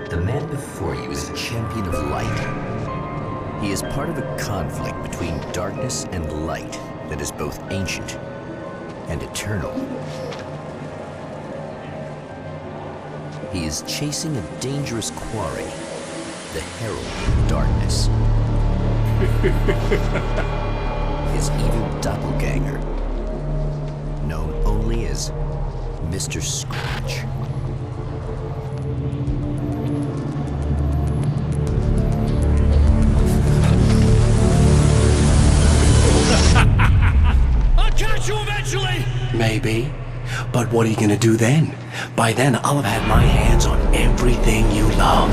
The man before you is a champion of light. He is part of a conflict between darkness and light that is both ancient and eternal. He is chasing a dangerous quarry, the Herald of Darkness. His evil doppelganger, known only as Mr. Scratch. I'll catch you eventually! Maybe. But what are you gonna do then? By then, I'll have had my hands on everything you love.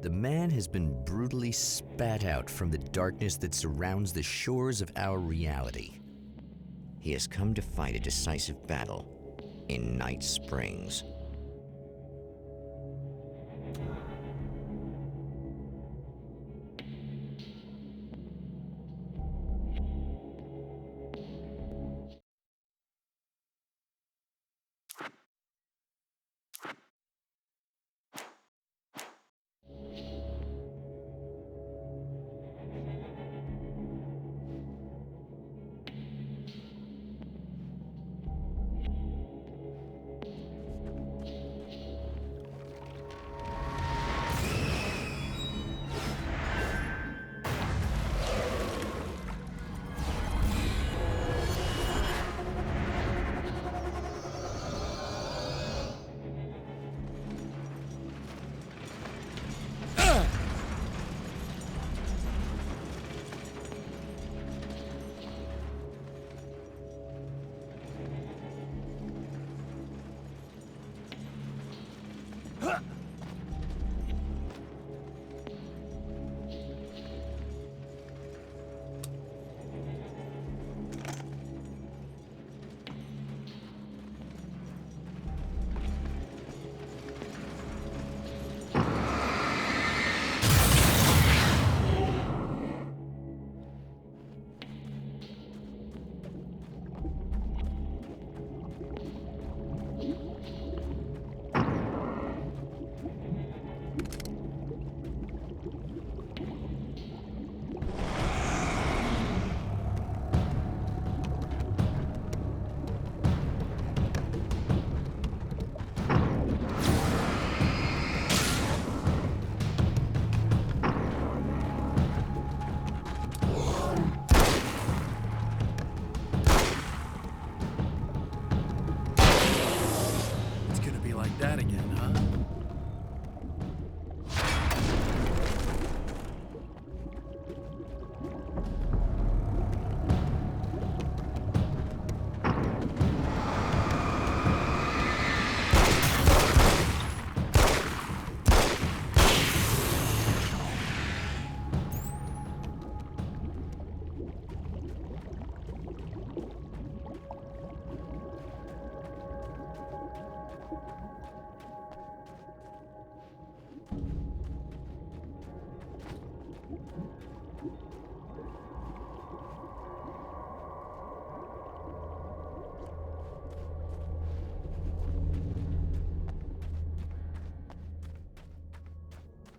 The man has been brutally spat out from the darkness that surrounds the shores of our reality. He has come to fight a decisive battle in Night Springs. That again, huh?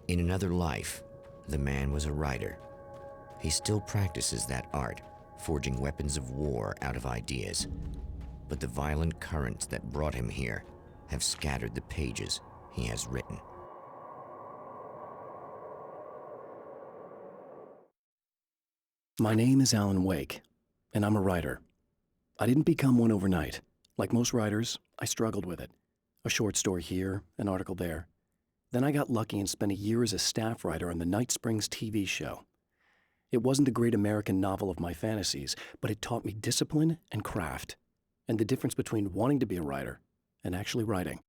In another life, the man was a writer. He still practices that art, forging weapons of war out of ideas. But the violent currents that brought him here have scattered the pages he has written. My name is Alan Wake, and I'm a writer. I didn't become one overnight. Like most writers, I struggled with it. A short story here, an article there. Then I got lucky and spent a year as a staff writer on the Night Springs TV show. It wasn't the great American novel of my fantasies, but it taught me discipline and craft, and the difference between wanting to be a writer and actually writing.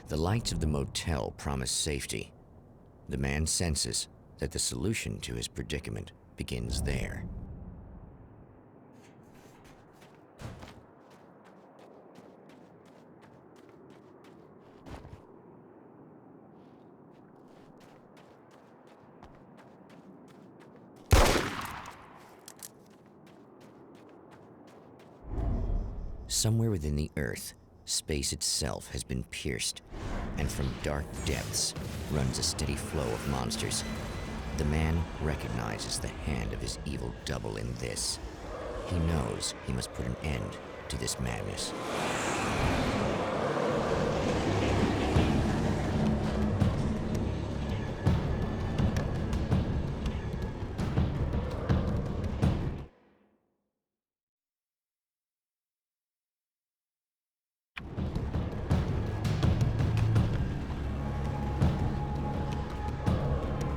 The lights of the motel promise safety. The man senses that the solution to his predicament begins there. Somewhere within the Earth, space itself has been pierced, and from dark depths runs a steady flow of monsters. The man recognizes the hand of his evil double in this. He knows he must put an end to this madness.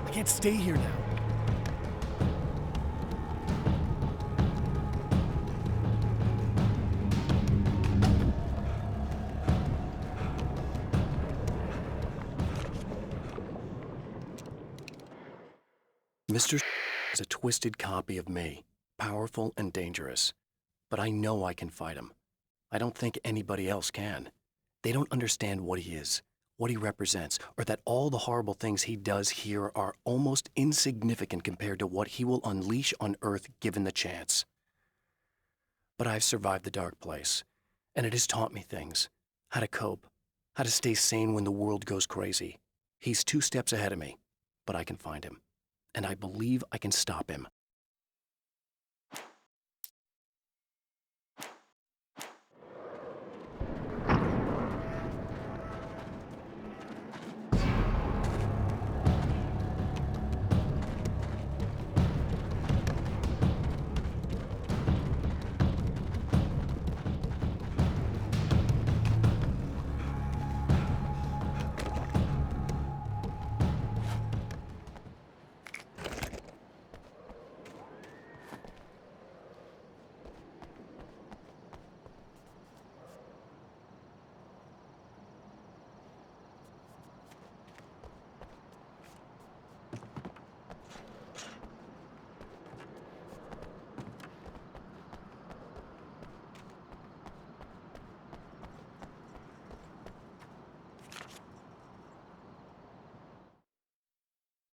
I can't stay here now. Mr. is a twisted copy of me, powerful and dangerous. But I know I can fight him. I don't think anybody else can. They don't understand what he is, what he represents, or that all the horrible things he does here are almost insignificant compared to what he will unleash on Earth given the chance. But I've survived the dark place, and it has taught me things. How to cope, how to stay sane when the world goes crazy. He's 2 steps ahead of me, but I can find him. And I believe I can stop him.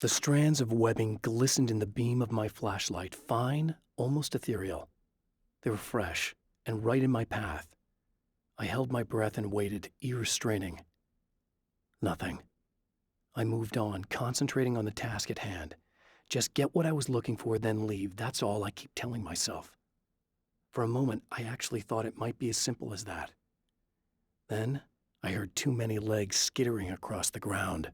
The strands of webbing glistened in the beam of my flashlight, fine, almost ethereal. They were fresh and right in my path. I held my breath and waited, ears straining. Nothing. I moved on, concentrating on the task at hand. Just get what I was looking for, then leave. That's all I keep telling myself. For a moment, I actually thought it might be as simple as that. Then, I heard too many legs skittering across the ground.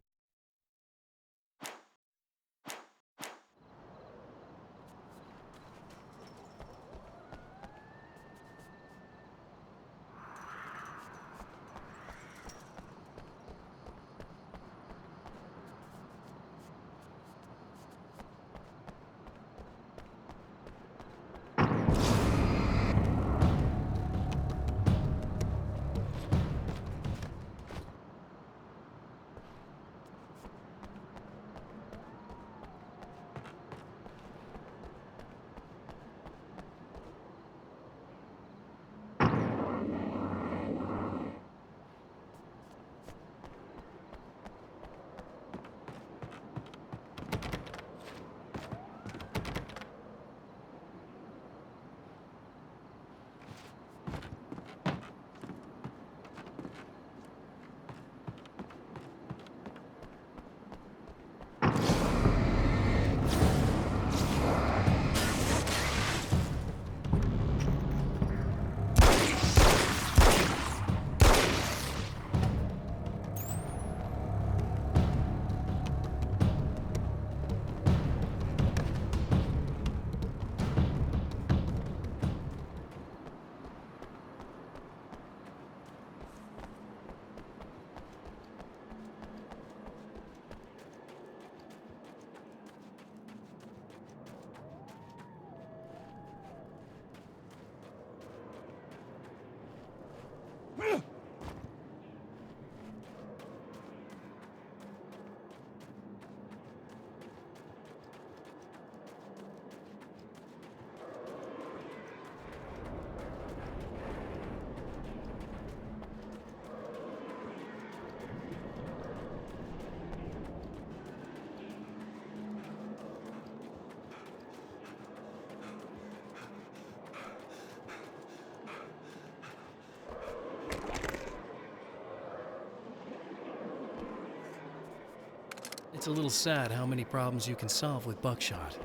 It's a little sad how many problems you can solve with buckshot.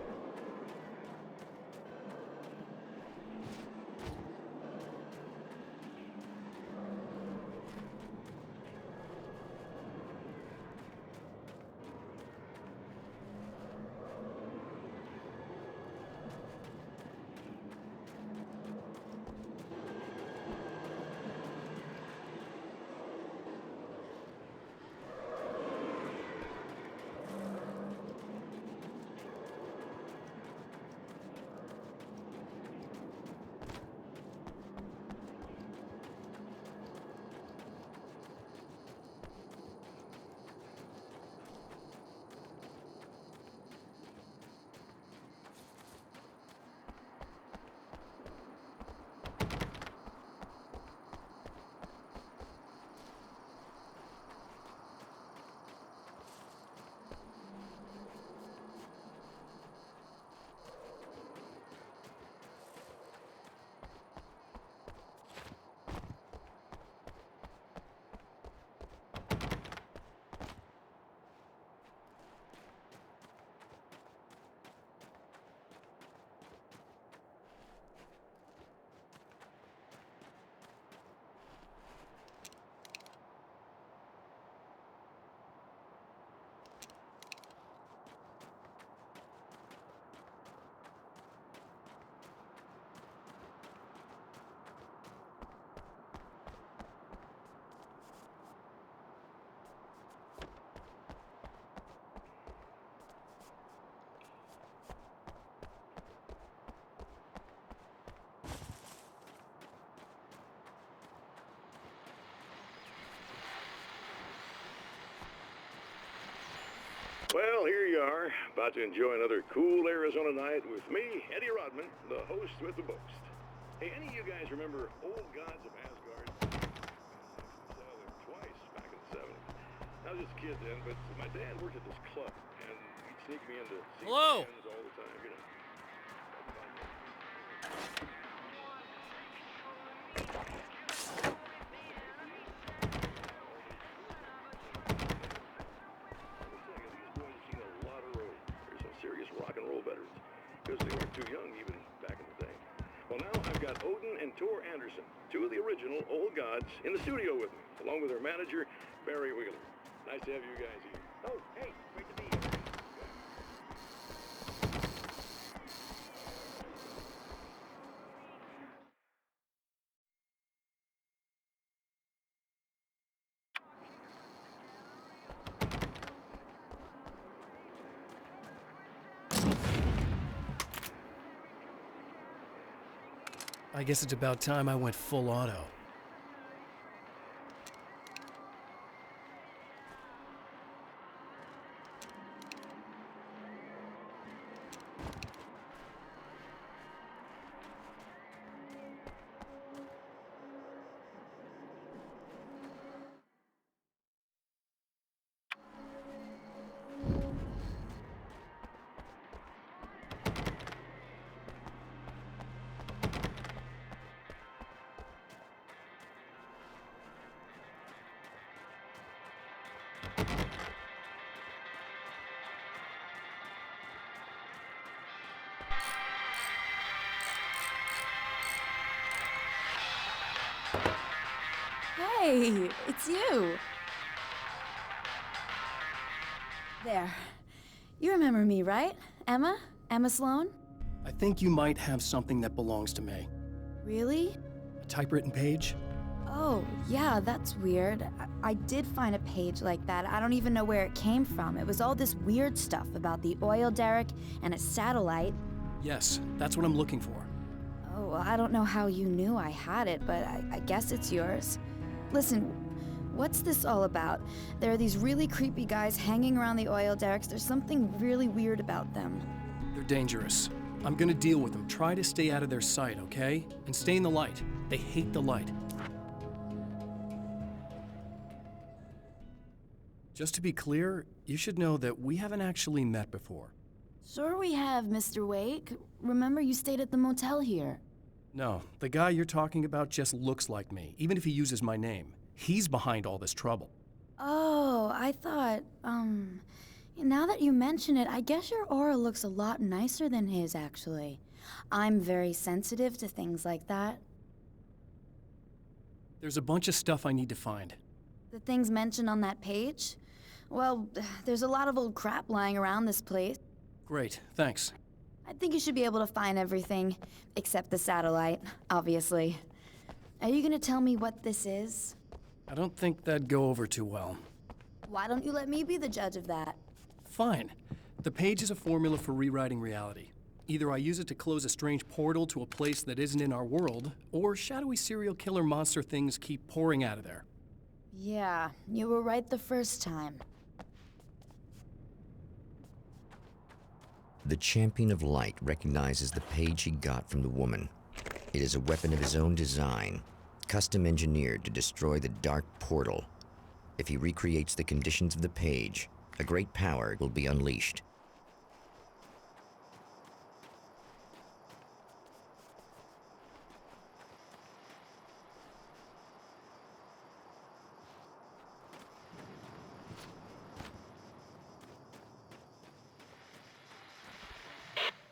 Well, here you are, about to enjoy another cool Arizona night with me, Eddie Rodman, the host with the boast. Hey, any of you guys remember Old Gods of Asgard? I saw them twice back in the 70s. I was just a kid then, but my dad worked at this club, and he'd sneak me into see Hello. bands all the time, you know. Rock and roll veterans, because they weren't too young even back in the day. Well, now I've got Odin and Tor Anderson, two of the original Old Gods, in the studio with me, along with their manager, Barry Wheeler. Nice to have you guys here. Oh, hey, great to be here. I guess it's about time I went full auto. Hey, it's you. There. You remember me, right? Emma? Emma Sloan? I think you might have something that belongs to me. Really? A typewritten page? Oh, yeah, that's weird. I did find a page like that. I don't even know where it came from. It was all this weird stuff about the oil derrick and a satellite. Yes, that's what I'm looking for. Oh, well, I don't know how you knew I had it, but I guess it's yours. Listen, what's this all about? There are these really creepy guys hanging around the oil derricks. There's something really weird about them. They're dangerous. I'm gonna deal with them. Try to stay out of their sight, okay? And stay in the light. They hate the light. Just to be clear, you should know that we haven't actually met before. Sure we have, Mr. Wake. Remember you stayed at the motel here. No, the guy you're talking about just looks like me, even if he uses my name. He's behind all this trouble. Oh, I thought, Now that you mention it, I guess your aura looks a lot nicer than his, actually. I'm very sensitive to things like that. There's a bunch of stuff I need to find. The things mentioned on that page? Well, there's a lot of old crap lying around this place. Great, thanks. I think you should be able to find everything, except the satellite, obviously. Are you gonna tell me what this is? I don't think that'd go over too well. Why don't you let me be the judge of that? Fine. The page is a formula for rewriting reality. Either I use it to close a strange portal to a place that isn't in our world, or shadowy serial killer monster things keep pouring out of there. Yeah, you were right the first time. The champion of light recognizes the page he got from the woman. It is a weapon of his own design, custom engineered to destroy the dark portal. If he recreates the conditions of the page, a great power will be unleashed.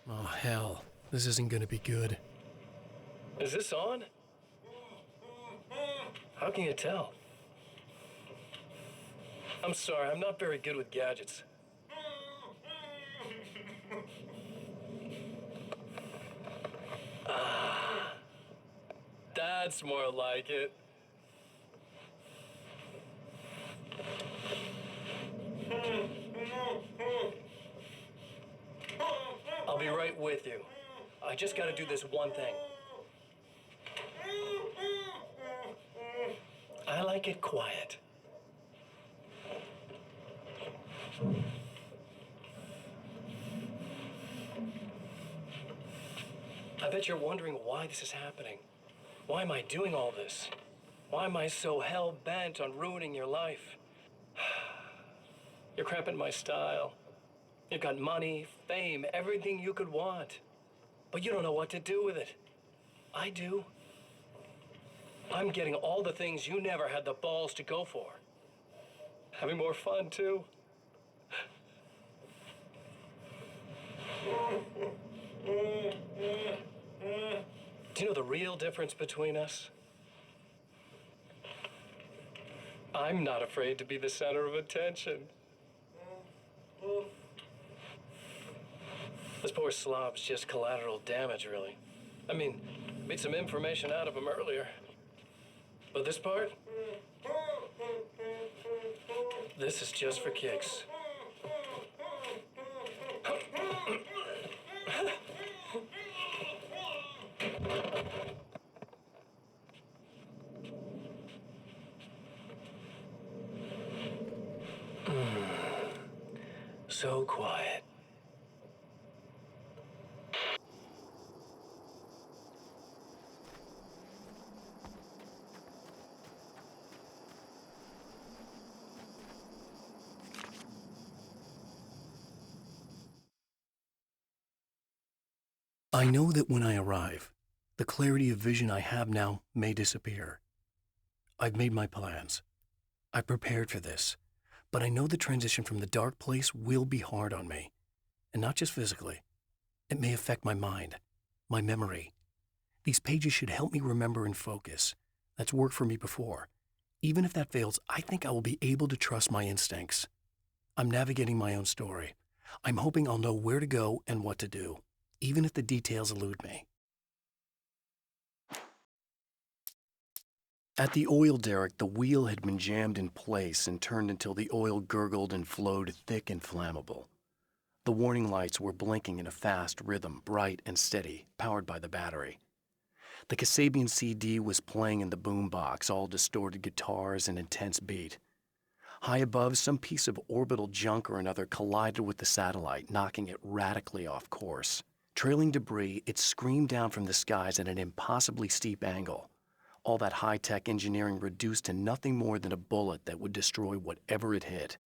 Oh, hell. This isn't gonna be good. Is this on? How can you tell? I'm sorry, I'm not very good with gadgets. That's more like it. I'll be right with you. I just gotta do this one thing. I like it quiet. I bet you're wondering why this is happening. Why am I doing all this? Why am I so hell-bent on ruining your life? You're cramping my style. You've got money, fame, everything you could want. But you don't know what to do with it. I do. I'm getting all the things you never had the balls to go for. Having more fun, too. Do you know the real difference between us? I'm not afraid to be the center of attention. This poor slob's just collateral damage, really. I mean, made some information out of him earlier. But this part? This is just for kicks. So quiet. I know that when I arrive, the clarity of vision I have now may disappear. I've made my plans. I prepared for this, but I know the transition from the dark place will be hard on me, and not just physically. It may affect my mind, my memory. These pages should help me remember and focus. That's worked for me before. Even if that fails, I think I will be able to trust my instincts. I'm navigating my own story. I'm hoping I'll know where to go and what to do, even if the details elude me. At the oil derrick, the wheel had been jammed in place and turned until the oil gurgled and flowed thick and flammable. The warning lights were blinking in a fast rhythm, bright and steady, powered by the battery. The Kasabian CD was playing in the boombox, all distorted guitars and intense beat. High above, some piece of orbital junk or another collided with the satellite, knocking it radically off course. Trailing debris, it screamed down from the skies at an impossibly steep angle. All that high-tech engineering reduced to nothing more than a bullet that would destroy whatever it hit.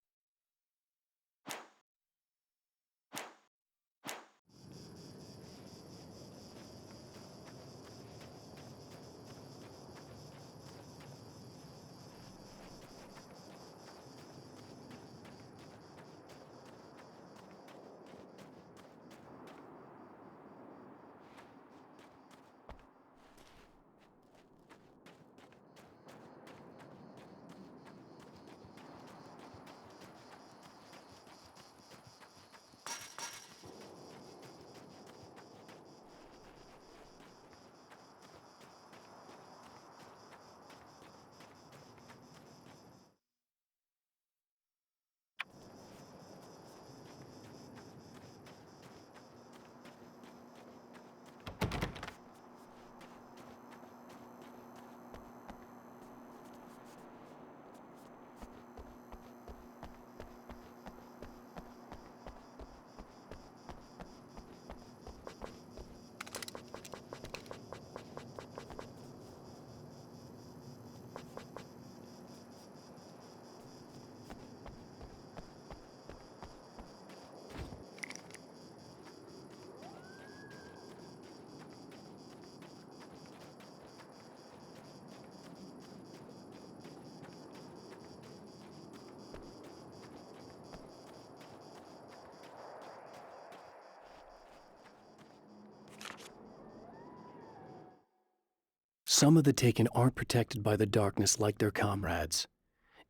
Some of the taken aren't protected by the darkness like their comrades.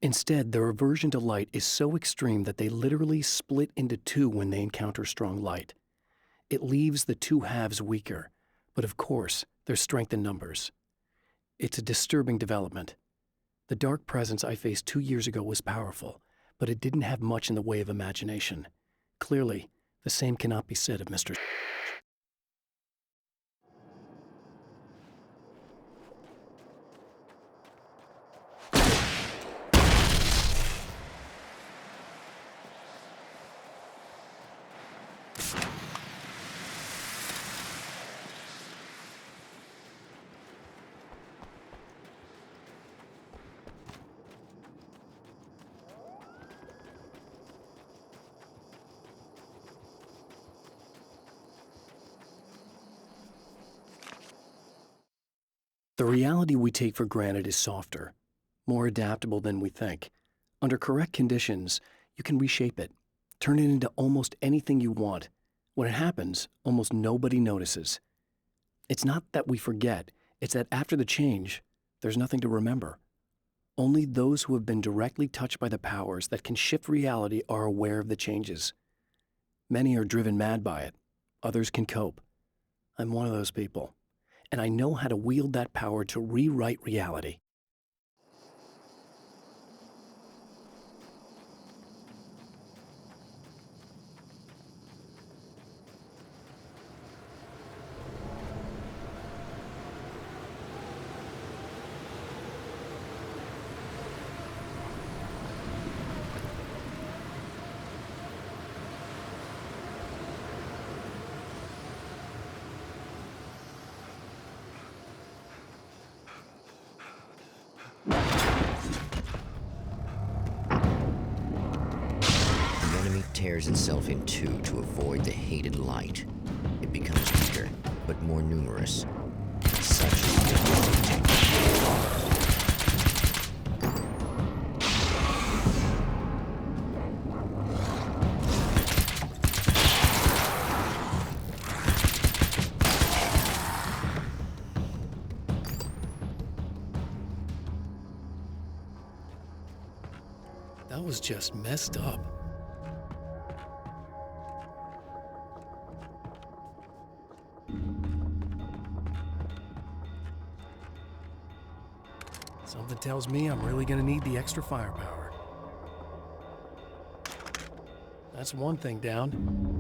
Instead, their aversion to light is so extreme that they literally split into two when they encounter strong light. It leaves the two halves weaker, but of course, there's strength in numbers. It's a disturbing development. The dark presence I faced 2 years ago was powerful, but it didn't have much in the way of imagination. Clearly, the same cannot be said of Mr. The reality we take for granted is softer, more adaptable than we think. Under correct conditions, you can reshape it, turn it into almost anything you want. When it happens, almost nobody notices. It's not that we forget, it's that after the change, there's nothing to remember. Only those who have been directly touched by the powers that can shift reality are aware of the changes. Many are driven mad by it. Others can cope. I'm one of those people. And I know how to wield that power to rewrite reality. Tears itself in two to avoid the hated light. It becomes weaker, but more numerous. Such is the technique. That was just messed up. Something tells me I'm really gonna need the extra firepower. That's one thing down.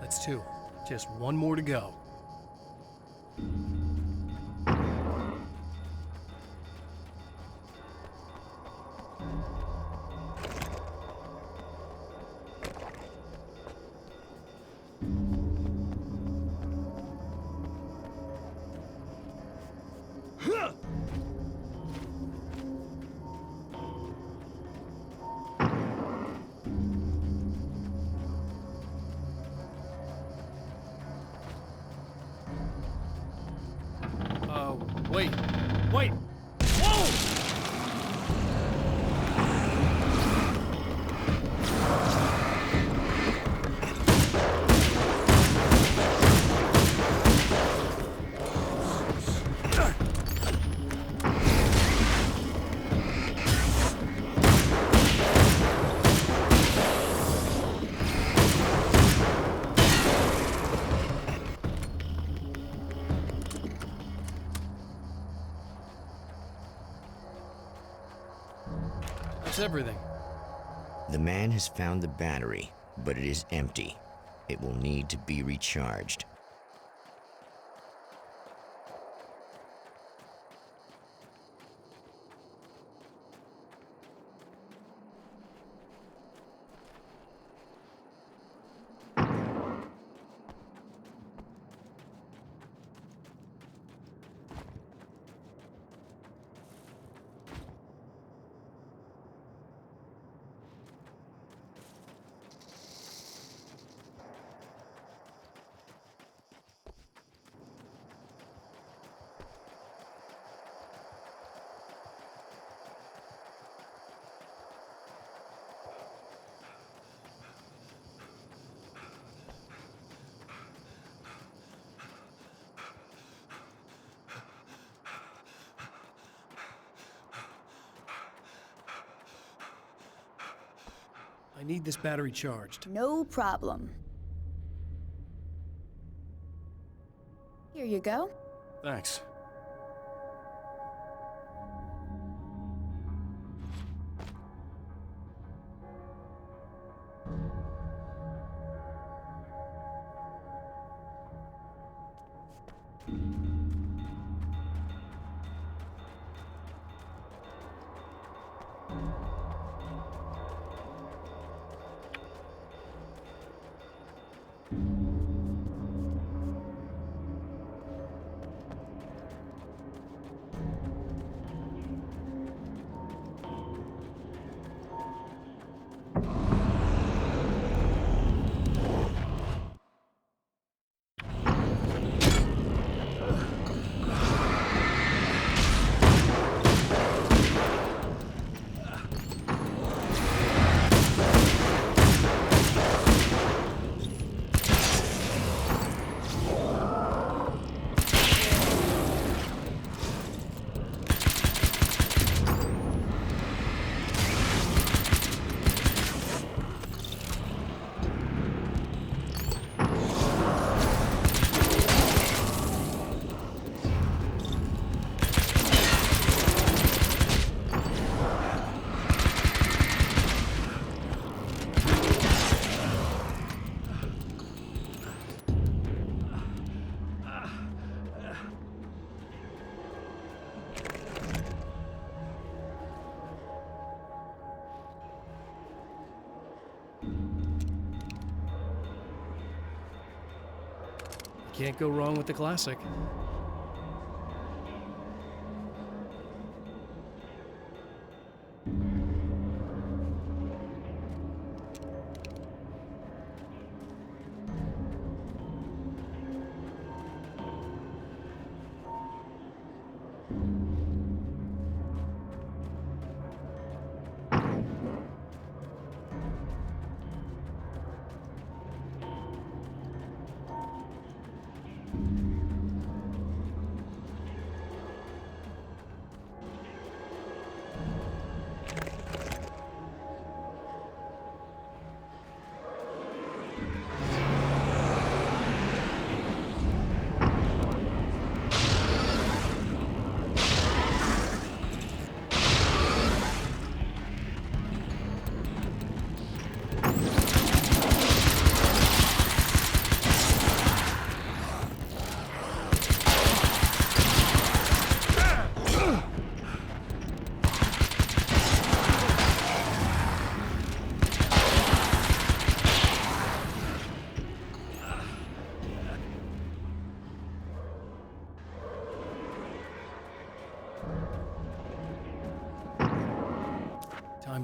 That's two. Just one more to go. Wait! Whoa! That's everything. The man has found the battery, but it is empty. It will need to be recharged. I need this battery charged. No problem. Here you go. Thanks. Can't go wrong with the classic.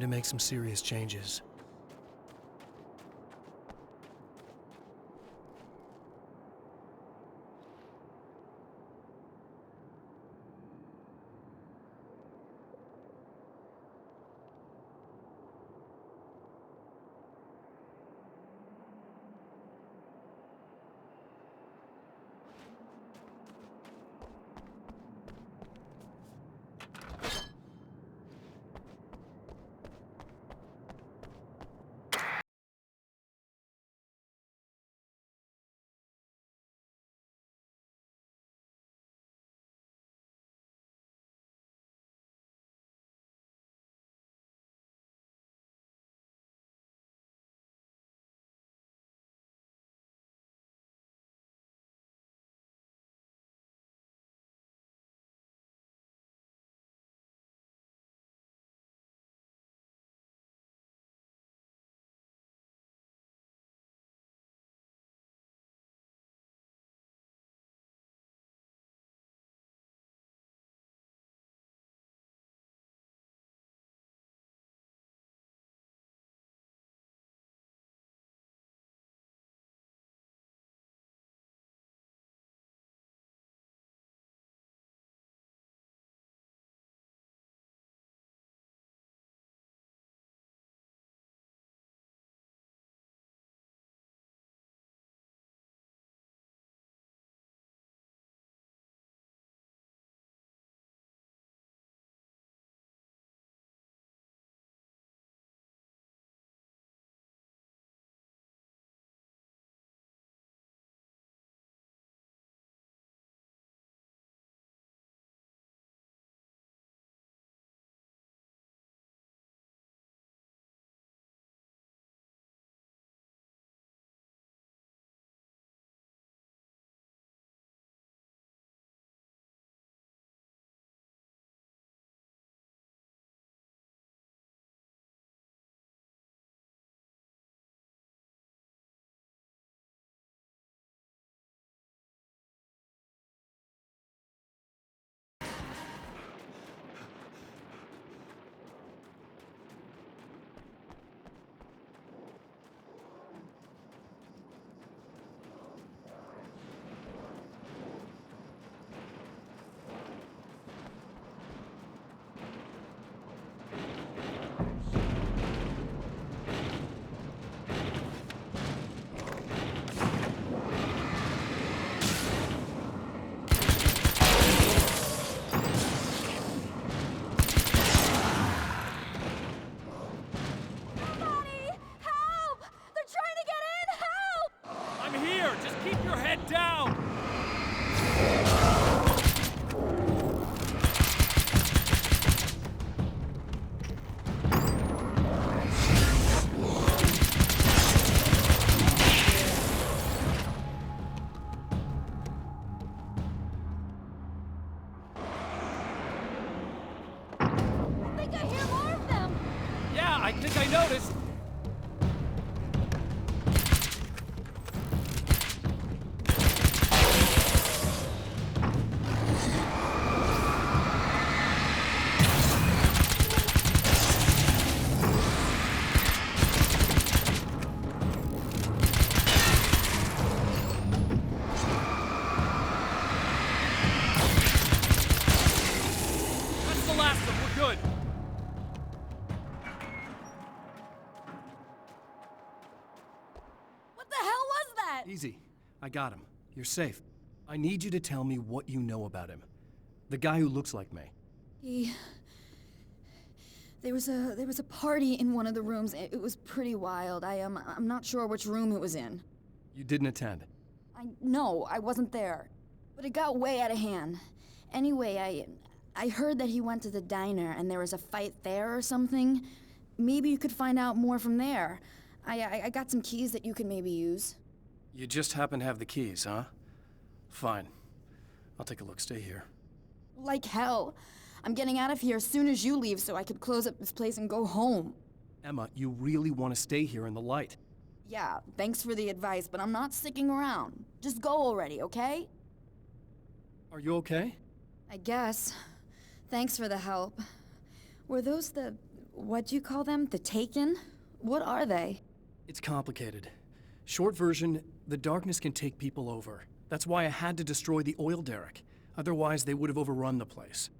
Time to make some serious changes. I think I noticed. That's the last one. We're good. What the hell was that? Easy. I got him. You're safe. I need you to tell me what you know about him. The guy who looks like me. There was a party in one of the rooms. It was pretty wild. I'm not sure which room it was in. You didn't attend. No, I wasn't there. But it got way out of hand. Anyway, I heard that he went to the diner and there was a fight there or something. Maybe you could find out more from there. I got some keys that you could maybe use. You just happen to have the keys, huh? Fine. I'll take a look. Stay here. Like hell. I'm getting out of here as soon as you leave so I could close up this place and go home. Emma, you really want to stay here in the light. Yeah, thanks for the advice, but I'm not sticking around. Just go already, okay? Are you okay? I guess. Thanks for the help. Were those the what'd you call them? The Taken? What are they? It's complicated. Short version, the darkness can take people over. That's why I had to destroy the oil derrick. Otherwise, they would have overrun the place.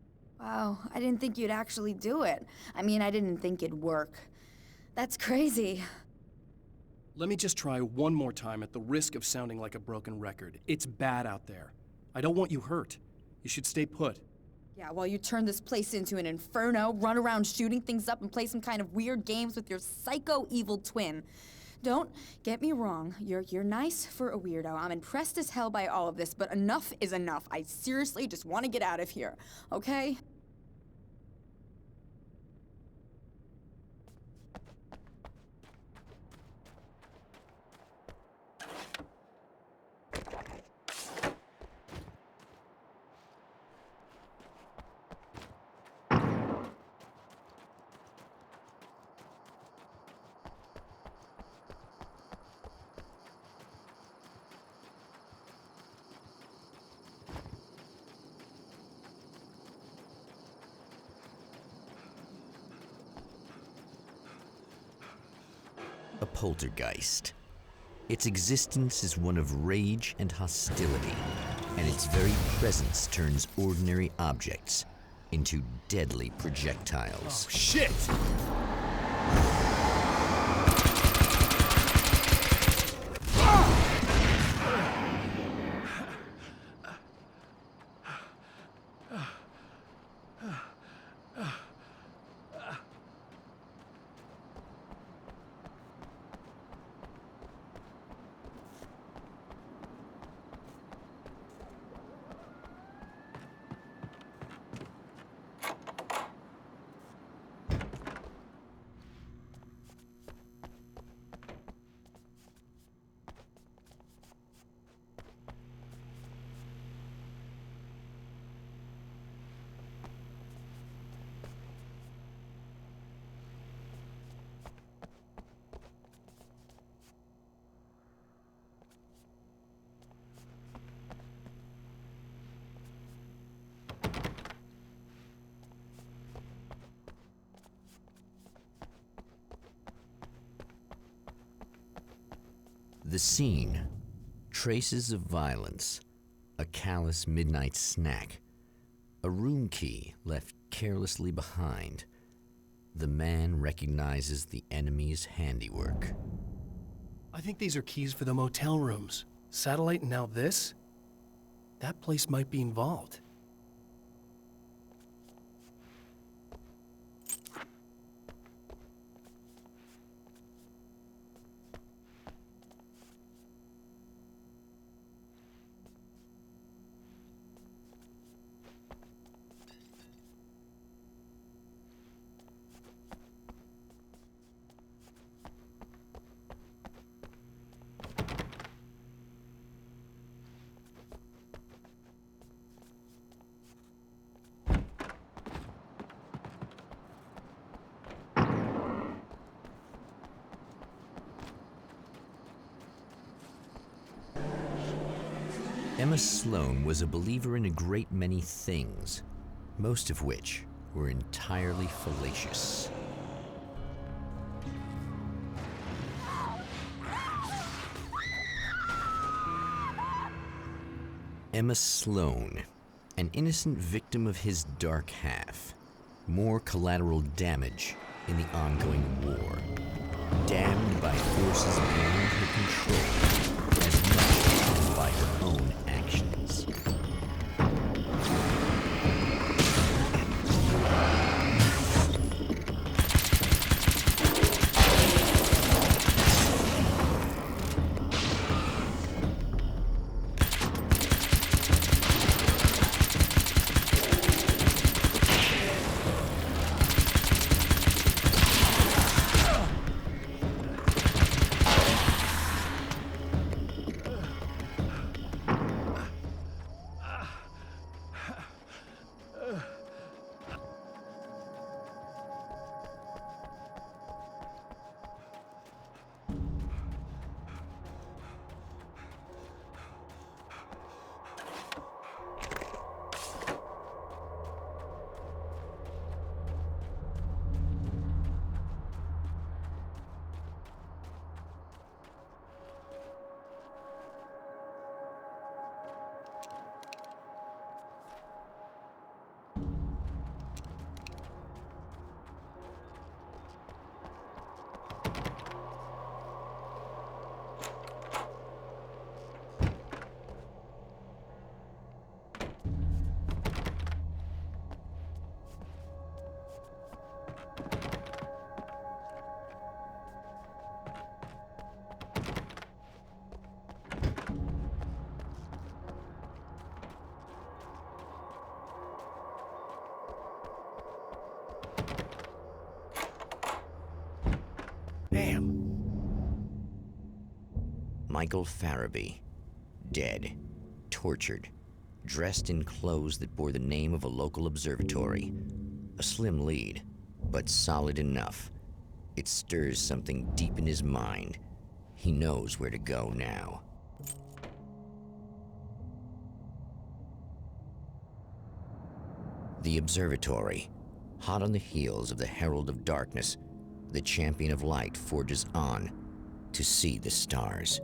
Wow, I didn't think you'd actually do it. I mean, I didn't think it'd work. That's crazy. Let me just try one more time at the risk of sounding like a broken record. It's bad out there. I don't want you hurt. You should stay put. Yeah, while you turn this place into an inferno, run around shooting things up and play some kind of weird games with your psycho evil twin. Don't get me wrong, you're nice for a weirdo. I'm impressed as hell by all of this, but enough is enough. I seriously just want to get out of here, okay? A poltergeist. Its existence is one of rage and hostility, and its very presence turns ordinary objects into deadly projectiles. Oh, shit! The scene. Traces of violence. A callous midnight snack. A room key left carelessly behind. The man recognizes the enemy's handiwork. I think these are keys for the motel rooms. Satellite and now this? That place might be involved. Emma Sloan was a believer in a great many things, most of which were entirely fallacious. Emma Sloan, an innocent victim of his dark half. More collateral damage in the ongoing war. Damned by forces beyond her control, as much as by her own actions. Michael Farabee, dead, tortured, dressed in clothes that bore the name of a local observatory. A slim lead, but solid enough. It stirs something deep in his mind. He knows where to go now. The observatory, hot on the heels of the Herald of Darkness, the champion of light forges on to see the stars.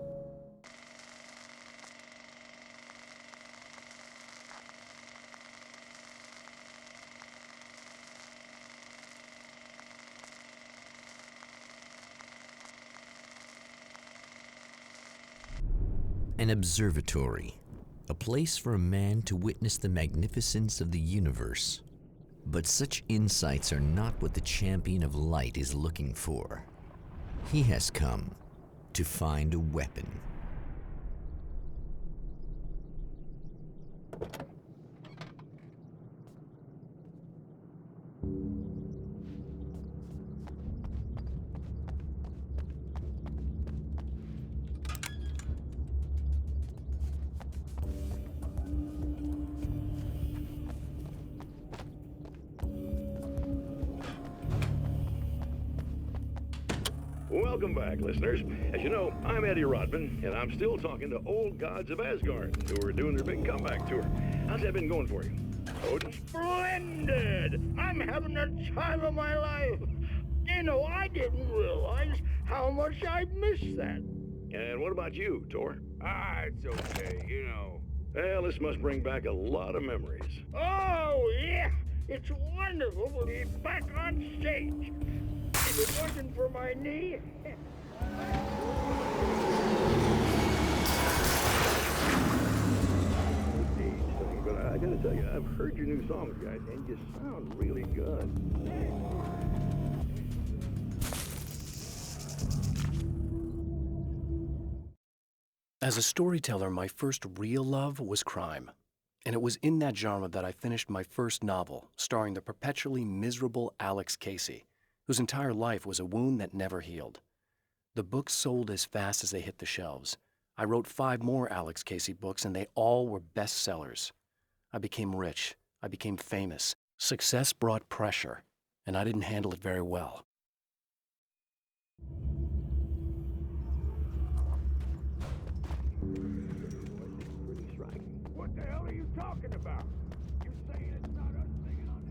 An observatory, a place for a man to witness the magnificence of the universe. But such insights are not what the champion of light is looking for. He has come to find a weapon. Welcome back, listeners. As you know, I'm Eddie Rodman, and I'm still talking to old gods of Asgard, who are doing their big comeback tour. How's that been going for you? Odin? Splendid! I'm having the time of my life. You know, I didn't realize how much I'd missed that. And what about you, Tor? It's okay, you know. Well, this must bring back a lot of memories. Oh, yeah. It's wonderful to be back on stage. If it wasn't for my knee... But I gotta tell you, I've heard your new songs, guys, and you sound really good. As a storyteller, my first real love was crime. And it was in that genre that I finished my first novel, starring the perpetually miserable Alex Casey, whose entire life was a wound that never healed. The books sold as fast as they hit the shelves. I wrote 5 more Alex Casey books, and they all were bestsellers. I became rich. I became famous. Success brought pressure, and I didn't handle it very well. What the hell are you talking about? You saying it's not us singing on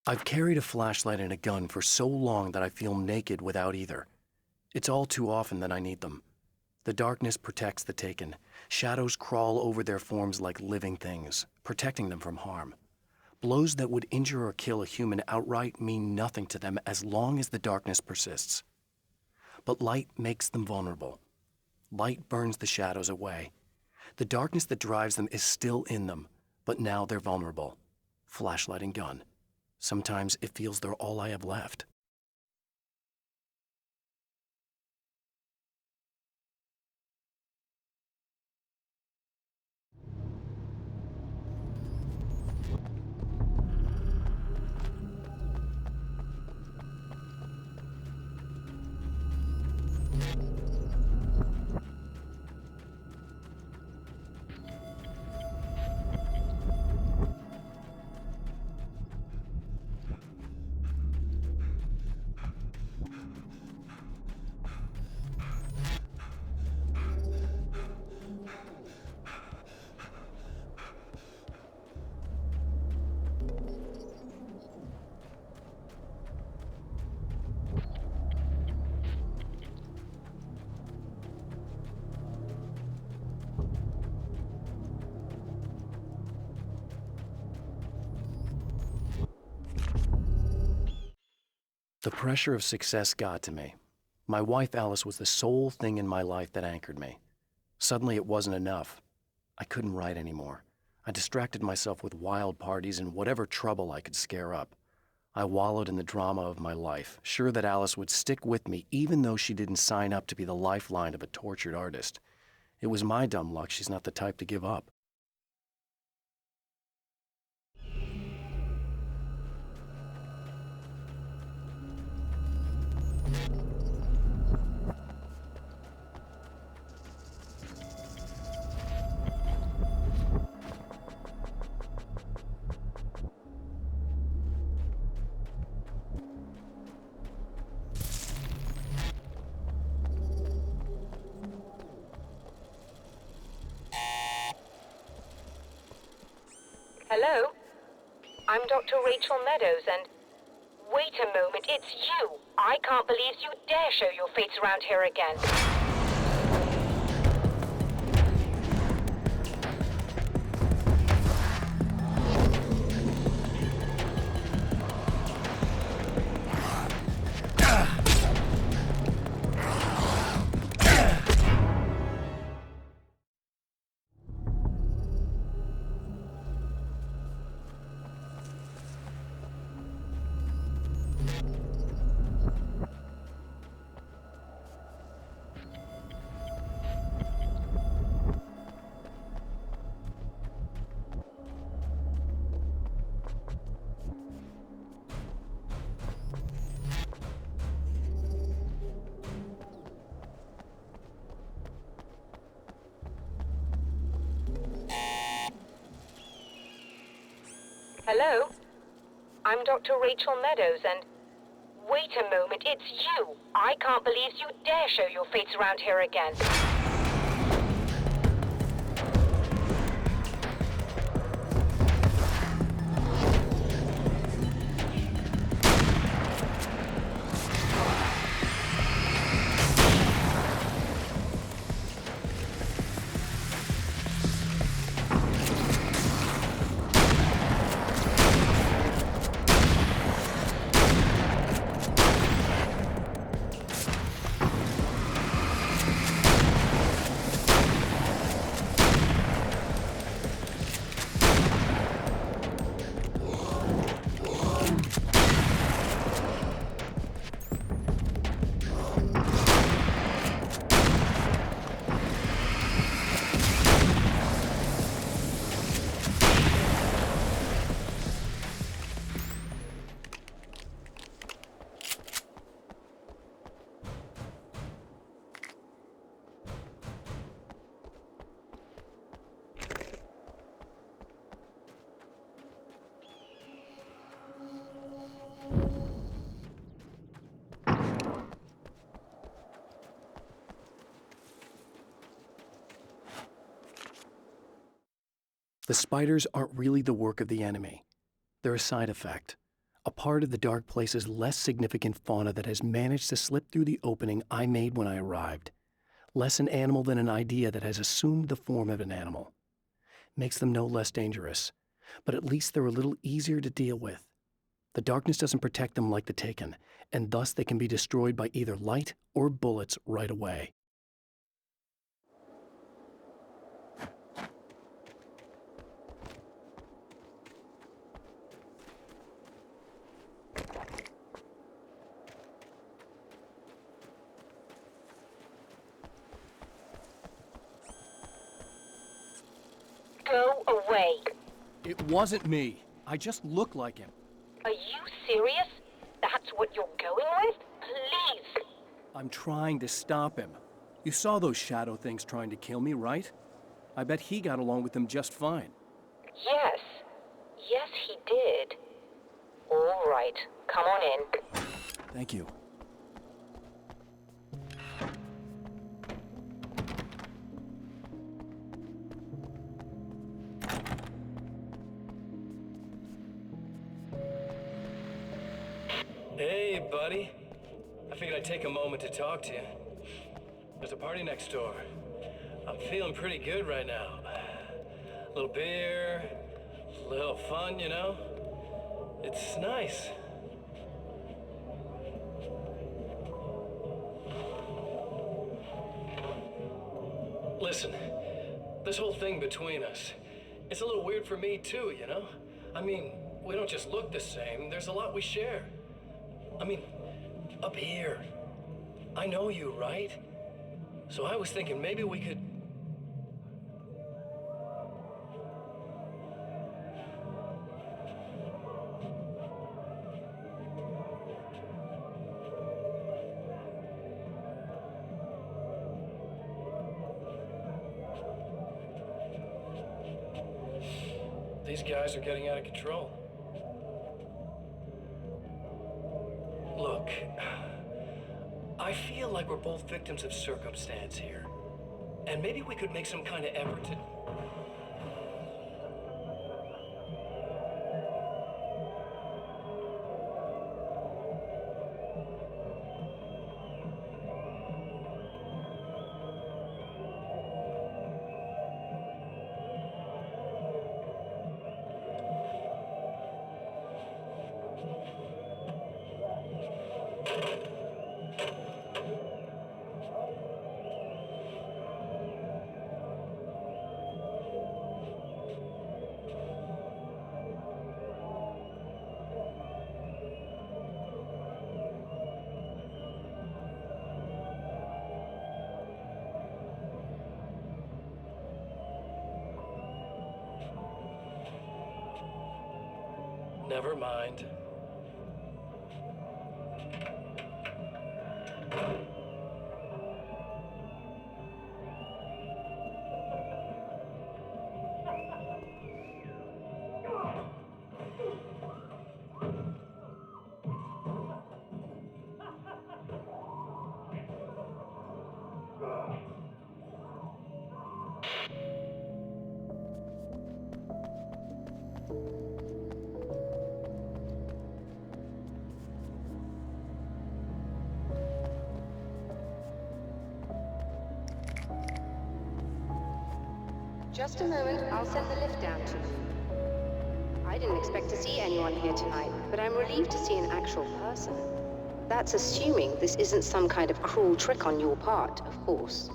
I've carried a flashlight and a gun for so long that I feel naked without either. It's all too often that I need them. The darkness protects the taken. Shadows crawl over their forms like living things, protecting them from harm. Blows that would injure or kill a human outright mean nothing to them as long as the darkness persists. But light makes them vulnerable. Light burns the shadows away. The darkness that drives them is still in them, but now they're vulnerable. Flashlight and gun. Sometimes it feels they're all I have left. The pressure of success got to me. My wife Alice was the sole thing in my life that anchored me. Suddenly it wasn't enough. I couldn't write anymore. I distracted myself with wild parties and whatever trouble I could scare up. I wallowed in the drama of my life, sure that Alice would stick with me even though she didn't sign up to be the lifeline of a tortured artist. It was my dumb luck she's not the type to give up. Hello? I'm Dr. Rachel Meadows, and... Wait a moment, it's you! I can't believe you dare show your face around here again. Hello? I'm Dr. Rachel Meadows, and... Wait a moment, it's you! I can't believe you dare show your face around here again. The spiders aren't really the work of the enemy. They're a side effect. A part of the dark place's less significant fauna that has managed to slip through the opening I made when I arrived. Less an animal than an idea that has assumed the form of an animal. Makes them no less dangerous, but at least they're a little easier to deal with. The darkness doesn't protect them like the Taken, and thus they can be destroyed by either light or bullets right away. Go away. It wasn't me. I just look like him. Are you serious? That's what you're going with? Please. I'm trying to stop him. You saw those shadow things trying to kill me, right? I bet he got along with them just fine. Yes. Yes, he did. All right. Come on in. Thank you. Hey, buddy. I figured I'd take a moment to talk to you. There's a party next door. I'm feeling pretty good right now. A little beer, a little fun, you know? It's nice. Listen, this whole thing between us, it's a little weird for me too, you know? I mean, we don't just look the same, there's a lot we share. I mean, up here, I know you, right? So I was thinking maybe we could... These guys are getting out of control. Look, I feel like we're both victims of circumstance here. And maybe we could make some kind of effort to... Never mind. Just a moment, I'll send the lift down to you. I didn't expect to see anyone here tonight, but I'm relieved to see an actual person. That's assuming this isn't some kind of cruel trick on your part, of course.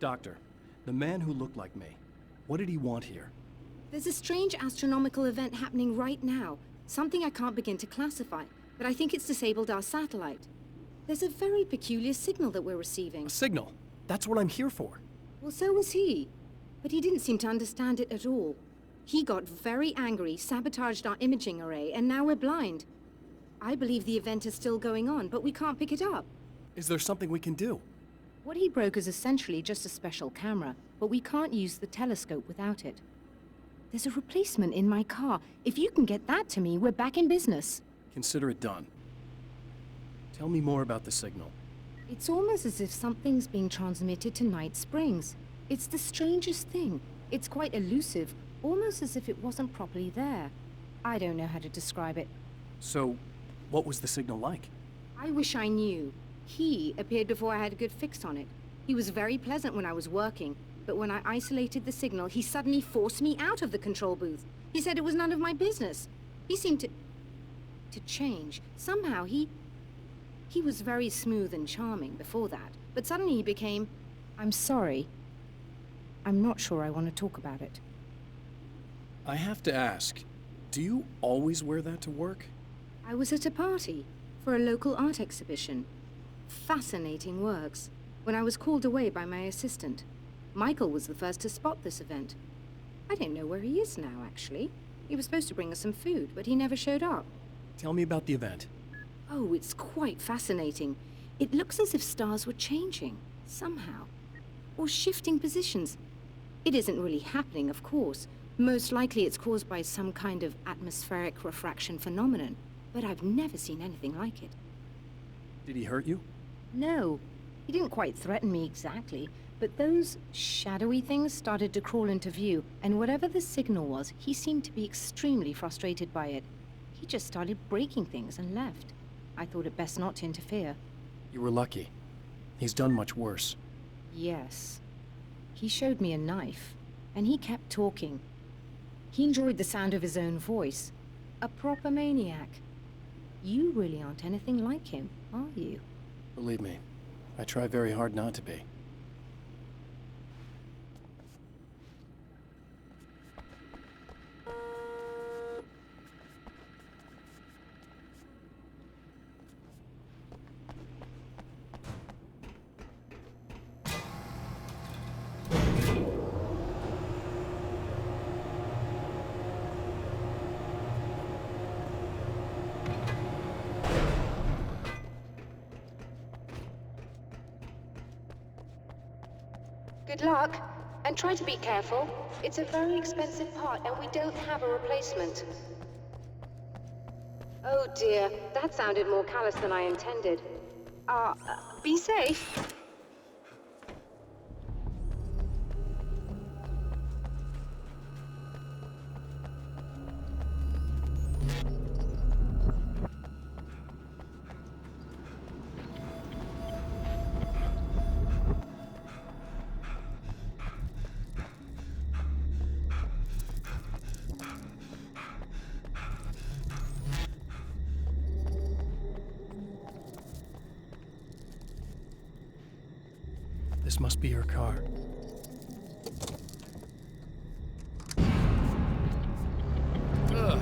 Doctor, the man who looked like me, what did he want here? There's a strange astronomical event happening right now. Something I can't begin to classify, but I think it's disabled our satellite. There's a very peculiar signal that we're receiving. A signal? That's what I'm here for. Well, so was he. But he didn't seem to understand it at all. He got very angry, sabotaged our imaging array, and now we're blind. I believe the event is still going on, but we can't pick it up. Is there something we can do? What he broke is essentially just a special camera, but we can't use the telescope without it. There's a replacement in my car. If you can get that to me, we're back in business. Consider it done. Tell me more about the signal. It's almost as if something's being transmitted to Night Springs. It's the strangest thing. It's quite elusive, almost as if it wasn't properly there. I don't know how to describe it. So, what was the signal like? I wish I knew. He appeared before I had a good fix on it. He was very pleasant when I was working, but when I isolated the signal, he suddenly forced me out of the control booth. He said it was none of my business. He seemed to change. Somehow he was very smooth and charming before that, but suddenly he became, I'm sorry. I'm not sure I want to talk about it. I have to ask, do you always wear that to work? I was at a party for a local art exhibition. Fascinating works. When I was called away by my assistant, Michael was the first to spot this event. I don't know where he is now, actually. He was supposed to bring us some food, but he never showed up. Tell me about the event. Oh, it's quite fascinating. It looks as if stars were changing, somehow. Or shifting positions. It isn't really happening, of course. Most likely it's caused by some kind of atmospheric refraction phenomenon. But I've never seen anything like it. Did he hurt you? No. He didn't quite threaten me exactly, but those shadowy things started to crawl into view, and whatever the signal was, he seemed to be extremely frustrated by it. He just started breaking things and left. I thought it best not to interfere. You were lucky. He's done much worse. Yes. He showed me a knife, and he kept talking. He enjoyed the sound of his own voice. A proper maniac. You really aren't anything like him, are you? Believe me, I try very hard not to be. Good luck, and try to be careful. It's a very expensive part, and we don't have a replacement. Oh dear, that sounded more callous than I intended. Be safe. This must be her car. Ugh.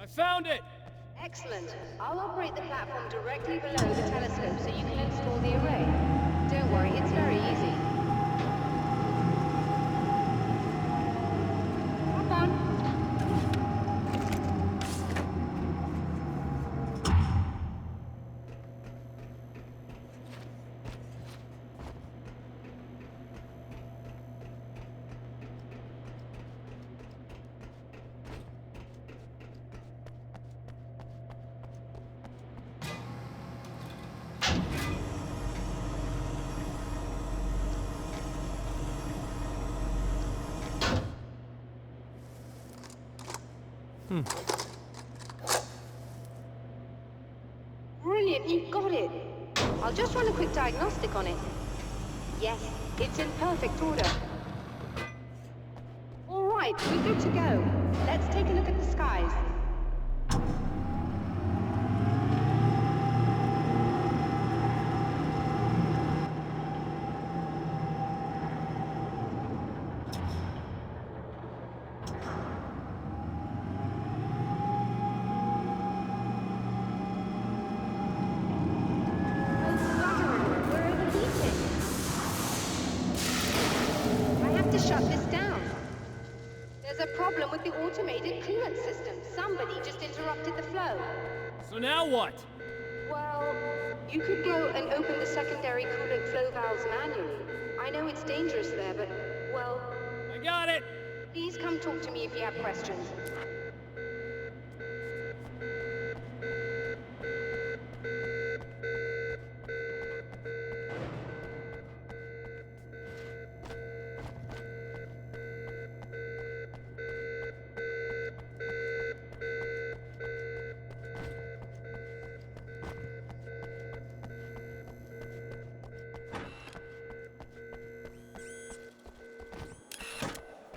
I found it! Excellent. I'll operate the platform directly below the telescope so you can install the array. Don't worry, it's very easy. Hop on. Brilliant, you got it. I'll just run a quick diagnostic on it. Yes, it's in perfect order. All right, we're good to go. Let's take a look at the skies. Automated coolant system. Somebody just interrupted the flow. So now what? Well, you could go and open the secondary coolant flow valves manually. I know it's dangerous there, but, well... I got it! Please come talk to me if you have questions.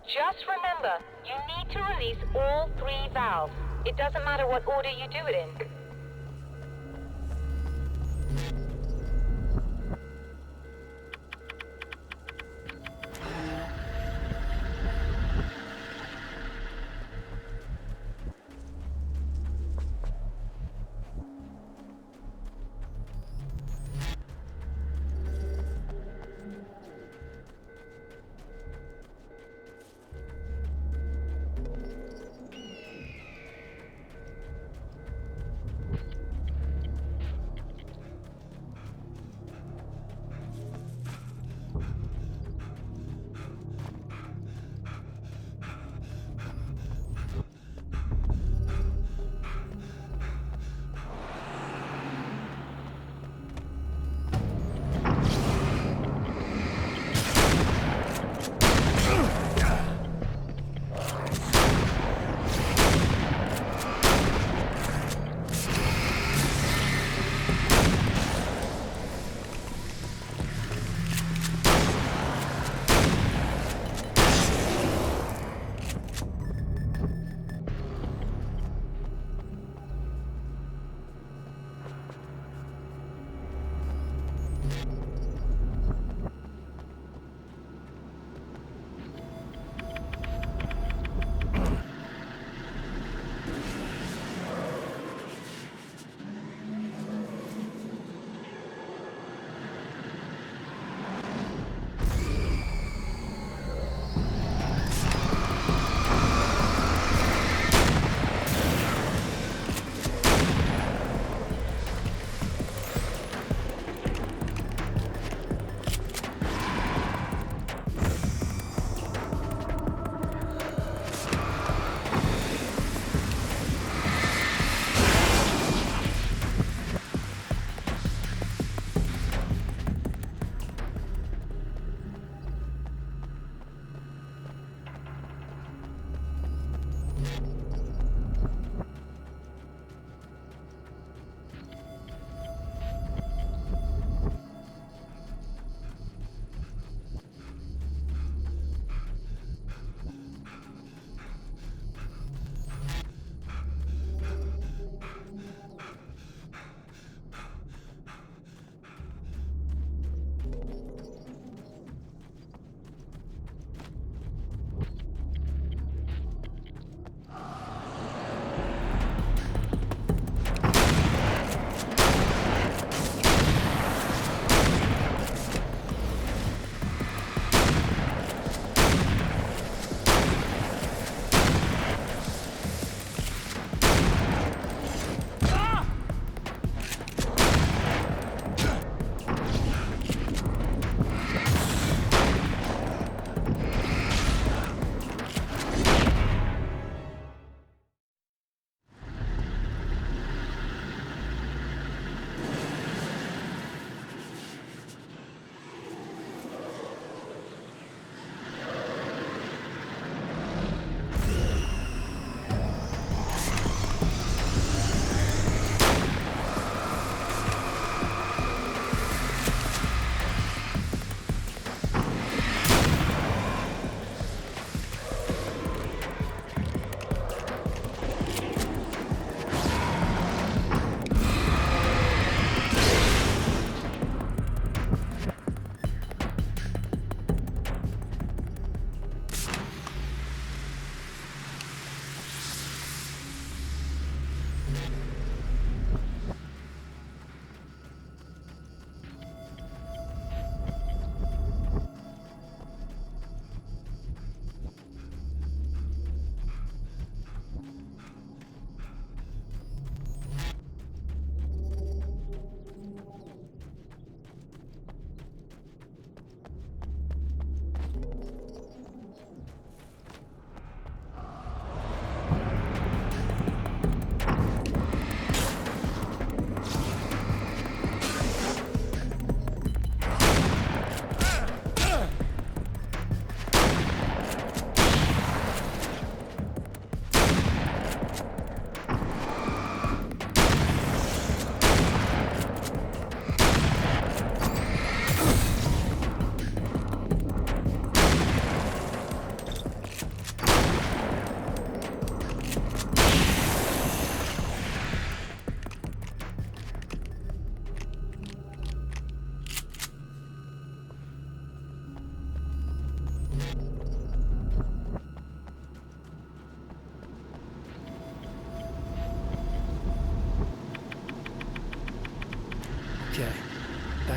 Just remember, you need to release all 3 valves. It doesn't matter what order you do it in.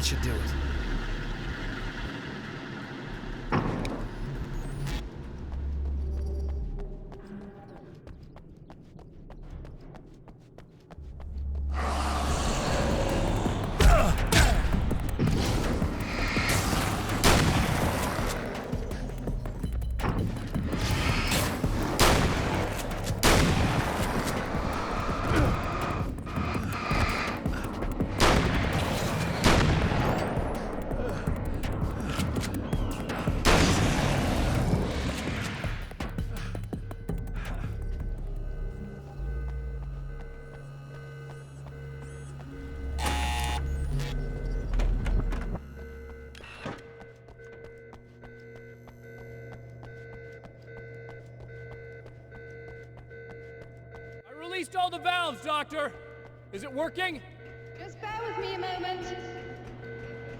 That should do it. Released all the valves, Doctor! Is it working? Just bear with me a moment.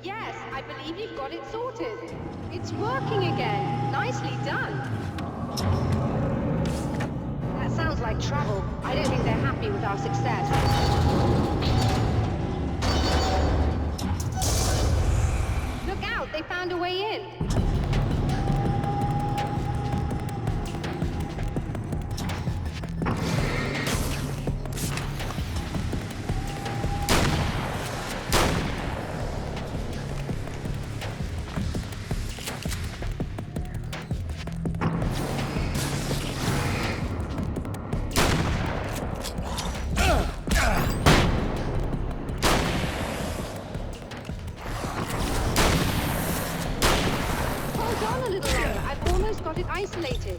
Yes, I believe you've got it sorted. It's working again. Nicely done. That sounds like trouble. I don't think they're happy with our success. Look out, they found a way in. Isolated.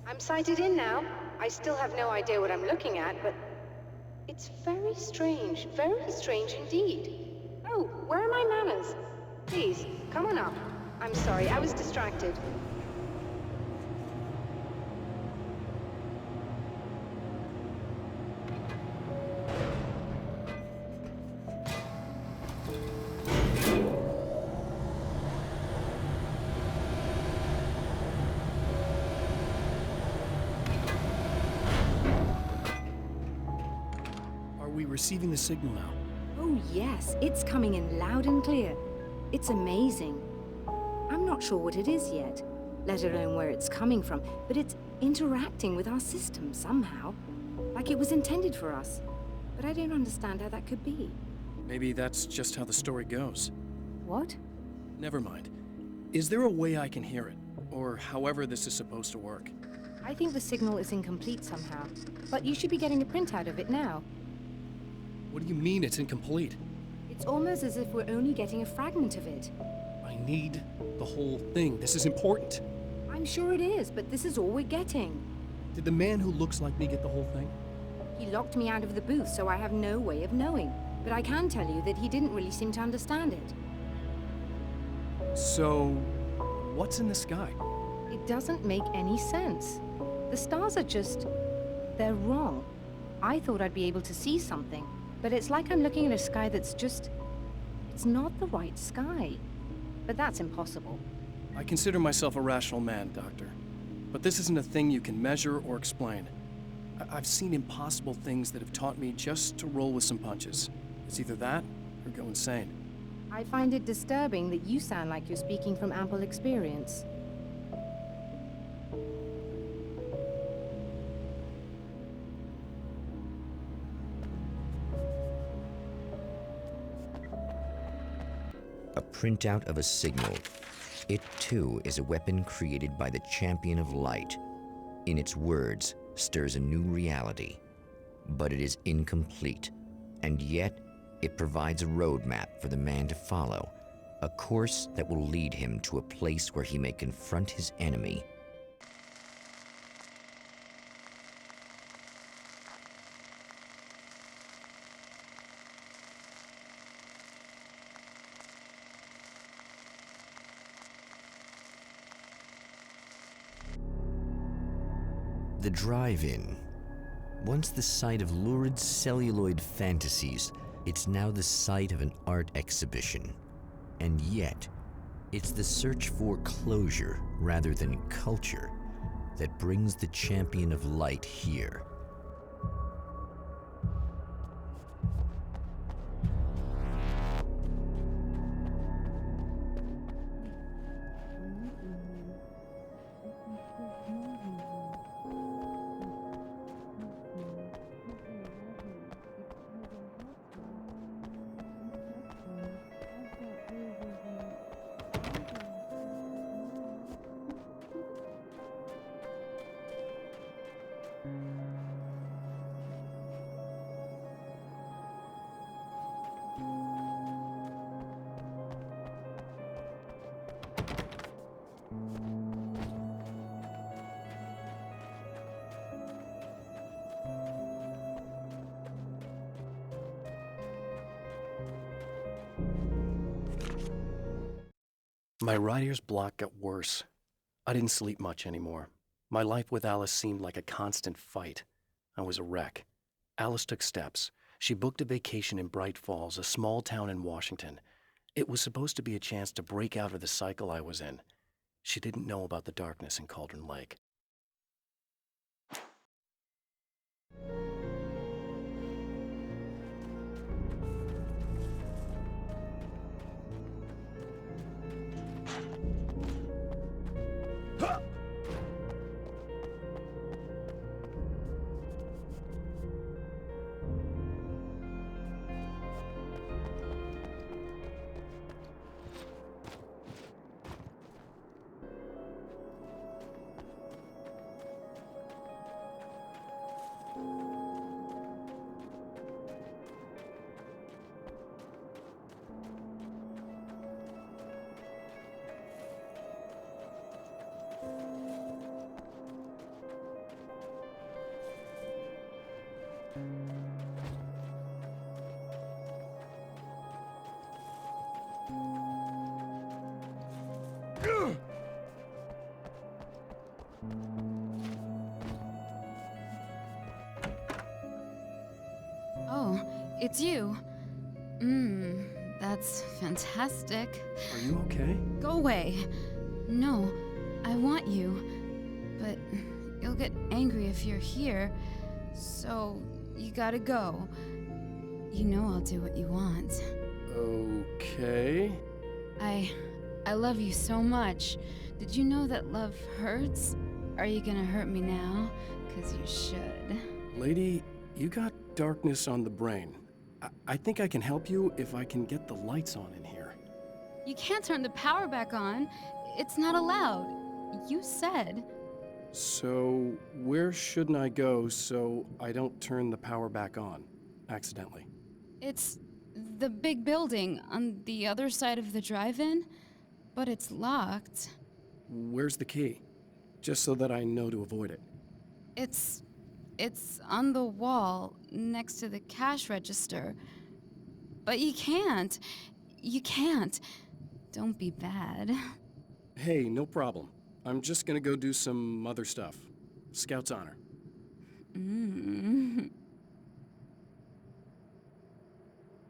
I'm sighted in now. I still have no idea what I'm looking at, but it's very strange indeed. Oh, where are my manners? Please, come on up. I'm sorry, I was distracted. Receiving the signal now. Oh yes, it's coming in loud and clear. It's amazing. I'm not sure what it is yet, let alone where it's coming from, but it's interacting with our system somehow, like it was intended for us. But I don't understand how that could be. Maybe that's just how the story goes. What? Never mind. Is there a way I can hear it? Or however this is supposed to work? I think the signal is incomplete somehow, but you should be getting a printout of it now. What do you mean it's incomplete? It's almost as if we're only getting a fragment of it. I need the whole thing. This is important. I'm sure it is, but this is all we're getting. Did the man who looks like me get the whole thing? He locked me out of the booth, so I have no way of knowing. But I can tell you that he didn't really seem to understand it. So, what's in the sky? It doesn't make any sense. The stars are just... they're wrong. I thought I'd be able to see something. But it's like I'm looking at a sky that's just... it's not the right sky. But that's impossible. I consider myself a rational man, Doctor. But this isn't a thing you can measure or explain. I've seen impossible things that have taught me just to roll with some punches. It's either that, or go insane. I find it disturbing that you sound like you're speaking from ample experience. A printout of a signal. It too is a weapon created by the champion of light. In its words, stirs a new reality. But it is incomplete, and yet it provides a roadmap for the man to follow, a course that will lead him to a place where he may confront his enemy. The drive-in. Once the site of lurid celluloid fantasies, it's now the site of an art exhibition. And yet, it's the search for closure rather than culture that brings the champion of light here. My writer's block got worse. I didn't sleep much anymore. My life with Alice seemed like a constant fight. I was a wreck. Alice took steps. She booked a vacation in Bright Falls, a small town in Washington. It was supposed to be a chance to break out of the cycle I was in. She didn't know about the darkness in Cauldron Lake. Oh, it's you. That's fantastic. Are you okay? Go away. No, I want you. But you'll get angry if you're here, so you gotta go. You know I'll do what you want. Okay. I love you so much. Did you know that love hurts? Are you gonna hurt me now? 'Cause you should. Lady, you got darkness on the brain. I think I can help you if I can get the lights on in here. You can't turn the power back on. It's not allowed. You said. So, where shouldn't I go so I don't turn the power back on accidentally? It's the big building on the other side of the drive-in, but it's locked. Where's the key? Just so that I know to avoid it. It's on the wall next to the cash register. But you can't. You can't. Don't be bad. Hey, no problem. I'm just gonna go do some other stuff. Scout's honor.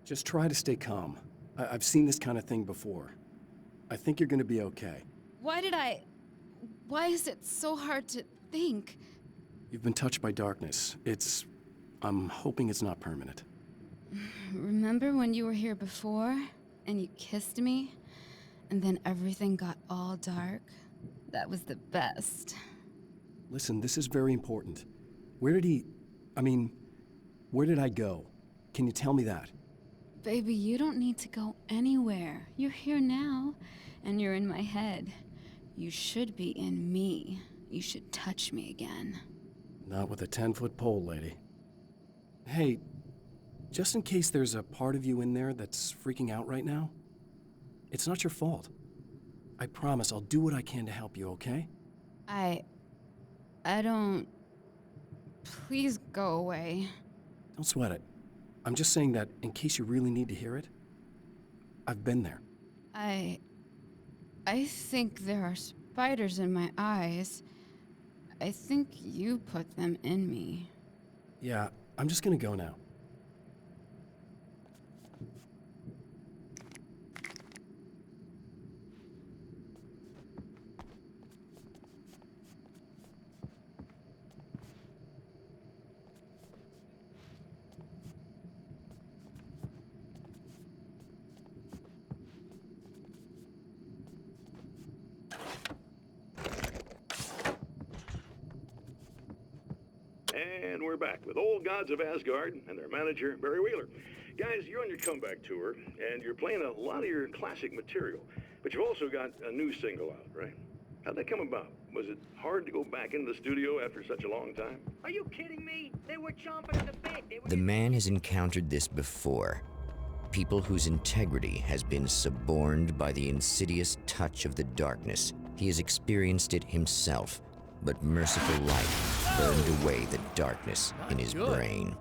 Just try to stay calm. I've seen this kind of thing before. I think you're gonna be okay. Why is it so hard to think? You've been touched by darkness. I'm hoping it's not permanent. Remember when you were here before, and you kissed me, and then everything got all dark? That was the best. Listen, this is very important. Where did I go? Can you tell me that? Baby, you don't need to go anywhere. You're here now, and you're in my head. You should be in me. You should touch me again. Not with a 10-foot pole, lady. Hey, just in case there's a part of you in there that's freaking out right now, it's not your fault. I promise I'll do what I can to help you, okay? I don't... Please go away. Don't sweat it. I'm just saying that in case you really need to hear it, I've been there. I think there are spiders in my eyes. I think you put them in me. Yeah, I'm just gonna go now. And we're back with old gods of Asgard and their manager, Barry Wheeler. Guys, you're on your comeback tour, and you're playing a lot of your classic material, but you've also got a new single out, right? How'd that come about? Was it hard to go back into the studio after such a long time? Are you kidding me? They were chomping at the bit. The man has encountered this before. People whose integrity has been suborned by the insidious touch of the darkness. He has experienced it himself, but merciful light burned away the darkness in his brain.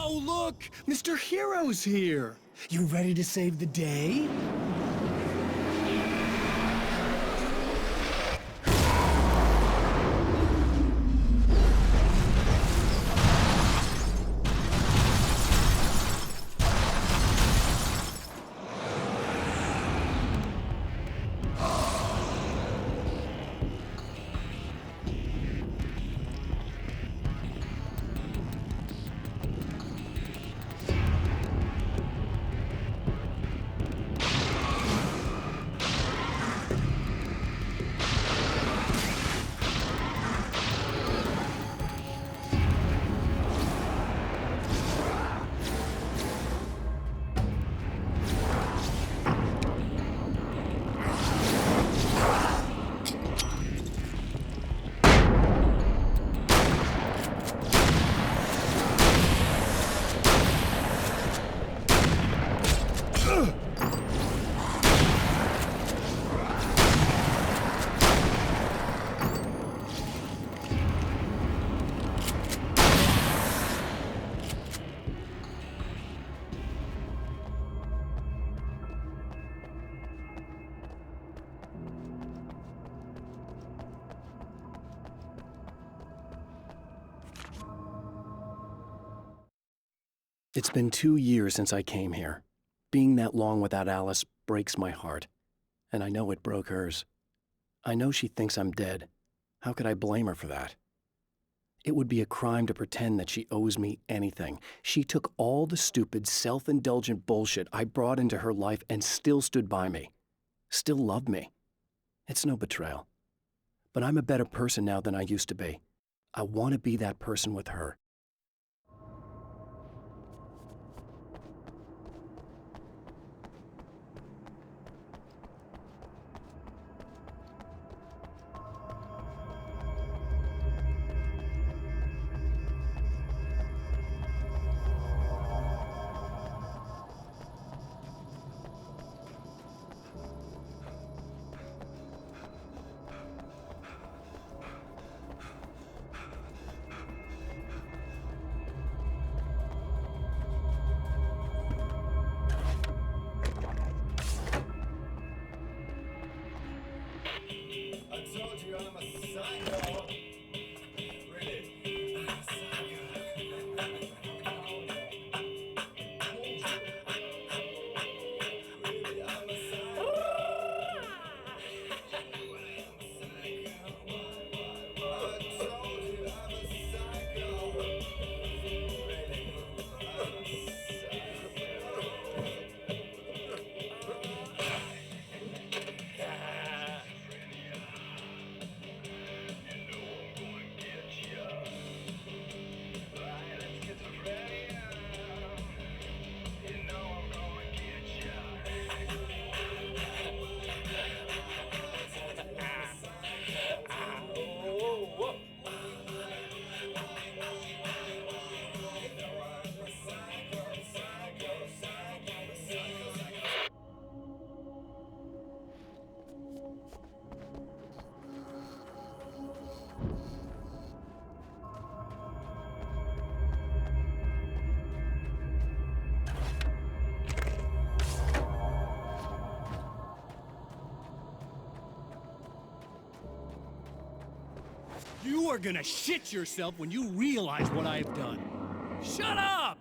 Oh, look! Mr. Hero's here! You ready to save the day? It's been 2 years since I came here. Being that long without Alice breaks my heart, and I know it broke hers. I know she thinks I'm dead. How could I blame her for that? It would be a crime to pretend that she owes me anything. She took all the stupid, self-indulgent bullshit I brought into her life and still stood by me. Still loved me. It's no betrayal. But I'm a better person now than I used to be. I want to be that person with her. You are gonna shit yourself when you realize what I have done. Shut up!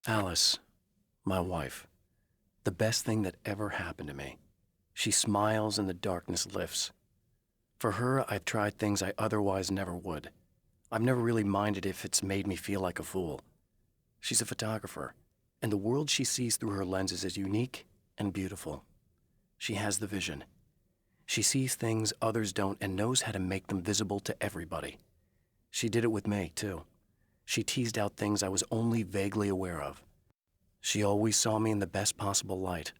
Alice, my wife, the best thing that ever happened to me. She smiles and the darkness lifts. For her, I've tried things I otherwise never would. I've never really minded if it's made me feel like a fool. She's a photographer, and the world she sees through her lenses is unique and beautiful. She has the vision. She sees things others don't and knows how to make them visible to everybody. She did it with me, too. She teased out things I was only vaguely aware of. She always saw me in the best possible light.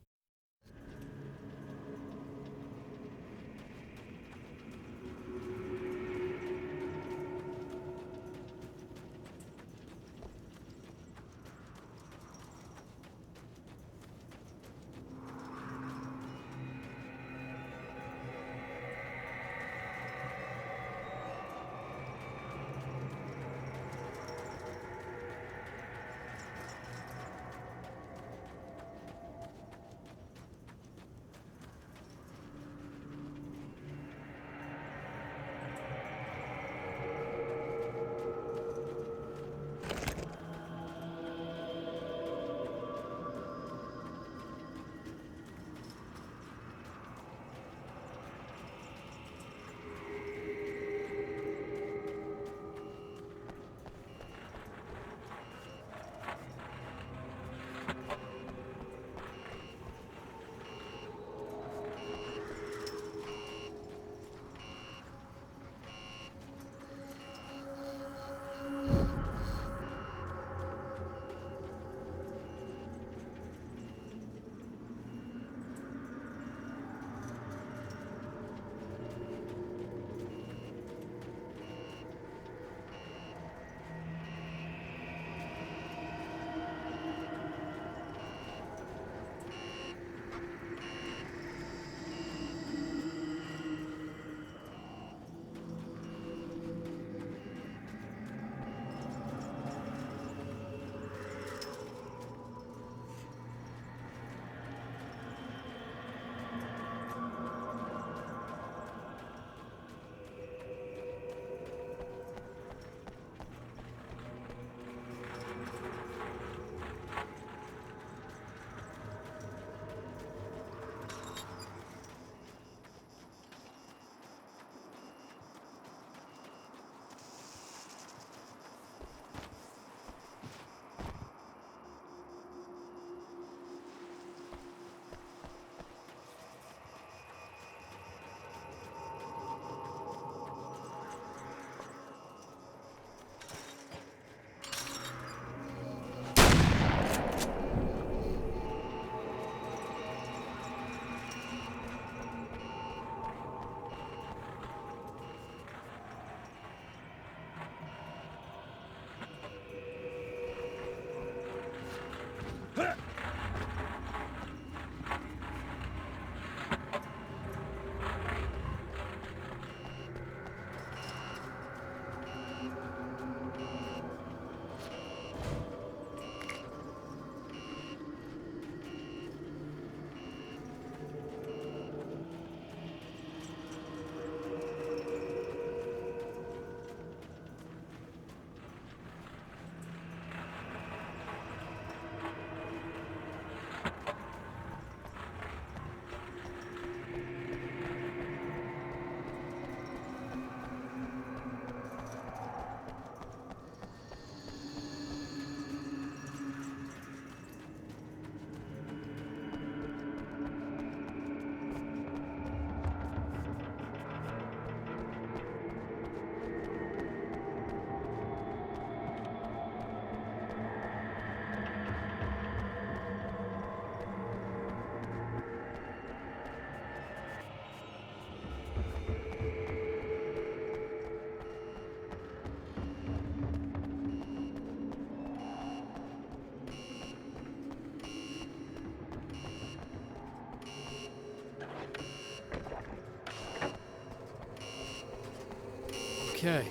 Okay,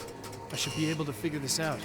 I should be able to figure this out.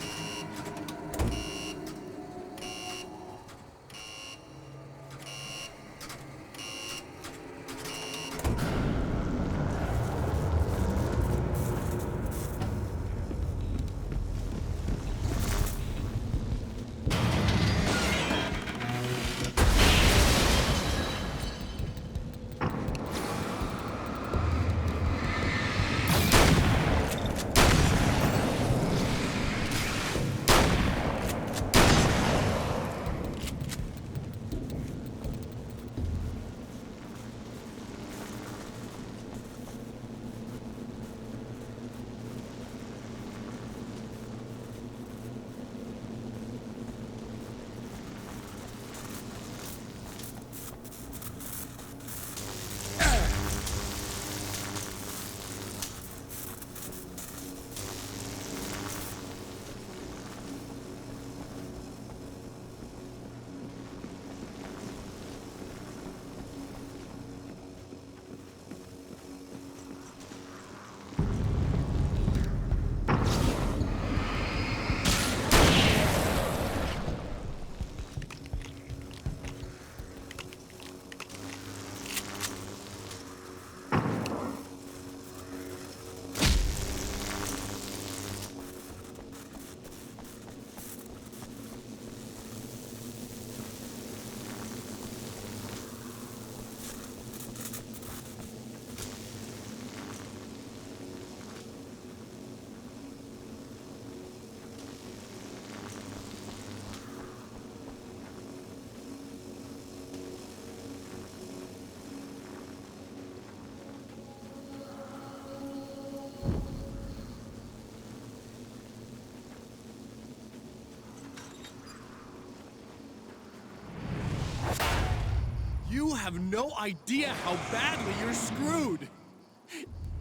You have no idea how badly you're screwed.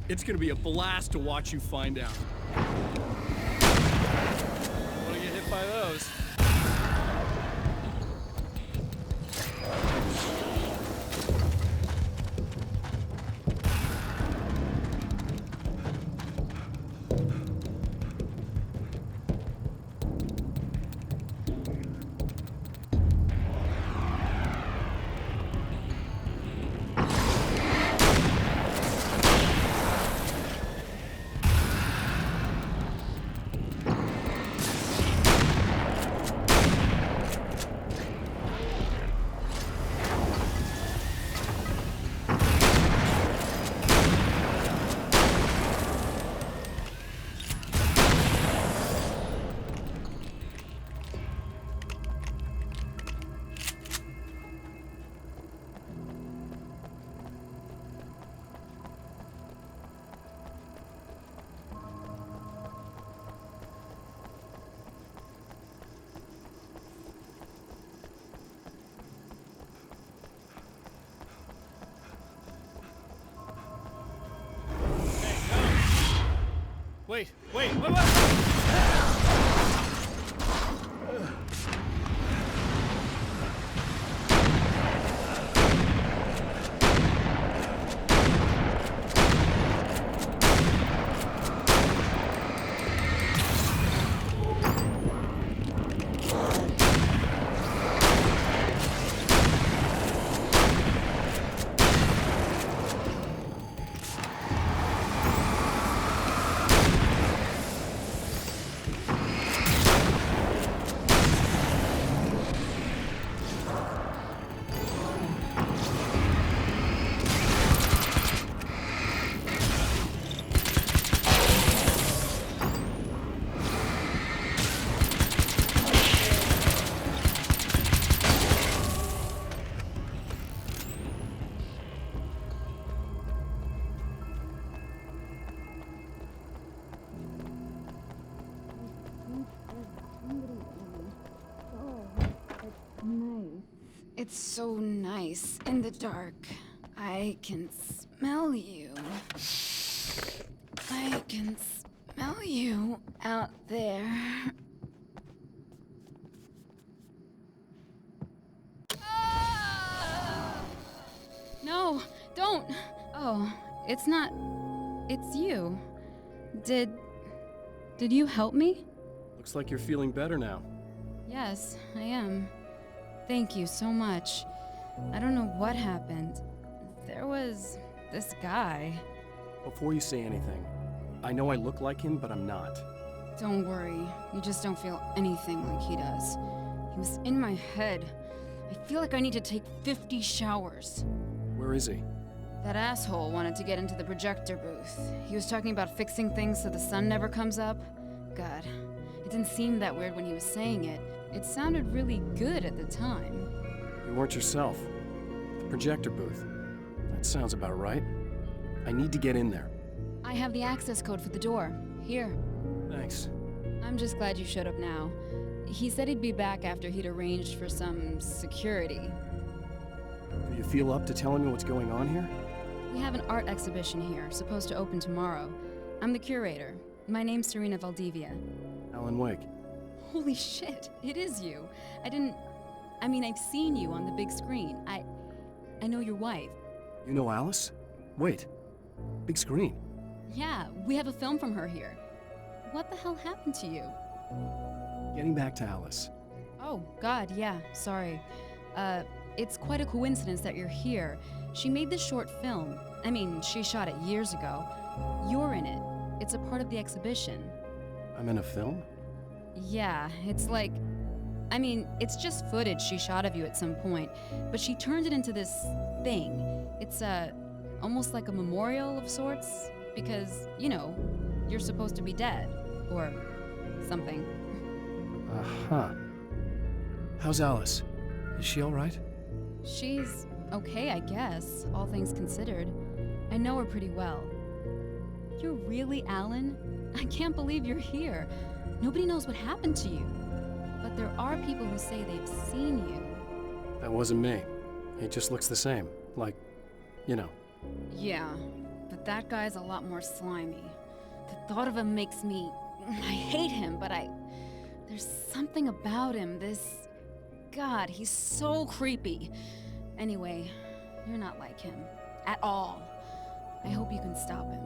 It's gonna be a blast to watch you find out. Wanna get hit by those? Wait. It's so nice in the dark. I can smell you. I can smell you out there. No, don't. Oh, it's not. It's you. Did Did you help me? Looks like you're feeling better now. Yes, I am. Thank you so much. I don't know what happened. There was this guy. Before you say anything, I know I look like him, but I'm not. Don't worry, you just don't feel anything like he does. He was in my head. I feel like I need to take 50 showers. Where is he? That asshole wanted to get into the projector booth. He was talking about fixing things so the sun never comes up. God, it didn't seem that weird when he was saying it. It sounded really good at the time. You weren't yourself. The projector booth. That sounds about right. I need to get in there. I have the access code for the door. Here. Thanks. I'm just glad you showed up now. He said he'd be back after he'd arranged for some security. Do you feel up to telling me what's going on here? We have an art exhibition here, supposed to open tomorrow. I'm the curator. My name's Serena Valdivia. Alan Wake. Holy shit, it is you. I've seen you on the big screen. I know your wife. You know Alice? Wait. Big screen. Yeah, we have a film from her here. What the hell happened to you? Getting back to Alice. Oh, God, yeah, sorry. It's quite a coincidence that you're here. She made this short film. She shot it years ago. You're in it. It's a part of the exhibition. I'm in a film? Yeah, it's just footage she shot of you at some point, but she turned it into this thing. It's, almost like a memorial of sorts, because, you're supposed to be dead, or something. Uh-huh. How's Alice? Is she all right? She's okay, I guess, all things considered. I know her pretty well. You're really Alan? I can't believe you're here. Nobody knows what happened to you. But there are people who say they've seen you. That wasn't me. He just looks the same. Like, Yeah, but that guy's a lot more slimy. The thought of him makes me... I hate him, but there's something about him, God, he's so creepy. Anyway, you're not like him. At all. I hope you can stop him.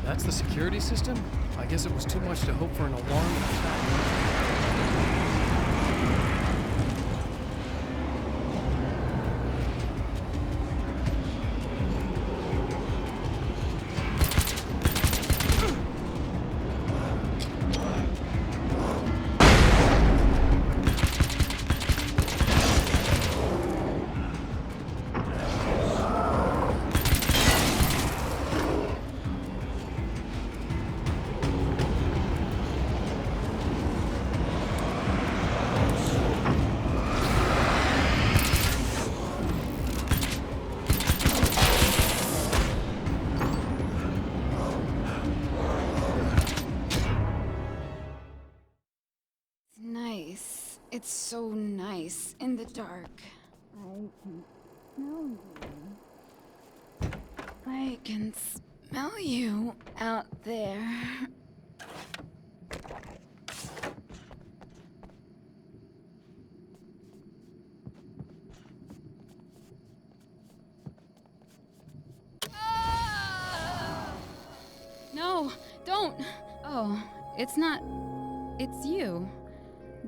That's the security system? I guess it was too much to hope for an alarm and attack. It's so nice in the dark. I can smell you out there. No, don't. Oh, it's not. It's you.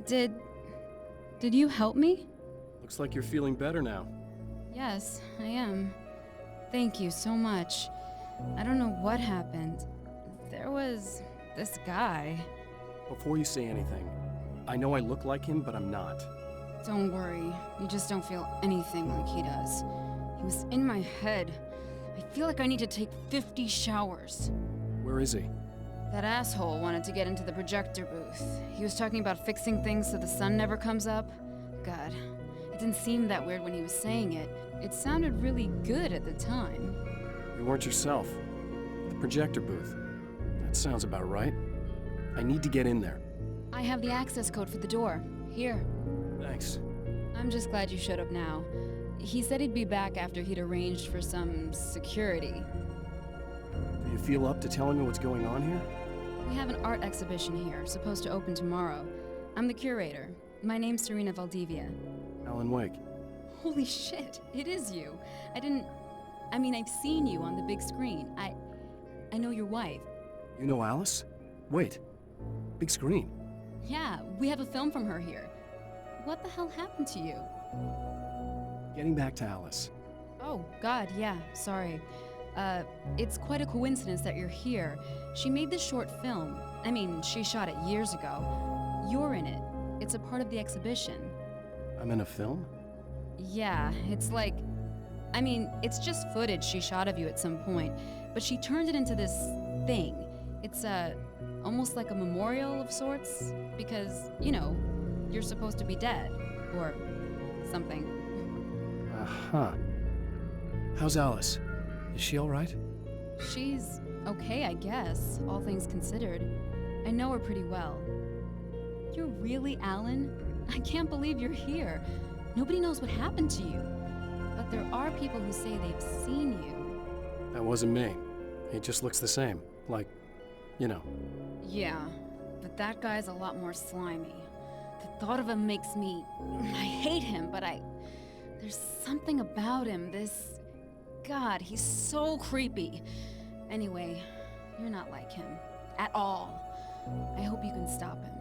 Did you help me? Looks like you're feeling better now. Yes, I am. Thank you so much. I don't know what happened. There was this guy. Before you say anything, I know I look like him, but I'm not. Don't worry, you just don't feel anything like he does. He was in my head. I feel like I need to take 50 showers. Where is he? That asshole wanted to get into the projector booth. He was talking about fixing things so the sun never comes up. God, It didn't seem that weird when he was saying it. It sounded really good at the time. You weren't yourself. The projector booth. That sounds about right. I need to get in there. I have the access code for the door. Here. Thanks. I'm just glad you showed up now. He said he'd be back after he'd arranged for some security. Do you feel up to telling me what's going on here? We have an art exhibition here, supposed to open tomorrow. I'm the curator. My name's Serena Valdivia. Alan Wake. Holy shit, it is you. I've seen you on the big screen. I know your wife. You know Alice? Wait. Big screen. Yeah, we have a film from her here. What the hell happened to you? Getting back to Alice. Oh, God, yeah, sorry. It's quite a coincidence that you're here. She made this short film. She shot it years ago. You're in it. It's a part of the exhibition. I'm in a film? Yeah, it's like... it's just footage she shot of you at some point, but she turned it into this thing. It's, almost like a memorial of sorts, because, you're supposed to be dead, or something. Uh-huh. How's Alice? Is she all right? She's okay, I guess, all things considered. I know her pretty well. You're really Alan? I can't believe you're here. Nobody knows what happened to you. But there are people who say they've seen you. That wasn't me. He just looks the same. Like, Yeah, but that guy's a lot more slimy. The thought of him makes me... I hate him, but there's something about him, God, he's so creepy. Anyway, you're not like him. At all. I hope you can stop him.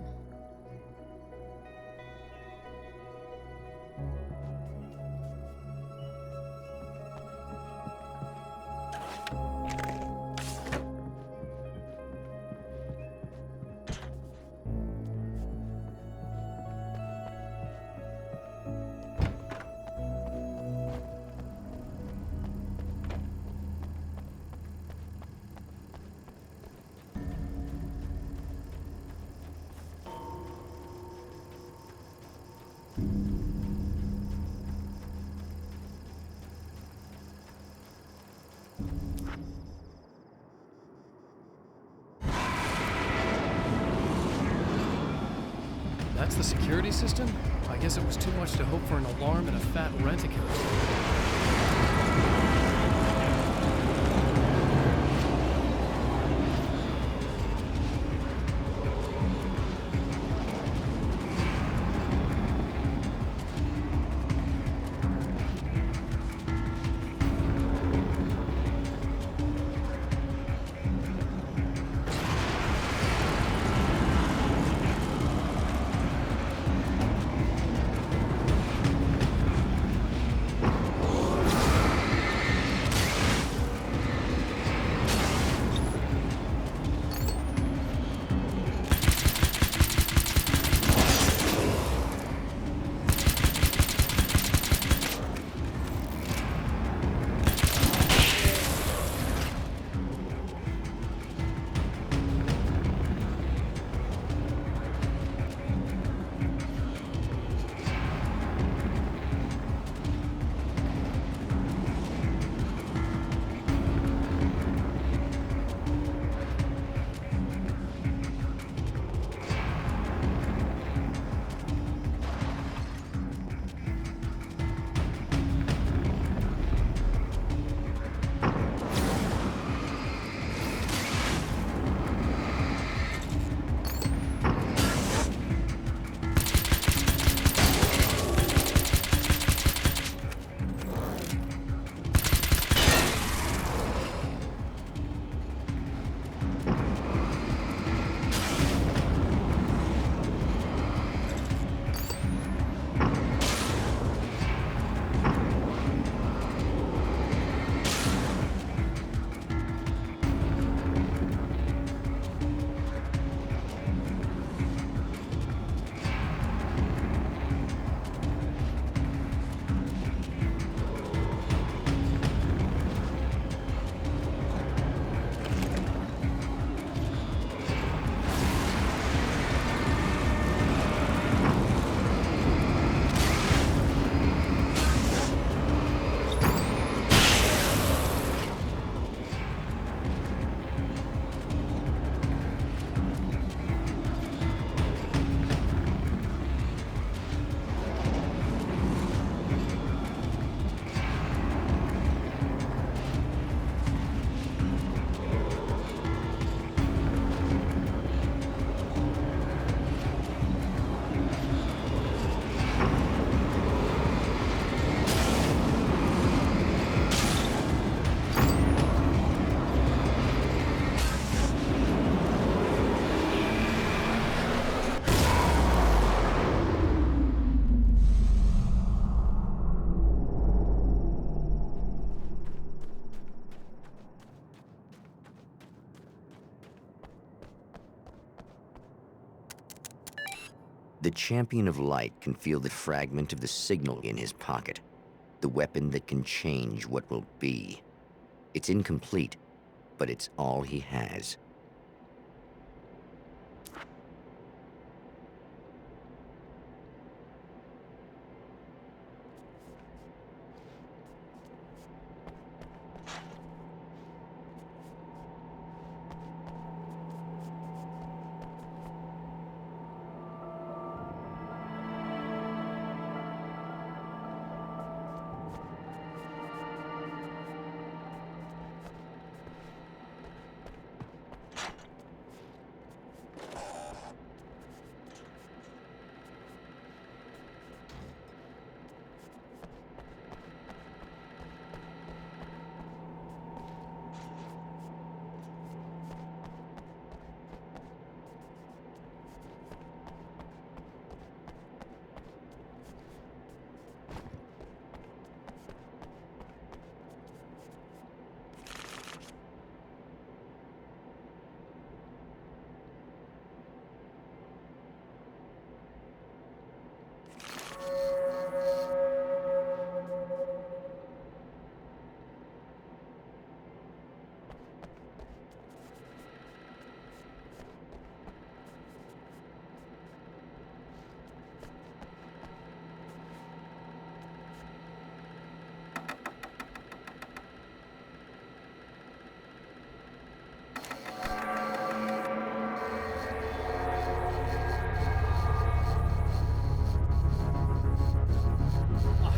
That's the security system? I guess it was too much to hope for an alarm and a fat rent-a-coat. The champion of light can feel the fragment of the signal in his pocket, the weapon that can change what will be. It's incomplete, but it's all he has.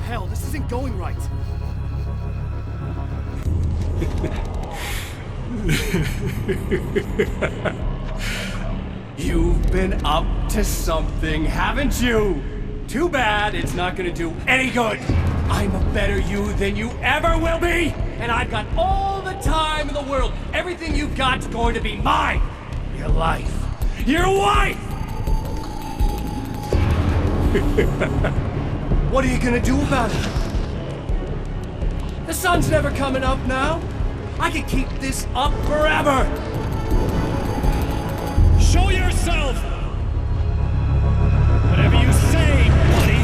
Hell, this isn't going right. You've been up to something, haven't you? Too bad it's not gonna do any good. I'm a better you than you ever will be, and I've got all the time in the world. Everything you've got's going to be mine. Your life. Your wife! What are you gonna do about it? The sun's never coming up now. I can keep this up forever. Show yourself! Whatever you say, buddy.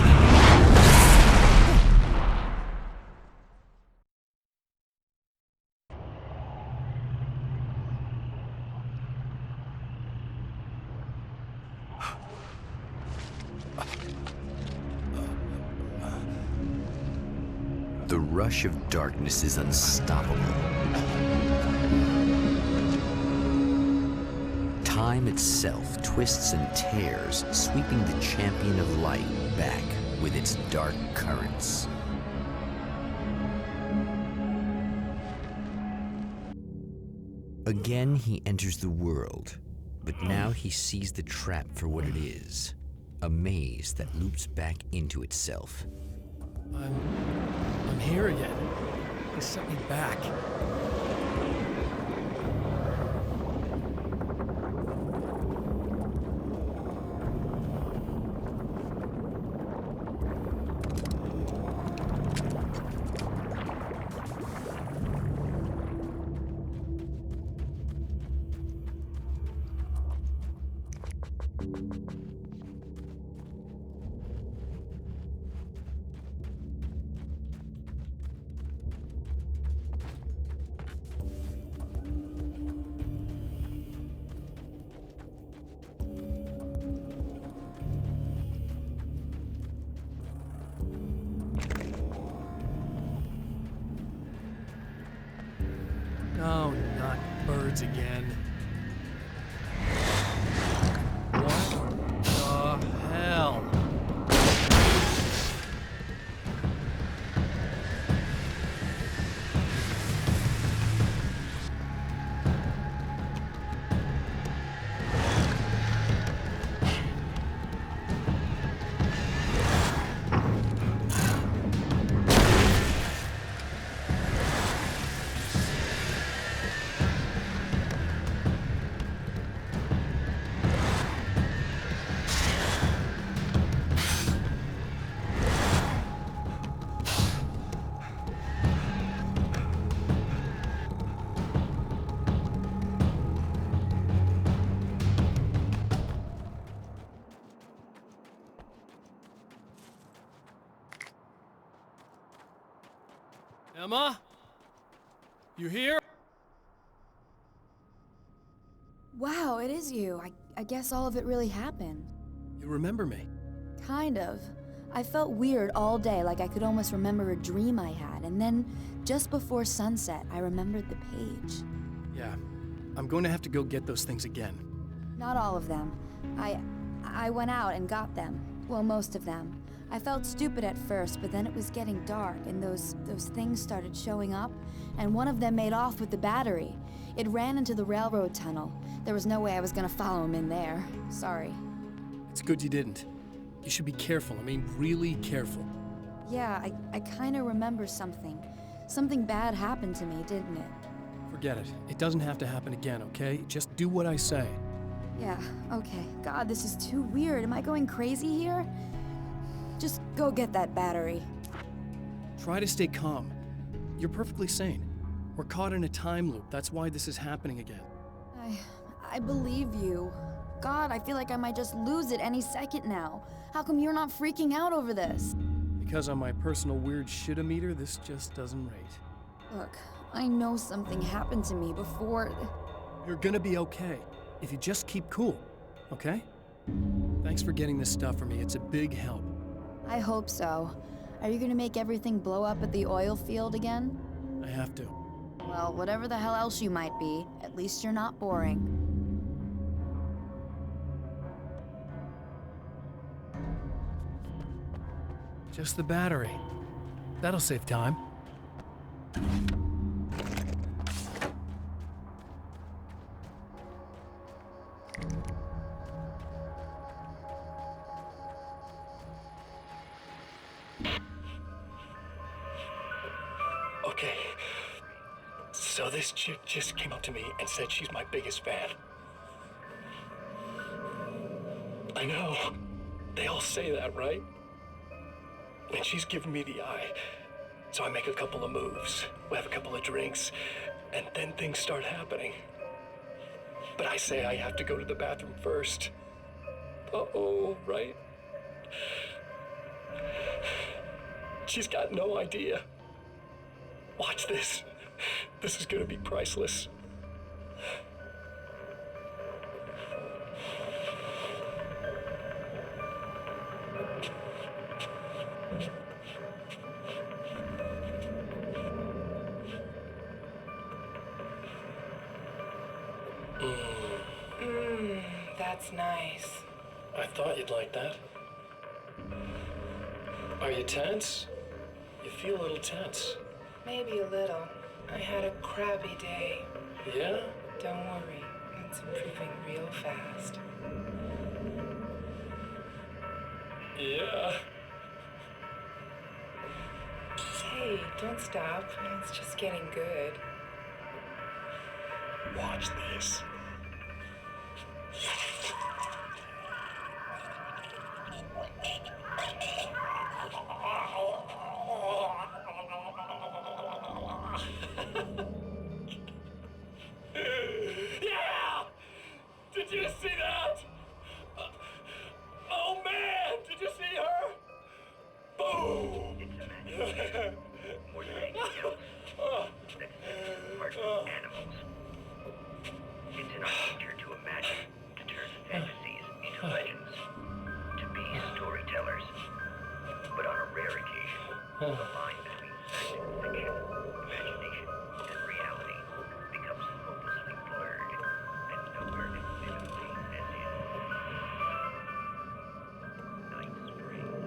The rush of darkness is unstoppable. Time itself twists and tears, sweeping the champion of light back with its dark currents. Again, he enters the world, but now he sees the trap for what it is, a maze that loops back into itself. I'm here again. He sent me back. Oh, not birds again. What the hell? Emma? You here? Wow, it is you. I guess all of it really happened. You remember me? Kind of. I felt weird all day, like I could almost remember a dream I had, and then, just before sunset, I remembered the page. Yeah. I'm going to have to go get those things again. Not all of them. I went out and got them. Well, most of them. I felt stupid at first, but then it was getting dark, and those things started showing up, and one of them made off with the battery. It ran into the railroad tunnel. There was no way I was gonna follow him in there. Sorry. It's good you didn't. You should be careful. I mean, really careful. Yeah, I kinda remember something. Something bad happened to me, didn't it? Forget it. It doesn't have to happen again, okay? Just do what I say. Yeah, okay. God, this is too weird. Am I going crazy here? Just go get that battery. Try to stay calm. You're perfectly sane. We're caught in a time loop. That's why this is happening again. I believe you. God, I feel like I might just lose it any second now. How come you're not freaking out over this? Because on my personal weird shit-o-meter, this just doesn't rate. Look, I know something happened to me before. You're gonna be okay, if you just keep cool, okay? Thanks for getting this stuff for me. It's a big help. I hope so. Are you gonna make everything blow up at the oil field again? I have to. Well, whatever the hell else you might be, at least you're not boring. Just the battery. That'll save time. Okay. So this chick just came up to me and said she's my biggest fan. I know. They all say that, right? And she's giving me the eye. So I make a couple of moves. We have a couple of drinks. And then things start happening. But I say I have to go to the bathroom first. Uh-oh, right? She's got no idea. Watch this. This is gonna be priceless. That's nice. I thought you'd like that. Are you tense? You feel a little tense. Maybe a little. I had a crappy day. Yeah? Don't worry. It's improving real fast. Yeah. Hey, don't stop. It's just getting good. Watch this. Yeah! Did you see that? Oh man, did you see her? Boom! More than anything else, that's part of animals. It's in our nature to imagine, to turn fantasies into legends, to be storytellers. But on a rare occasion, the line between fact and fiction, imagination and reality becomes hopelessly blurred, and nowhere as vividly as in Night Springs.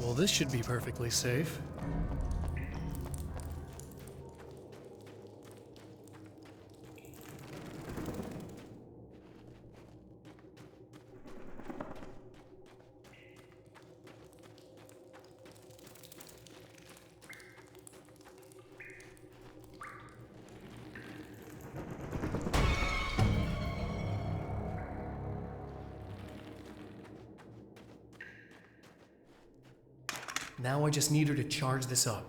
Well, this should be perfectly safe. Now I just need her to charge this up.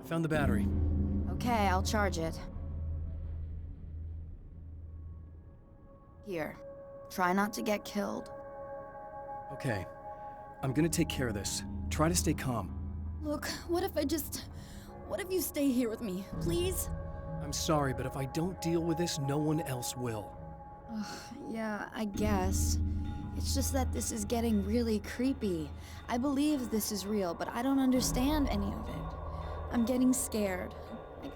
Found the battery. Okay, I'll charge it. Here. Try not to get killed. Okay. I'm gonna take care of this. Try to stay calm. Look, what if you stay here with me, please? I'm sorry, but if I don't deal with this, no one else will. Yeah, I guess. It's just that this is getting really creepy. I believe this is real, but I don't understand any of it. I'm getting scared.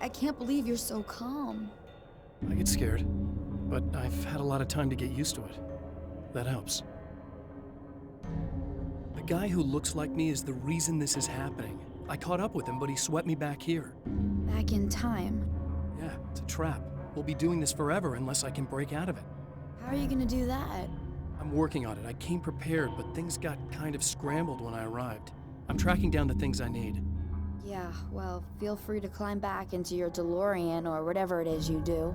I can't believe you're so calm. I get scared, but I've had a lot of time to get used to it. That helps. The guy who looks like me is the reason this is happening. I caught up with him, but he swept me back here. Back in time. Yeah, it's a trap. We'll be doing this forever unless I can break out of it. How are you gonna do that? I'm working on it. I came prepared, but things got kind of scrambled when I arrived. I'm tracking down the things I need. Yeah, well, feel free to climb back into your DeLorean or whatever it is you do.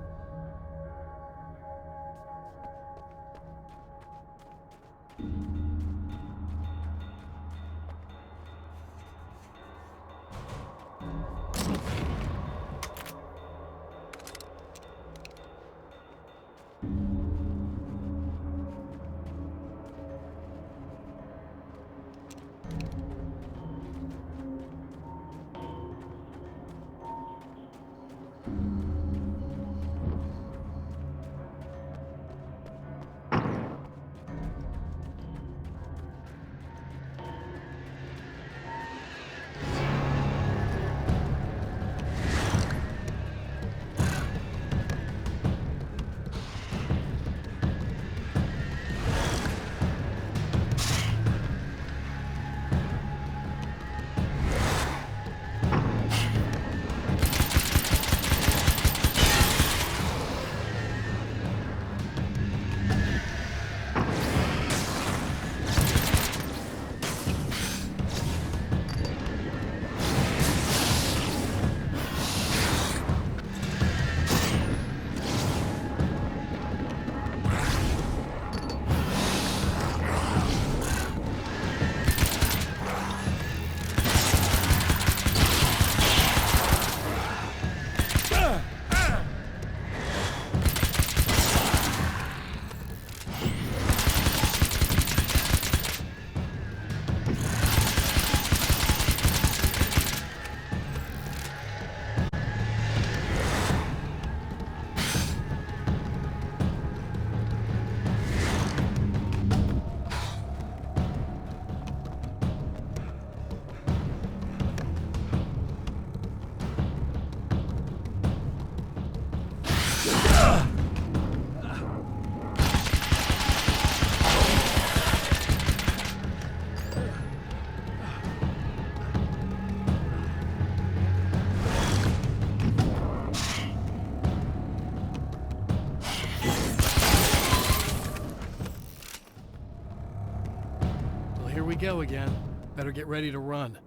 Well, here we go again. Better get ready to run.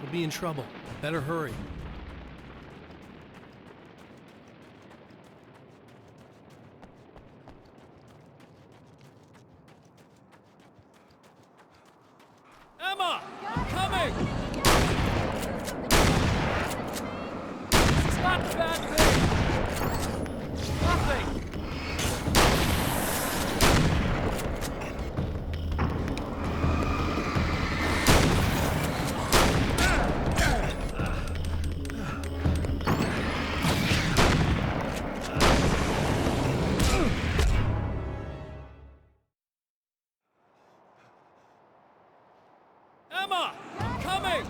She'll be in trouble. Better hurry. Emma! I'm coming! It's not a bad thing! Nothing! Emma! I'm coming!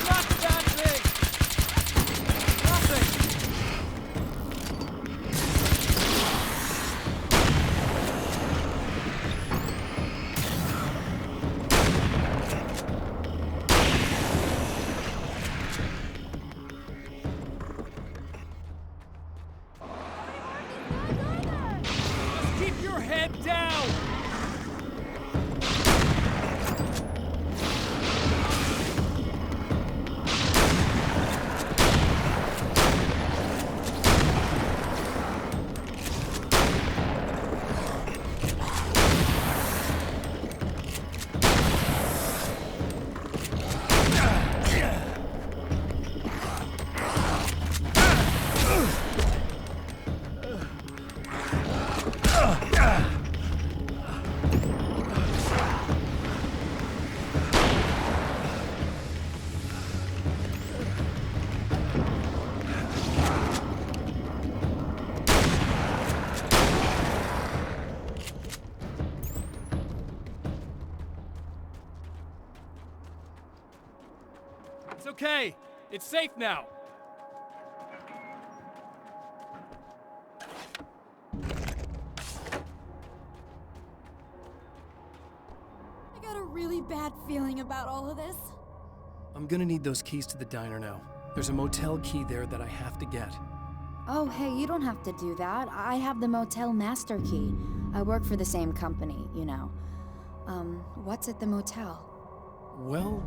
Not a bad thing! Nothing! Just keep your head down! It's okay. It's safe now. I got a really bad feeling about all of this. I'm gonna need those keys to the diner now. There's a motel key there that I have to get. Oh, hey, you don't have to do that. I have the motel master key. I work for the same company, you know. What's at the motel? Well,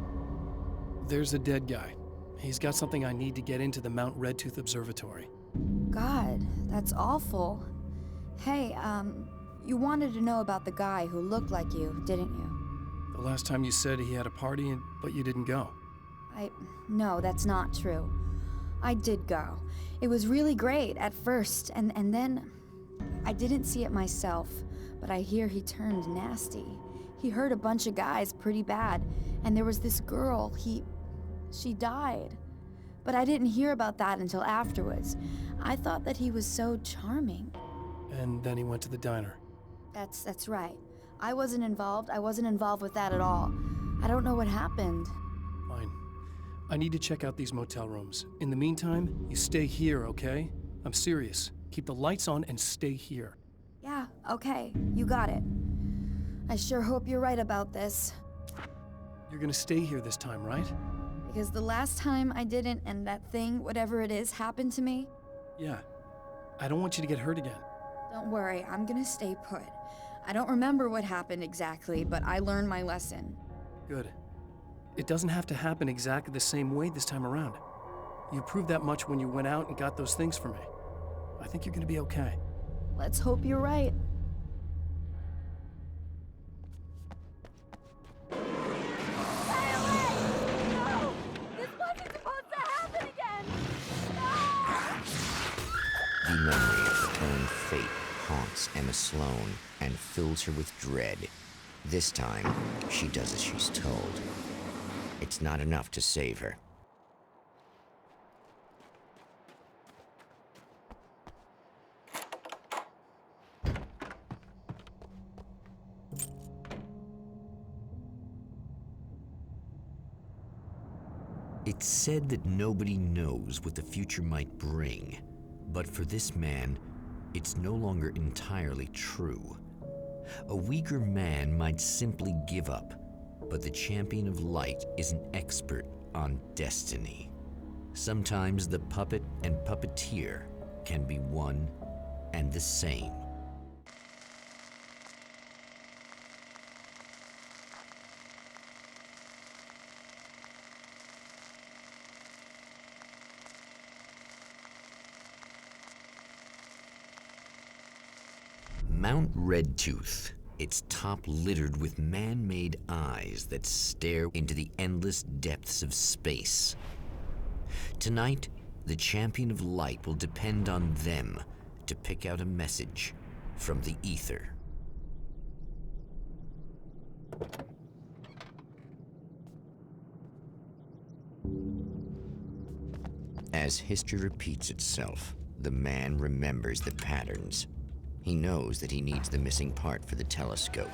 there's a dead guy. He's got something I need to get into the Mount Redtooth Observatory. God, that's awful. Hey, you wanted to know about the guy who looked like you, didn't you? The last time you said he had a party, but you didn't go. No, that's not true. I did go. It was really great at first, and then I didn't see it myself, but I hear he turned nasty. He hurt a bunch of guys pretty bad, and there was this girl, she died. But I didn't hear about that until afterwards. I thought that he was so charming. And then he went to the diner. That's right. I wasn't involved with that at all. I don't know what happened. Fine. I need to check out these motel rooms. In the meantime, you stay here, okay? I'm serious. Keep the lights on and stay here. Yeah, okay, you got it. I sure hope you're right about this. You're gonna stay here this time, right? Because the last time I didn't, and that thing, whatever it is, happened to me. Yeah. I don't want you to get hurt again. Don't worry, I'm gonna stay put. I don't remember what happened exactly, but I learned my lesson. Good. It doesn't have to happen exactly the same way this time around. You proved that much when you went out and got those things for me. I think you're gonna be okay. Let's hope you're right. Stay away! No! This wasn't supposed to happen again! The memory of her own fate haunts Emma Sloan and fills her with dread. This time, she does as she's told. It's not enough to save her. It's said that nobody knows what the future might bring, but for this man, it's no longer entirely true. A weaker man might simply give up, but the champion of light is an expert on destiny. Sometimes the puppet and puppeteer can be one and the same. Mount Redtooth, its top littered with man-made eyes that stare into the endless depths of space. Tonight, the champion of light will depend on them to pick out a message from the ether. As history repeats itself, the man remembers the patterns. He knows that he needs the missing part for the telescope.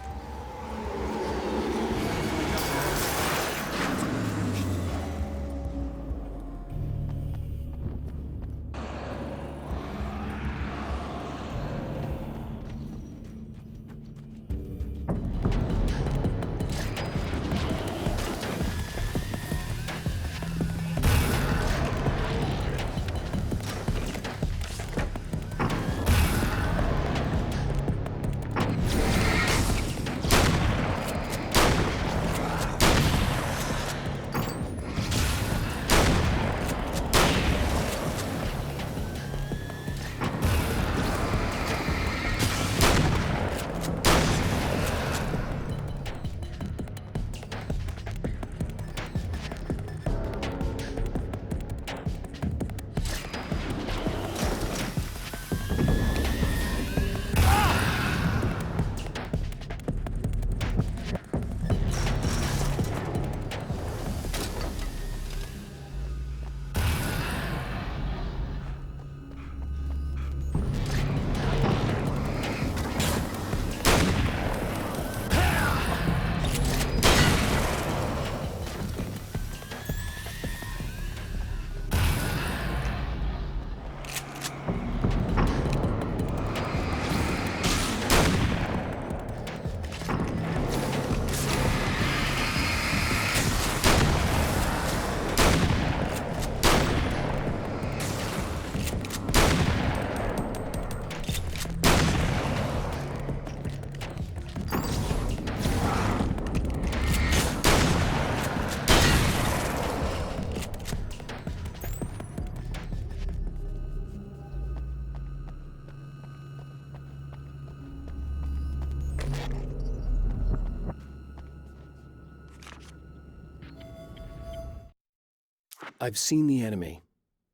I've seen the enemy,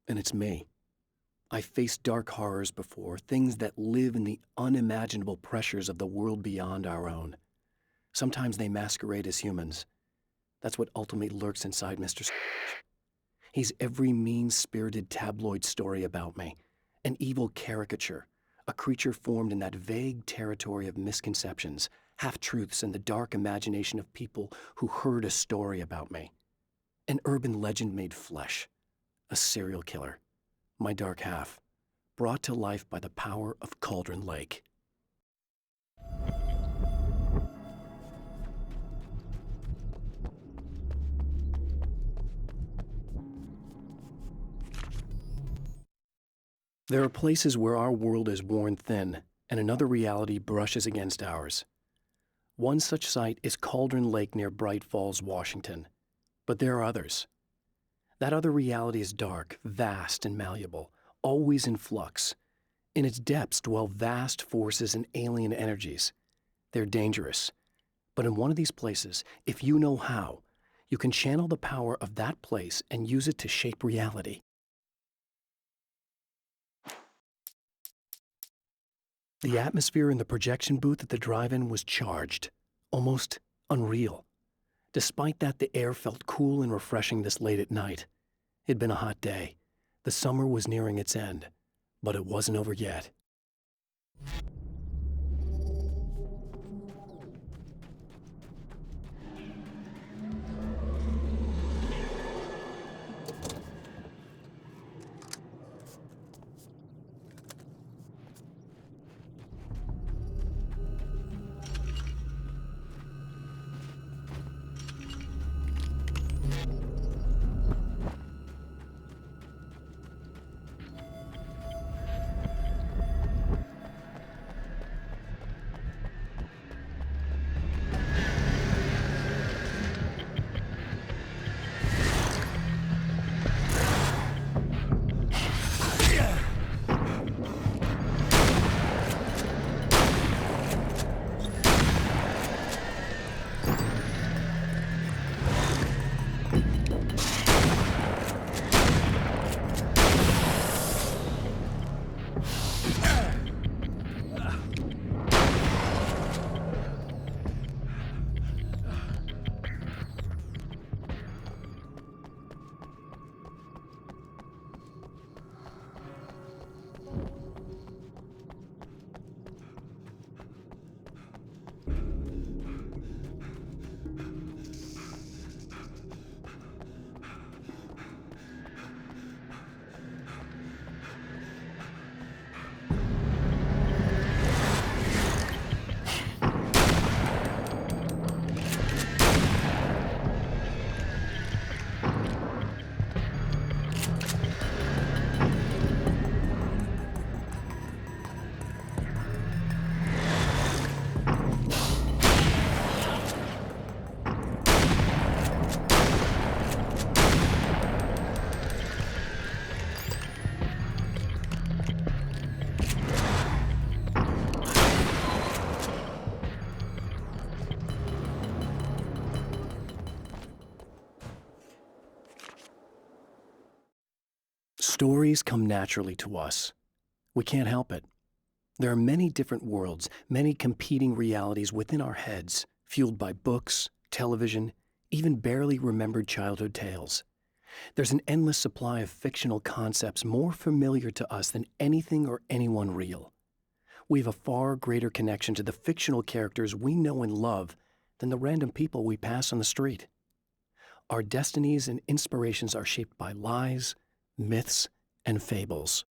and it's me. I've faced dark horrors before, things that live in the unimaginable pressures of the world beyond our own. Sometimes they masquerade as humans. That's what ultimately lurks inside Mr. He's every mean-spirited tabloid story about me, an evil caricature, a creature formed in that vague territory of misconceptions, half-truths and the dark imagination of people who heard a story about me. An urban legend made flesh. A serial killer. My dark half. Brought to life by the power of Cauldron Lake. There are places where our world is worn thin and another reality brushes against ours. One such site is Cauldron Lake near Bright Falls, Washington. But there are others. That other reality is dark, vast, and malleable, always in flux. In its depths dwell vast forces and alien energies. They're dangerous. But in one of these places, if you know how, you can channel the power of that place and use it to shape reality. The atmosphere in the projection booth at the drive-in was charged, almost unreal. Despite that, the air felt cool and refreshing this late at night. It'd been a hot day. The summer was nearing its end, but it wasn't over yet. Stories come naturally to us. We can't help it. There are many different worlds, many competing realities within our heads, fueled by books, television, even barely remembered childhood tales. There's an endless supply of fictional concepts more familiar to us than anything or anyone real. We have a far greater connection to the fictional characters we know and love than the random people we pass on the street. Our destinies and inspirations are shaped by lies, myths, and fables.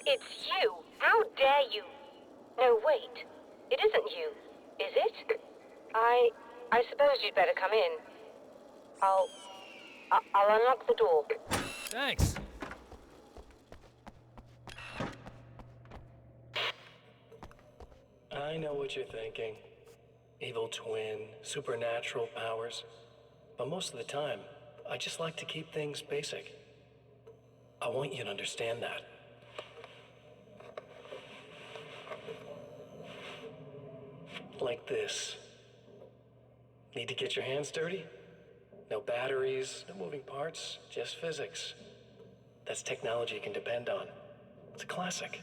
It's you! How dare you! No, wait. It isn't you, is it? I suppose you'd better come in. I'll unlock the door. Thanks. I know what you're thinking. Evil twin, supernatural powers. But most of the time, I just like to keep things basic. I want you to understand that. Like this. Need to get your hands dirty? No batteries, no moving parts, just physics. That's technology you can depend on. It's a classic.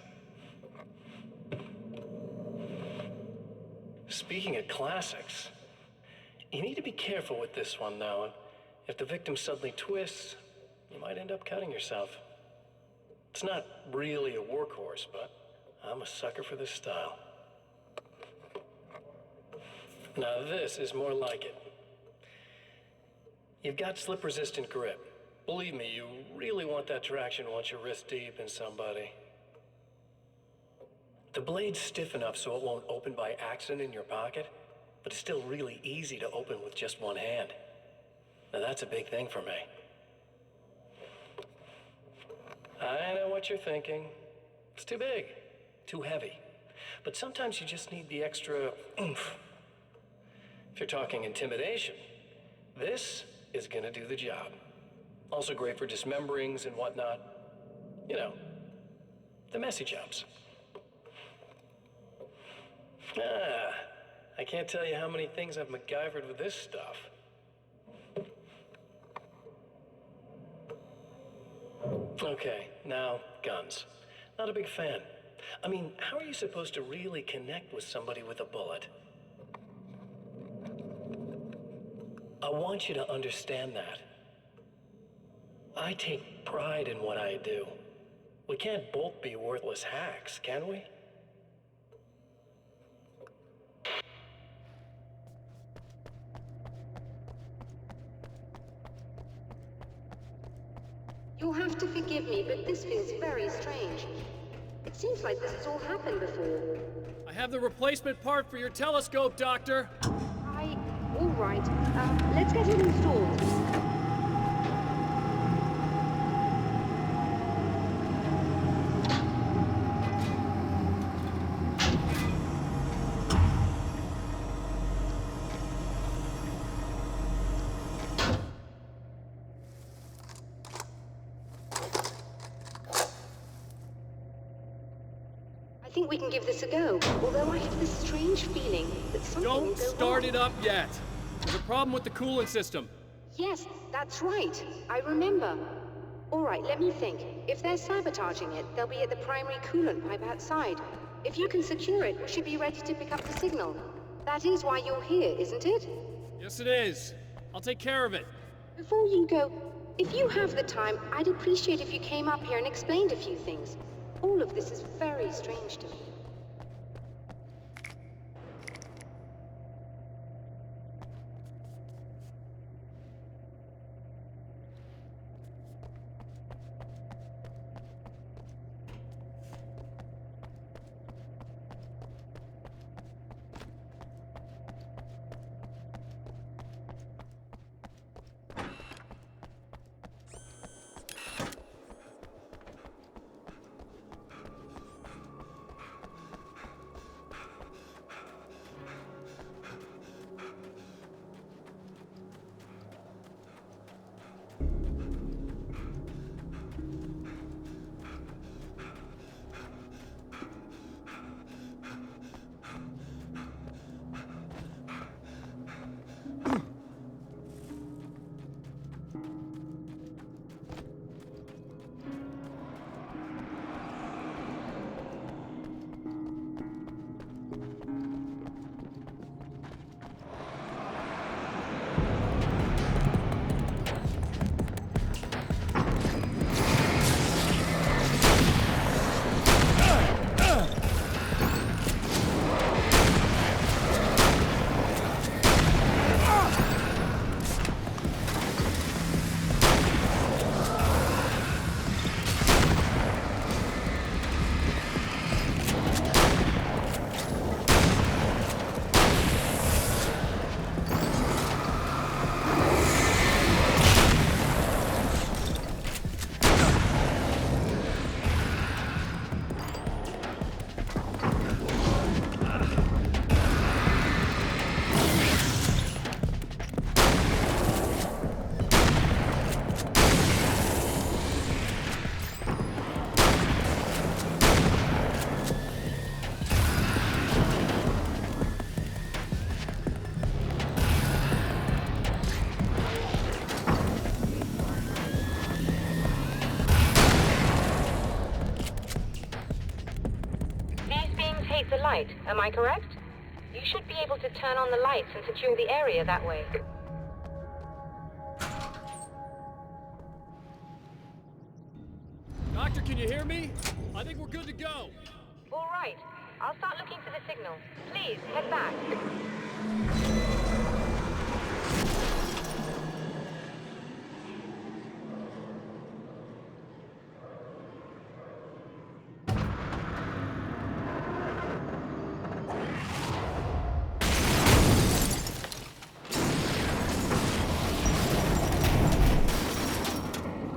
Speaking of classics, you need to be careful with this one, though. If the victim suddenly twists, you might end up cutting yourself. It's not really a workhorse, but I'm a sucker for this style. Now this is more like it. You've got slip-resistant grip. Believe me, you really want that traction once you're wrist deep in somebody. The blade's stiff enough so it won't open by accident in your pocket, but it's still really easy to open with just one hand. Now that's a big thing for me. I know what you're thinking. It's too big, too heavy. But sometimes you just need the extra oomph. If you're talking intimidation, this is gonna do the job. Also great for dismemberings and whatnot. You know, the messy jobs. I can't tell you how many things I've MacGyvered with this stuff. Okay, now guns. Not a big fan. I mean, how are you supposed to really connect with somebody with a bullet? I want you to understand that. I take pride in what I do. We can't both be worthless hacks, can we? You'll have to forgive me, but this feels very strange. It seems like this has all happened before. I have the replacement part for your telescope, Doctor. All right. Let's get it installed. I think we can give this a go, although I have this strange feeling that something will go Don't start wrong. it up yet. There's a problem with the coolant system. Yes, that's right. I remember. All right, let me think. If they're sabotaging it, they'll be at the primary coolant pipe outside. If you can secure it, we should be ready to pick up the signal. That is why you're here, isn't it? Yes, it is. I'll take care of it. Before you go, if you have the time, I'd appreciate if you came up here and explained a few things. All of this is very strange to me. The light, am I correct? You should be able to turn on the lights and secure the area that way. you hear me? I think we're good to go. All right. I'll start looking for the signal. Please, head back.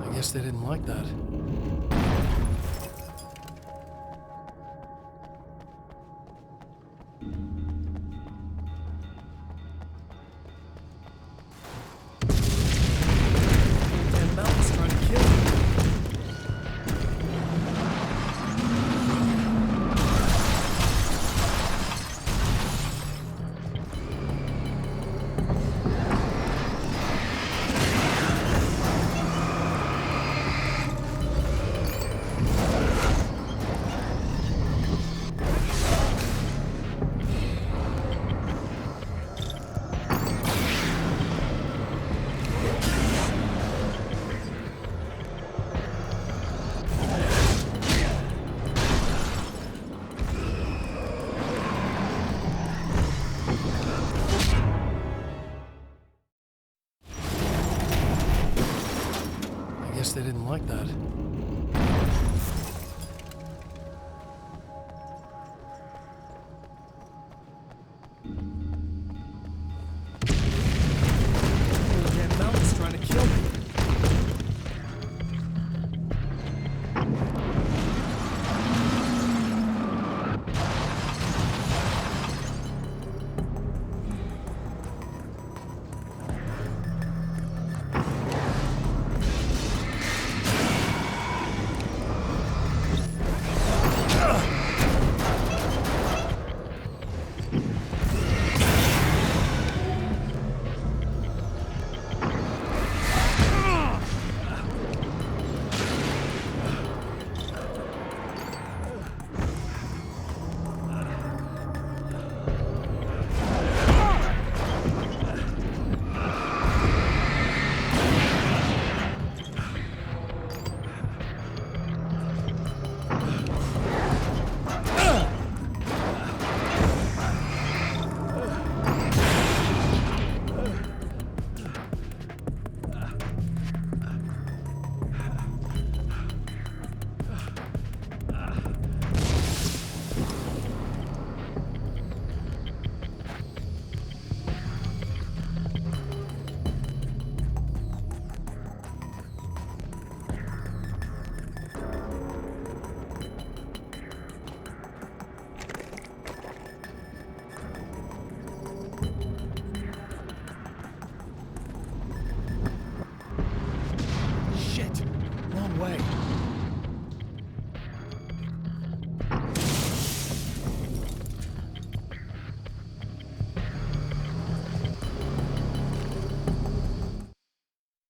I guess they didn't like that. They didn't like that. That mountain's trying to kill me.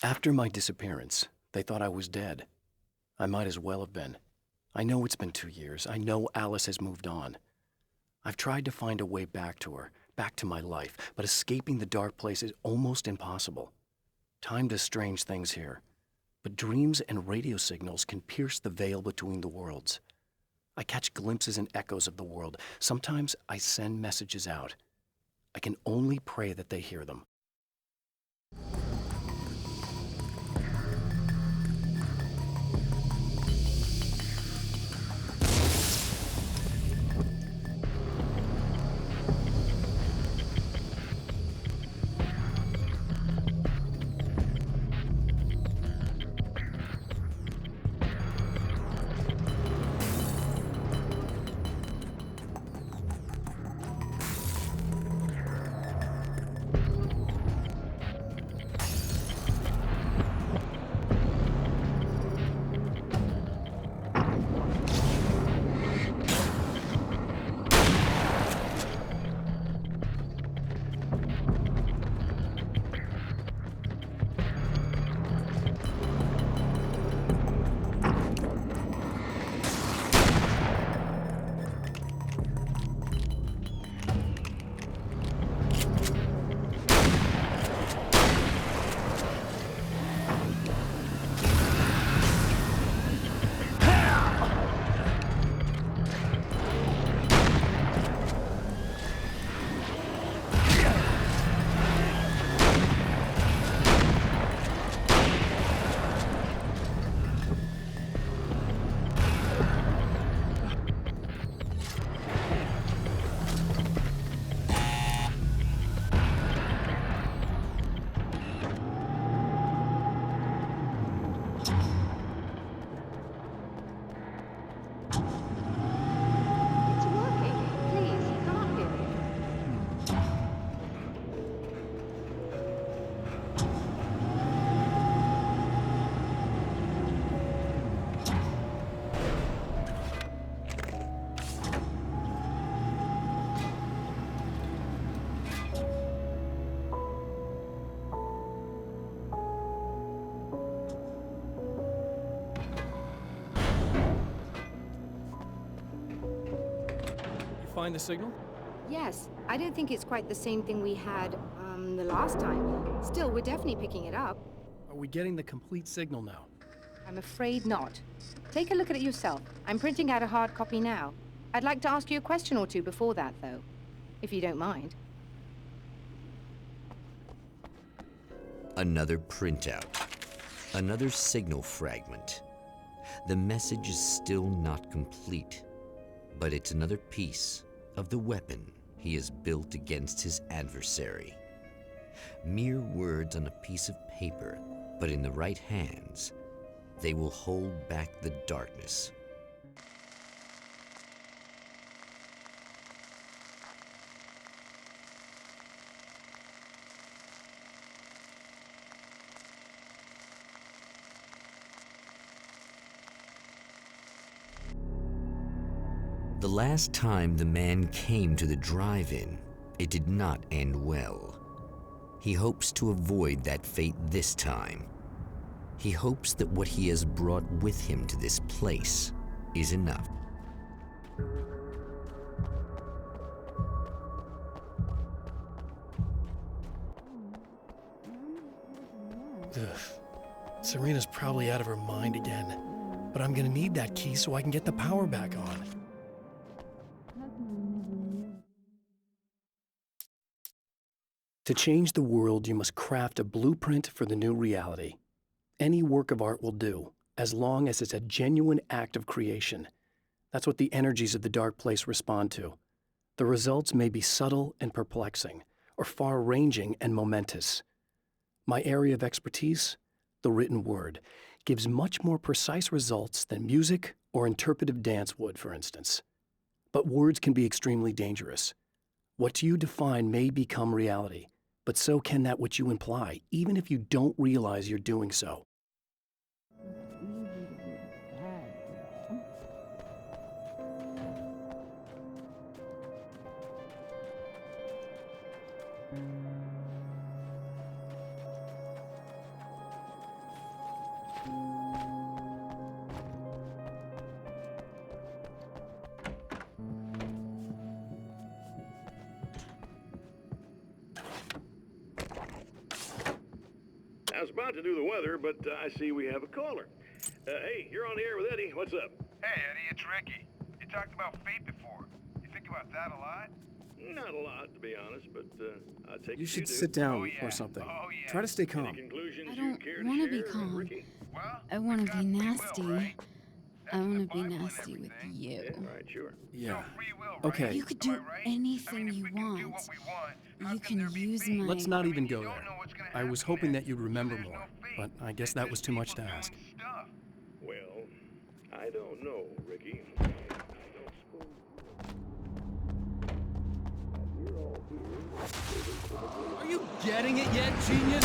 After my disappearance, they thought I was dead. I might as well have been. I know it's been 2 years. I know Alice has moved on. I've tried to find a way back to her, back to my life, but escaping the dark place is almost impossible. Time does strange things here, but dreams and radio signals can pierce the veil between the worlds. I catch glimpses and echoes of the world. Sometimes I send messages out. I can only pray that they hear them. find the signal? Yes, I don't think it's quite the same thing we had, the last time. Still, we're definitely picking it up. Are we getting the complete signal now? I'm afraid not. Take a look at it yourself. I'm printing out a hard copy now. I'd like to ask you a question or two before that, though, if you don't mind. Another printout. Another signal fragment. The message is still not complete, but it's another piece of the weapon he has built against his adversary. Mere words on a piece of paper, but in the right hands, they will hold back the darkness. The last time the man came to the drive-in, it did not end well. He hopes to avoid that fate this time. He hopes that what he has brought with him to this place is enough. Ugh. Serena's probably out of her mind again, but I'm gonna need that key so I can get the power back on. To change the world, you must craft a blueprint for the new reality. Any work of art will do, as long as it's a genuine act of creation. That's what the energies of the dark place respond to. The results may be subtle and perplexing, or far-ranging and momentous. My area of expertise, the written word, gives much more precise results than music or interpretive dance would, for instance. But words can be extremely dangerous. What you define may become reality, but so can that which you imply, even if you don't realize you're doing so. I was about to do the weather, but I see we have a caller. Hey, you're on the air with Eddie. What's up? Hey, Eddie, it's Ricky. You talked about fate before. You think about that a lot? Not a lot, to be honest, but I take You it should do. sit down or something. Try to stay calm. I don't want to be calm. I want to be nasty. I want to be nasty with you. Yeah, right, sure. Yeah. Okay. You could do anything you want. You can use my... Let's not even go there. I was hoping that you'd remember more, but I guess that was too much to ask. Well, I don't know, Ricky. Are you getting it yet, genius?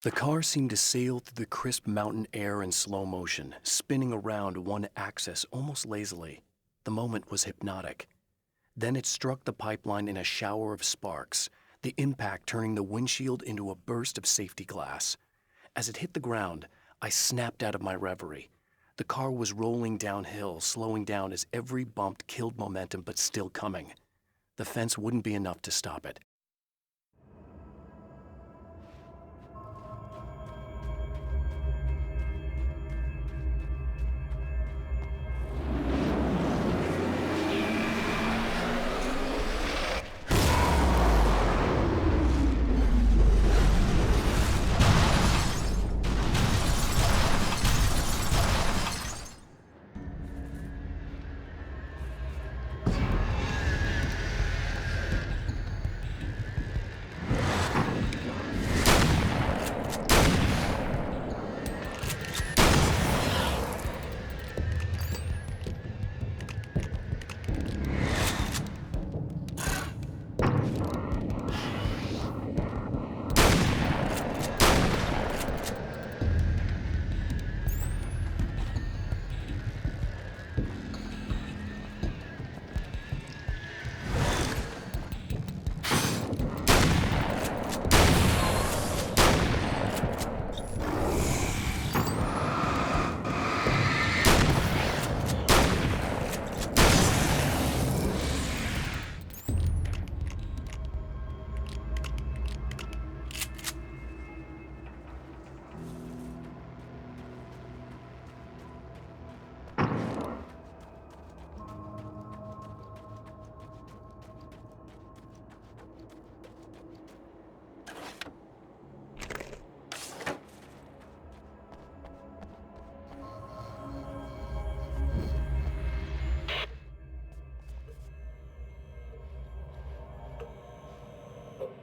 The car seemed to sail through the crisp mountain air in slow motion, spinning around one axis almost lazily. The moment was hypnotic. Then it struck the pipeline in a shower of sparks, the impact turning the windshield into a burst of safety glass. As it hit the ground, I snapped out of my reverie. The car was rolling downhill, slowing down as every bump killed momentum but still coming. The fence wouldn't be enough to stop it.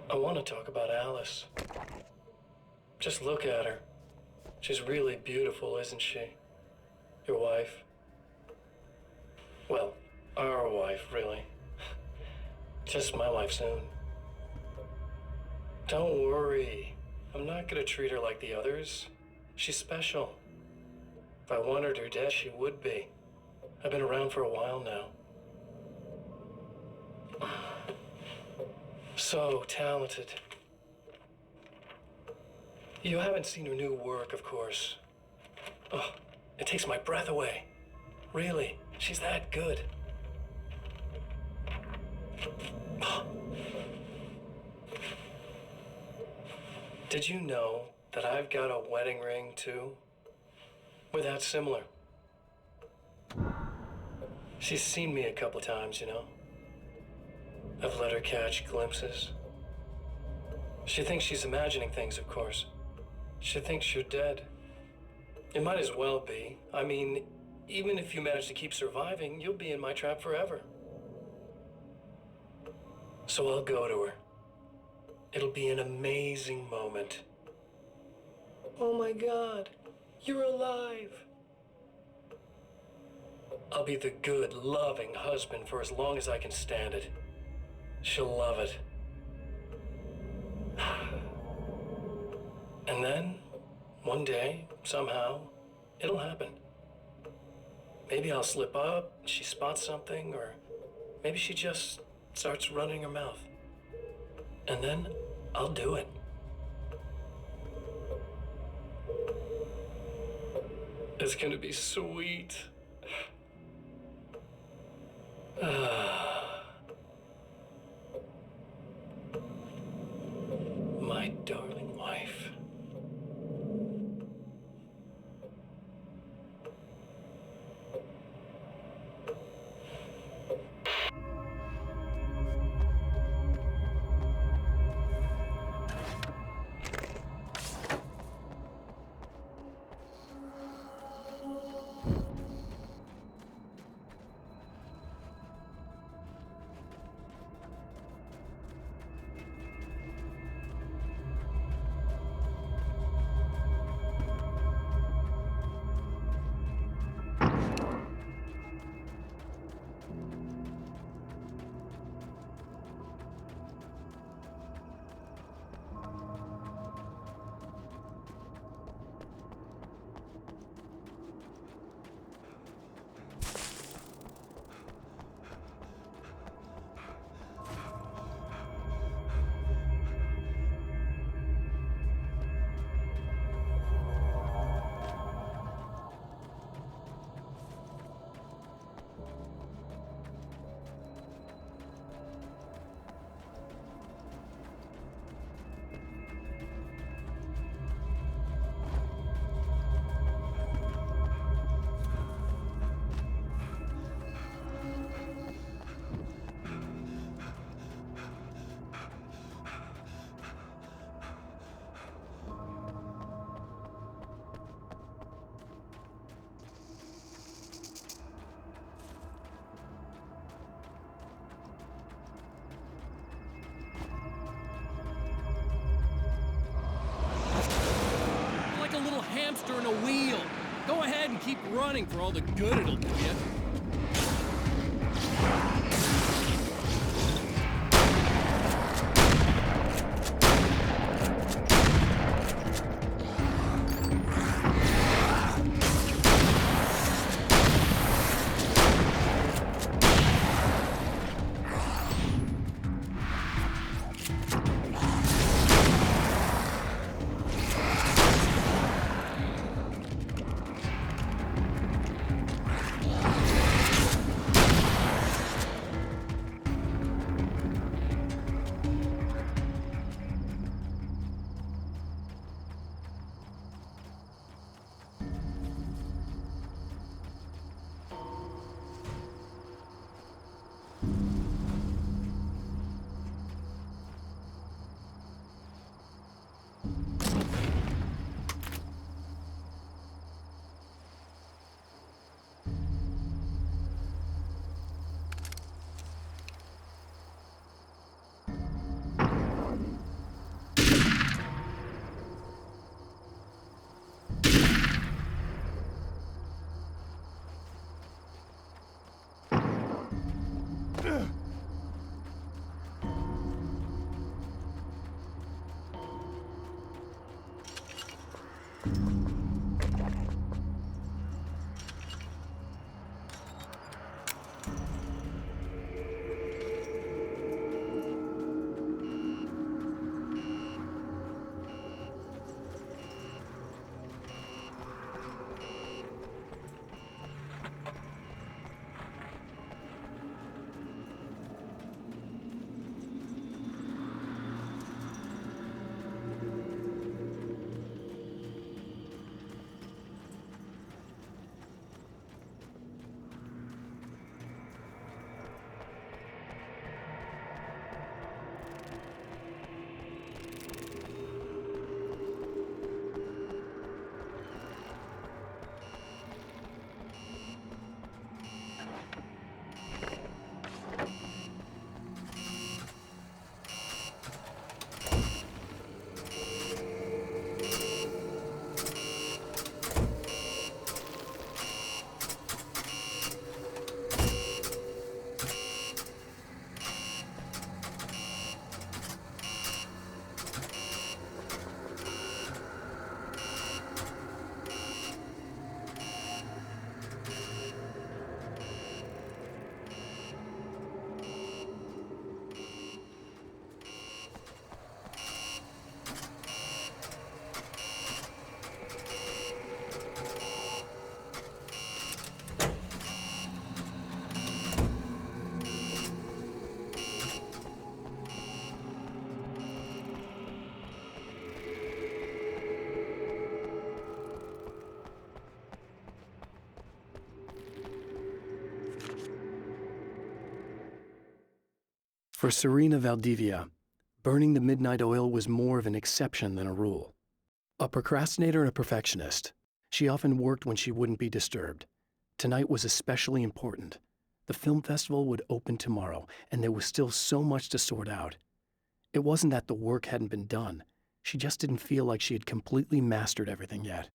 I want to talk about Alice. Just look at her. She's really beautiful, isn't she? Your wife. Well, our wife, really. Just my wife soon. Don't worry. I'm not gonna treat her like the others. She's special. If I wanted her dead, she would be. I've been around for a while now. So talented. You haven't seen her new work, of course. Oh, it takes my breath away. Really, she's that good. Did you know that I've got a wedding ring, too? We're that similar. She's seen me a couple of times, you know. I've let her catch glimpses. She thinks she's imagining things, of course. She thinks you're dead. It might as well be. I mean, even if you manage to keep surviving, you'll be in my trap forever. So I'll go to her. It'll be an amazing moment. Oh my God, you're alive. I'll be the good, loving husband for as long as I can stand it. She'll love it. And then, one day, somehow, it'll happen. Maybe I'll slip up, she spots something, or maybe she just starts running her mouth. And then, I'll do it. It's gonna be sweet. My darling wife. hamster in a wheel. Go ahead and keep running for all the good it'll do you. For Serena Valdivia, burning the midnight oil was more of an exception than a rule. A procrastinator and a perfectionist, she often worked when she wouldn't be disturbed. Tonight was especially important. The film festival would open tomorrow, and there was still so much to sort out. It wasn't that the work hadn't been done. She just didn't feel like she had completely mastered everything yet.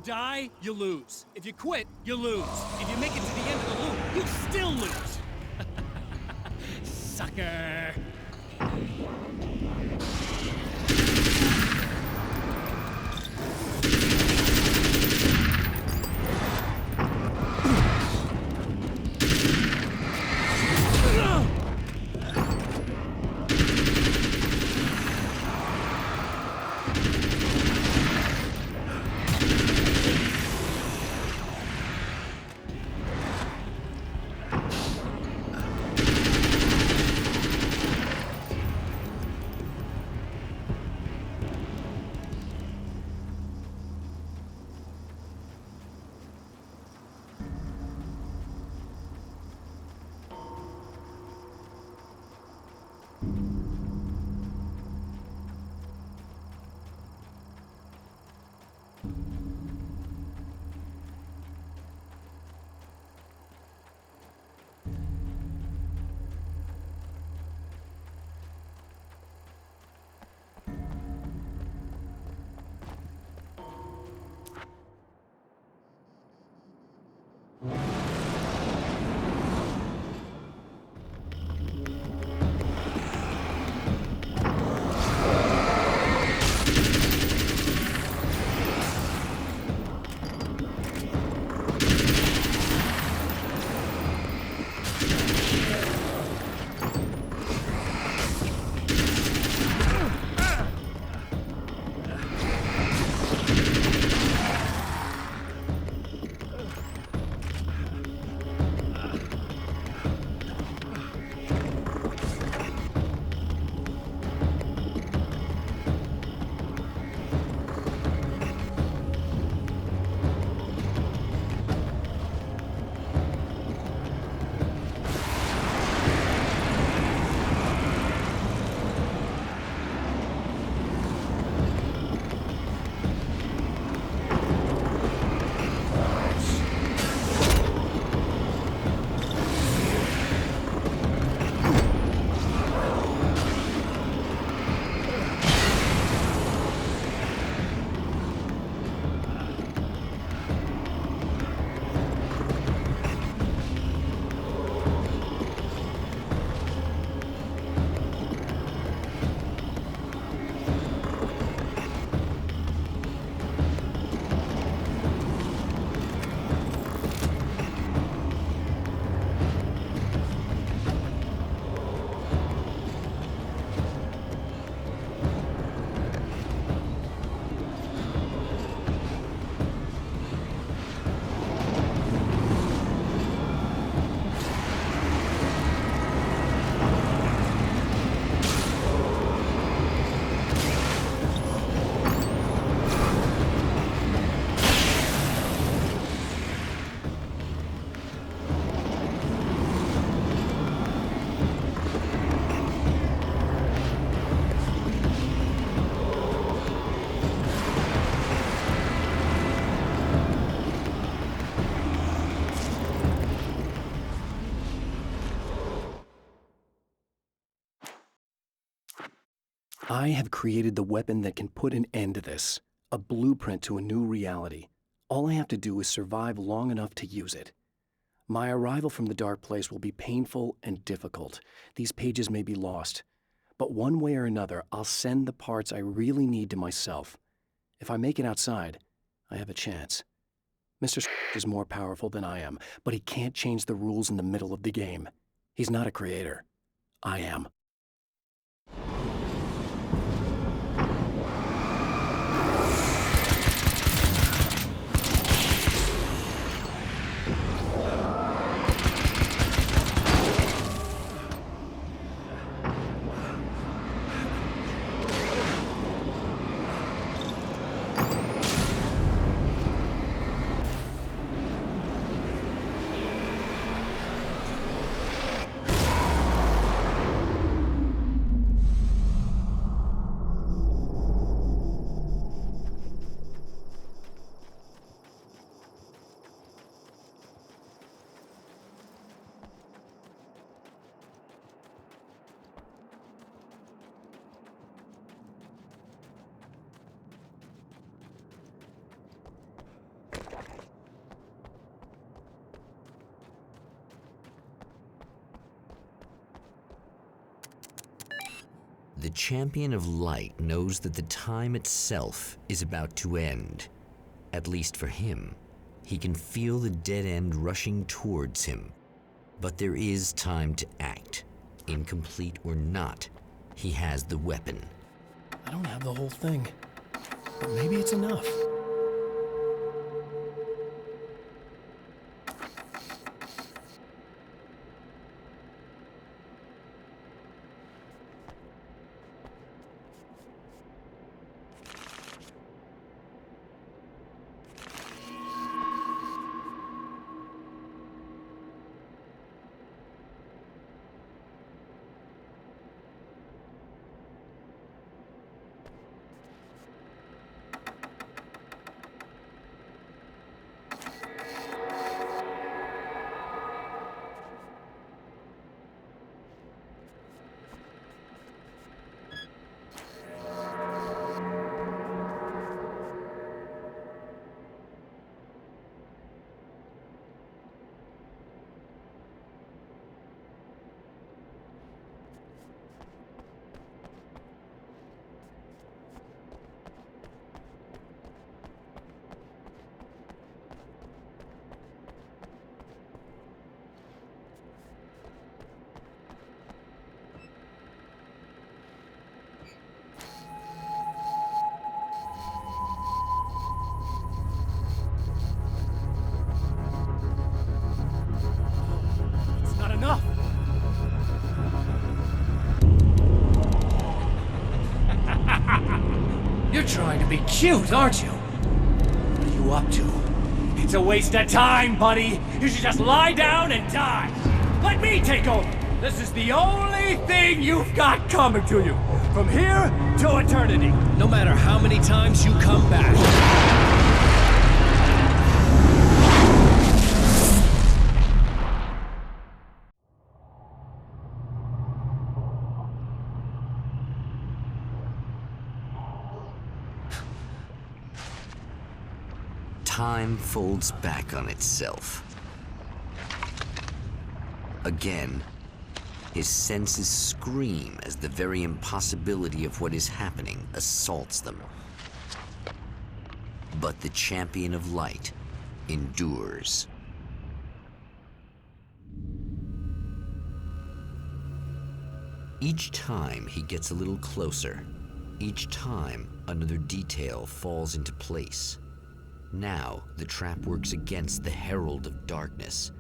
die, you lose. If you quit, you lose. If you make it to the end of the loop, you still lose. Sucker. I have created the weapon that can put an end to this, a blueprint to a new reality. All I have to do is survive long enough to use it. My arrival from the dark place will be painful and difficult. These pages may be lost. But one way or another, I'll send the parts I really need to myself. If I make it outside, I have a chance. Mr. is more powerful than I am, but he can't change the rules in the middle of the game. He's not a creator. I am. The champion of light knows that the time itself is about to end. At least for him. He can feel the dead end rushing towards him. But there is time to act. Incomplete or not, he has the weapon. I don't have the whole thing, but maybe it's enough. You're trying to be cute, aren't you? What are you up to? It's a waste of time, buddy. You should just lie down and die. Let me take over. This is the only thing you've got coming to you. From here to eternity. No matter how many times you come back. Time folds back on itself. Again, his senses scream as the very impossibility of what is happening assaults them. But the champion of light endures. Each time he gets a little closer. Each time another detail falls into place. Now, the trap works against the herald of darkness.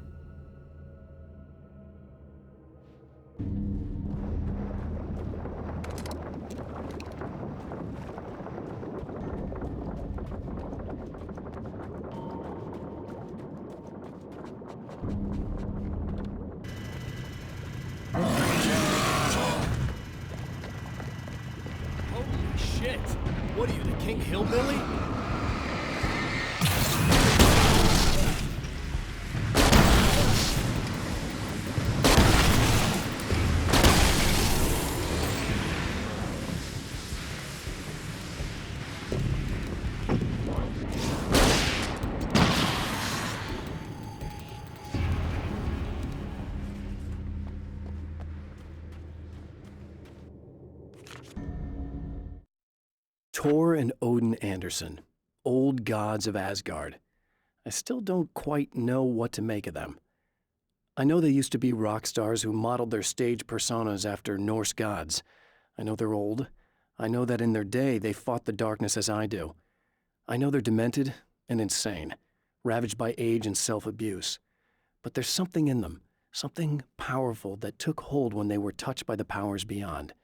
Holy shit! What are you, the King Hillbilly? Thor and Odin Anderson, old gods of Asgard. I still don't quite know what to make of them. I know they used to be rock stars who modeled their stage personas after Norse gods. I know they're old. I know that in their day they fought the darkness as I do. I know they're demented and insane, ravaged by age and self-abuse. But there's something in them, something powerful that took hold when they were touched by the powers beyond.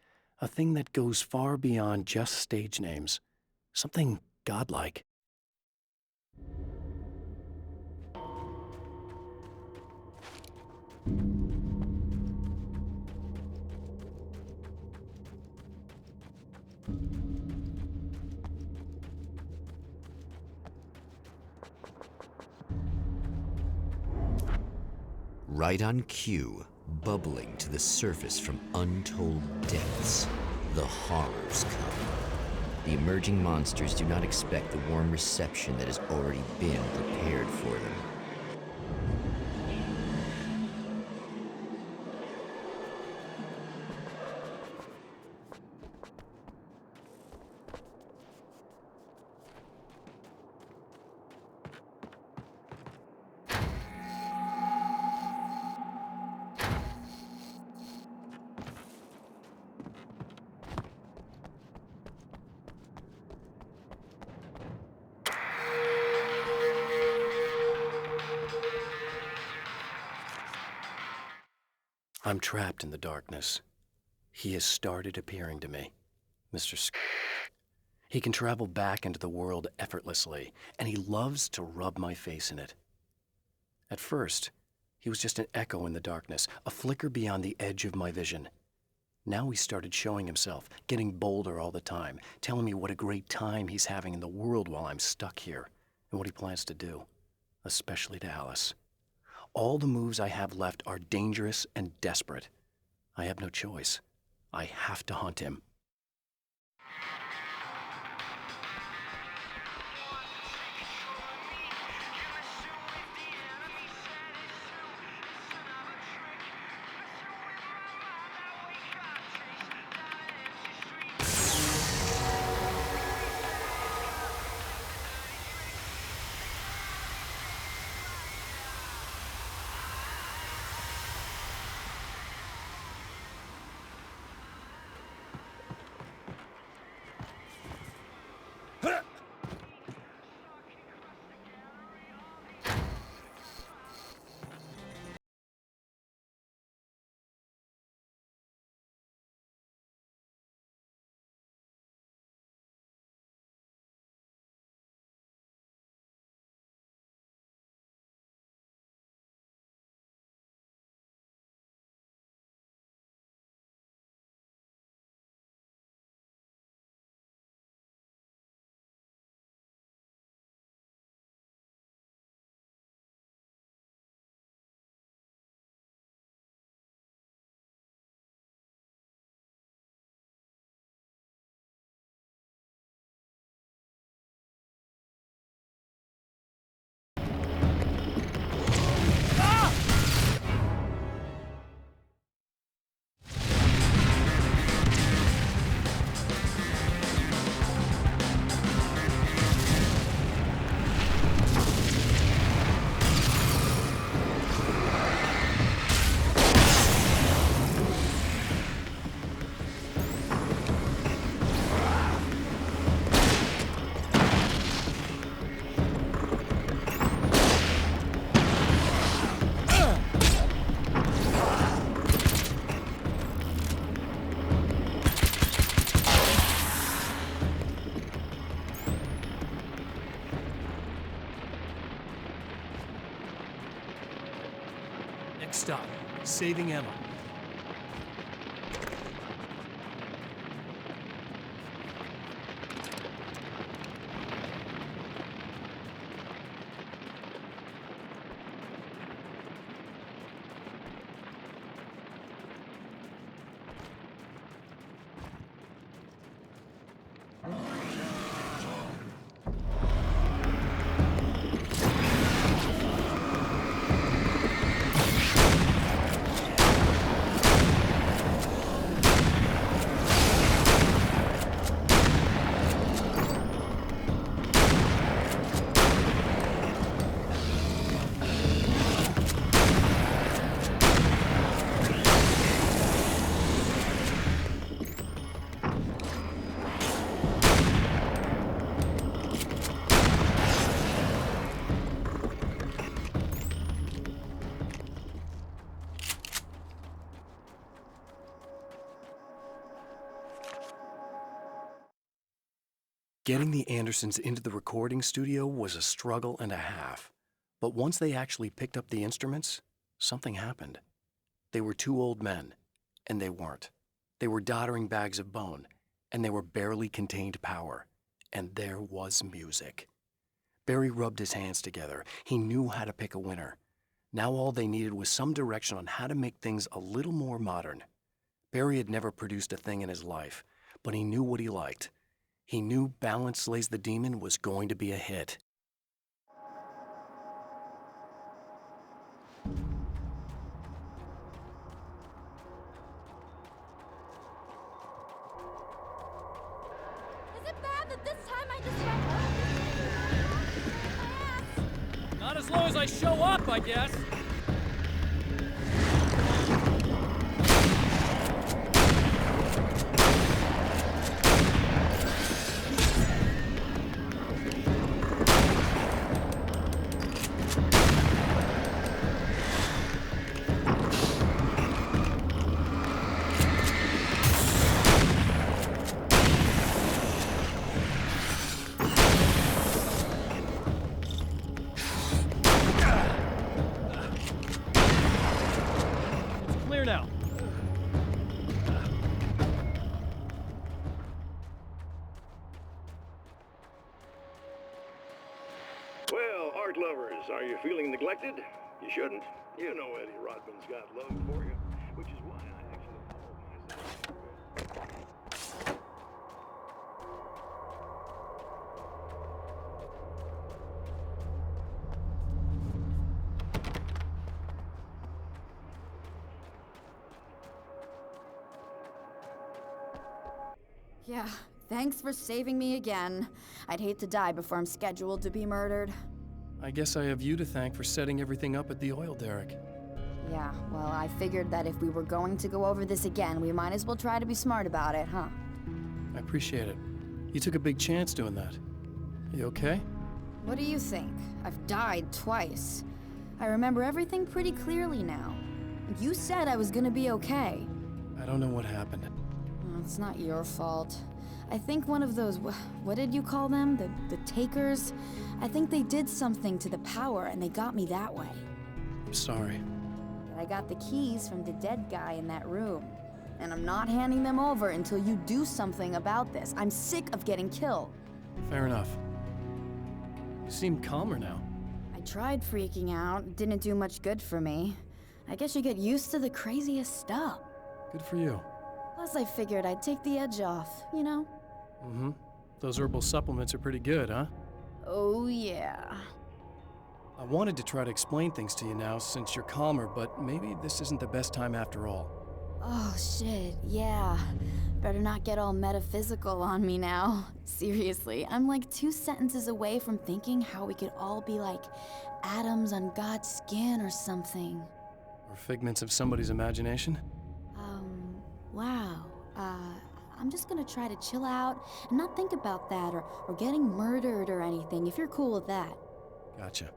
A thing that goes far beyond just stage names. Something godlike. Right on cue, bubbling to the surface from untold depths, the horrors come. The emerging monsters do not expect the warm reception that has already been prepared for them. I'm trapped in the darkness. He has started appearing to me, Mr. He can travel back into the world effortlessly, and he loves to rub my face in it. At first, he was just an echo in the darkness, a flicker beyond the edge of my vision. Now he started showing himself, getting bolder all the time, telling me what a great time he's having in the world while I'm stuck here, and what he plans to do, especially to Alice. All the moves I have left are dangerous and desperate. I have no choice. I have to hunt him. Next stop, saving ammo. Getting the Andersons into the recording studio was a struggle and a half. But once they actually picked up the instruments, something happened. They were two old men, and they weren't. They were doddering bags of bone, and they were barely contained power. And there was music. Barry rubbed his hands together. He knew how to pick a winner. Now all they needed was some direction on how to make things a little more modern. Barry had never produced a thing in his life, but he knew what he liked. He knew Balance Slays the Demon was going to be a hit. Is it bad that this time I just went Not as long as I show up, I guess. lovers, are you feeling neglected? You shouldn't. You know Eddie Rodman's got love for you, which is why I actually called myself. Yeah, thanks for saving me again. I'd hate to die before I'm scheduled to be murdered. I guess I have you to thank for setting everything up at the oil derrick. Yeah, well, I figured that if we were going to go over this again, we might as well try to be smart about it, huh? I appreciate it. You took a big chance doing that. You okay? What do you think? I've died twice. I remember everything pretty clearly now. You said I was gonna be okay. I don't know what happened. Well, it's not your fault. I think one of those, what did you call them? The takers? I think they did something to the power and they got me that way. I'm sorry. But I got the keys from the dead guy in that room. And I'm not handing them over until you do something about this. I'm sick of getting killed. Fair enough. You seem calmer now. I tried freaking out. It didn't do much good for me. I guess you get used to the craziest stuff. Good for you. Plus I figured I'd take the edge off, you know? Mm-hmm. Those herbal supplements are pretty good, huh? Oh, yeah. I wanted to try to explain things to you now since you're calmer, but maybe this isn't the best time after all. Oh, shit, yeah. Better not get all metaphysical on me now. Seriously, I'm like 2 sentences away from thinking how we could all be like atoms on God's skin or something. Or figments of somebody's imagination? Wow. I'm just gonna try to chill out and not think about that or getting murdered or anything, if you're cool with that. Gotcha.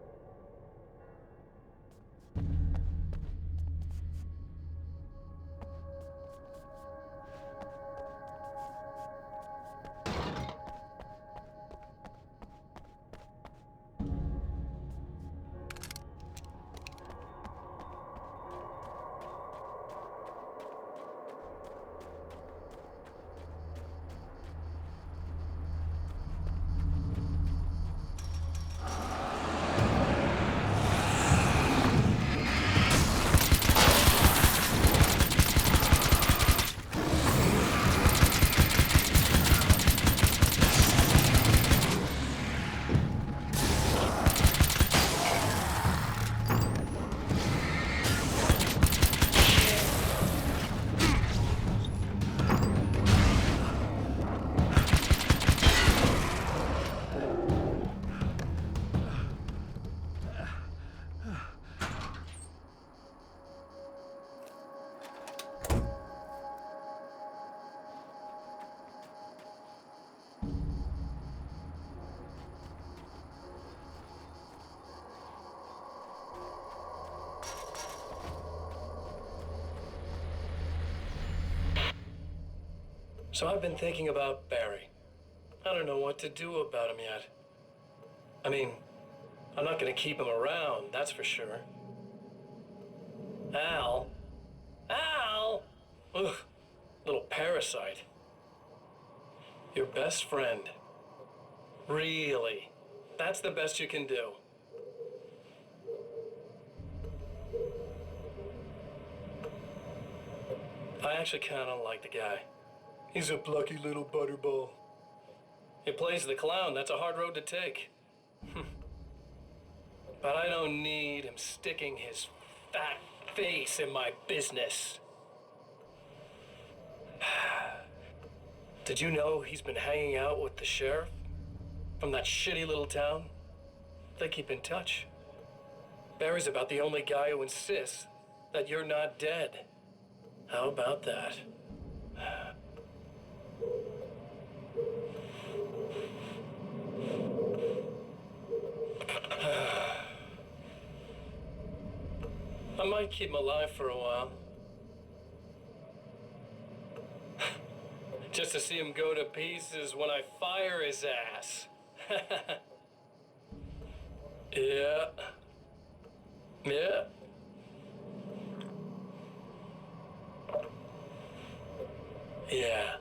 So I've been thinking about Barry. I don't know what to do about him yet. I mean, I'm not gonna keep him around, that's for sure. Al? Ugh, little parasite. Your best friend. Really? That's the best you can do? I actually kinda like the guy. He's a plucky little butterball. He plays the clown. That's a hard road to take. But I don't need him sticking his fat face in my business. Did you know he's been hanging out with the sheriff from that shitty little town? They keep in touch. Barry's about the only guy who insists that you're not dead. How about that? I might keep him alive for a while. Just to see him go to pieces when I fire his ass. Yeah. Yeah. Yeah.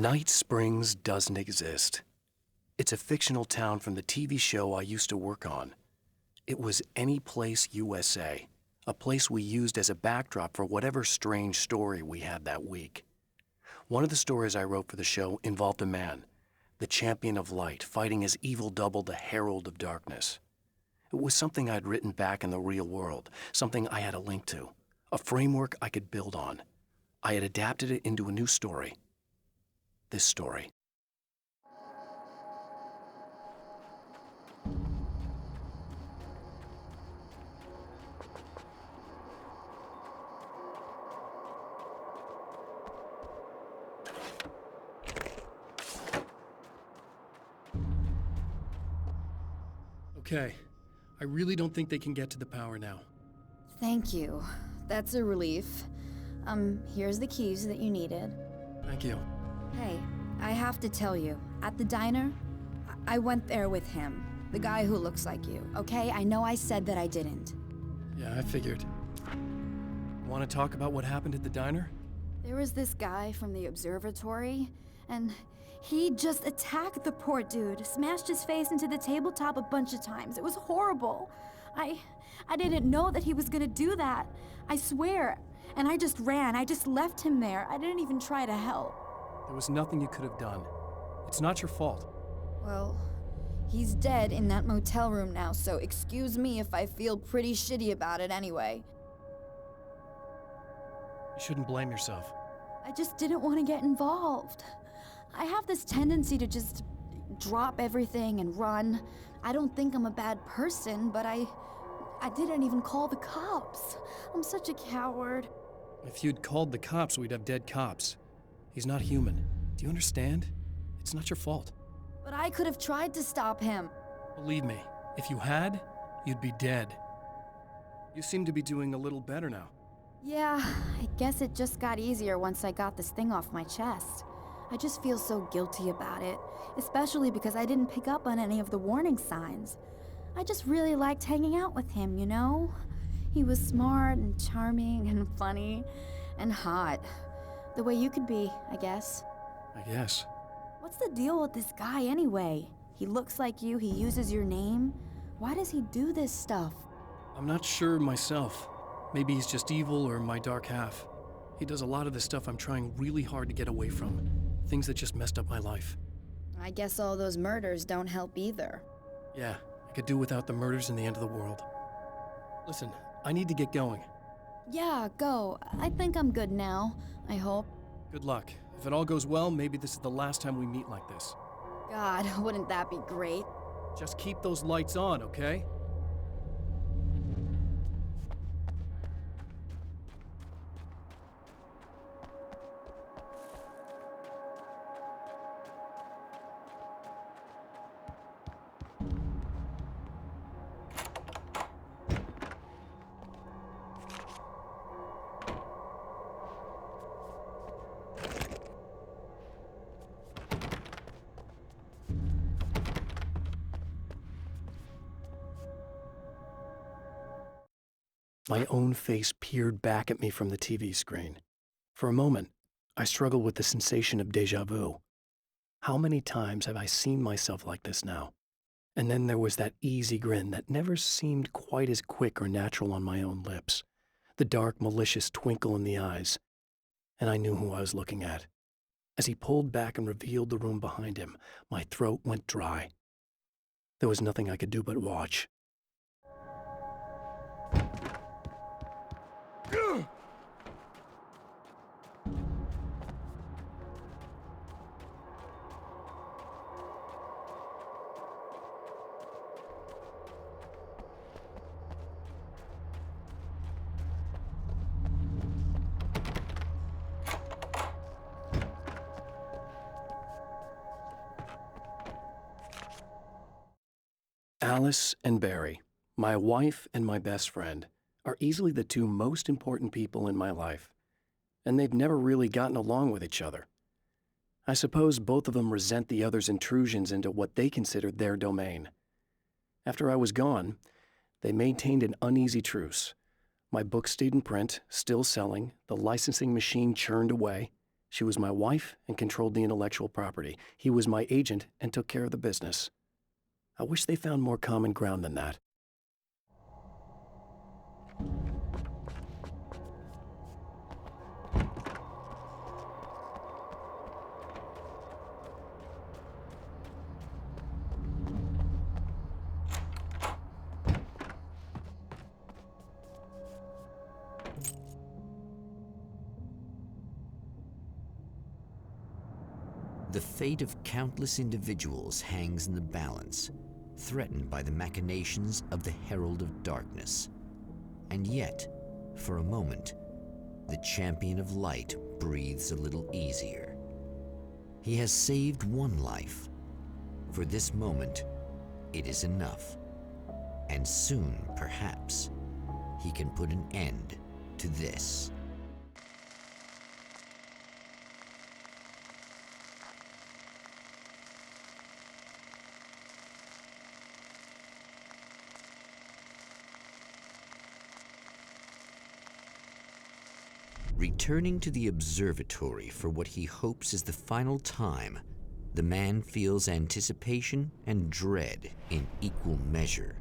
Night Springs doesn't exist. It's a fictional town from the TV show I used to work on. It was Any Place USA, a place we used as a backdrop for whatever strange story we had that week. One of the stories I wrote for the show involved a man, the champion of light, fighting his evil double, the herald of darkness. It was something I'd written back in the real world, something I had a link to, a framework I could build on. I had adapted it into a new story. This story. Okay, I really don't think they can get to the power now. Thank you. That's a relief. Here's the keys that you needed. Thank you. Hey, I have to tell you, at the diner, I went there with him. The guy who looks like you, okay? I know I said that I didn't. Yeah, I figured. Want to talk about what happened at the diner? There was this guy from the observatory, and he just attacked the poor dude, smashed his face into the tabletop a bunch of times. It was horrible. I didn't know that he was gonna do that. I swear. And I just ran. I just left him there. I didn't even try to help. There was nothing you could have done. It's not your fault. Well, he's dead in that motel room now, so excuse me if I feel pretty shitty about it anyway. You shouldn't blame yourself. I just didn't want to get involved. I have this tendency to just drop everything and run. I don't think I'm a bad person, but I didn't even call the cops. I'm such a coward. If you'd called the cops, we'd have dead cops. He's not human. Do you understand? It's not your fault. But I could have tried to stop him. Believe me, if you had, you'd be dead. You seem to be doing a little better now. Yeah, I guess it just got easier once I got this thing off my chest. I just feel so guilty about it, especially because I didn't pick up on any of the warning signs. I just really liked hanging out with him, you know? He was smart and charming and funny and hot. The way you could be, I guess. I guess. What's the deal with this guy anyway? He looks like you, he uses your name. Why does he do this stuff? I'm not sure myself. Maybe he's just evil or my dark half. He does a lot of the stuff I'm trying really hard to get away from. Things that just messed up my life. I guess all those murders don't help either. Yeah, I could do without the murders and the end of the world. Listen, I need to get going. Yeah, go. I think I'm good now, I hope. Good luck. If it all goes well, maybe this is the last time we meet like this. God, wouldn't that be great? Just keep those lights on, okay? My own face peered back at me from the TV screen. For a moment, I struggled with the sensation of déjà vu. How many times have I seen myself like this now? And then there was that easy grin that never seemed quite as quick or natural on my own lips, the dark, malicious twinkle in the eyes. And I knew who I was looking at. As he pulled back and revealed the room behind him, my throat went dry. There was nothing I could do but watch. Alice and Barry, my wife and my best friend, are easily the two most important people in my life, and they've never really gotten along with each other. I suppose both of them resent the other's intrusions into what they considered their domain. After I was gone, they maintained an uneasy truce. My book stayed in print, still selling, the licensing machine churned away, She was my wife and controlled the intellectual property. He was my agent and took care of the business. I wish they found more common ground than that. The fate of countless individuals hangs in the balance, threatened by the machinations of the Herald of Darkness. And yet, for a moment, the champion of light breathes a little easier. He has saved one life. For this moment, it is enough. And soon, perhaps, he can put an end to this. Returning to the observatory for what he hopes is the final time, the man feels anticipation and dread in equal measure.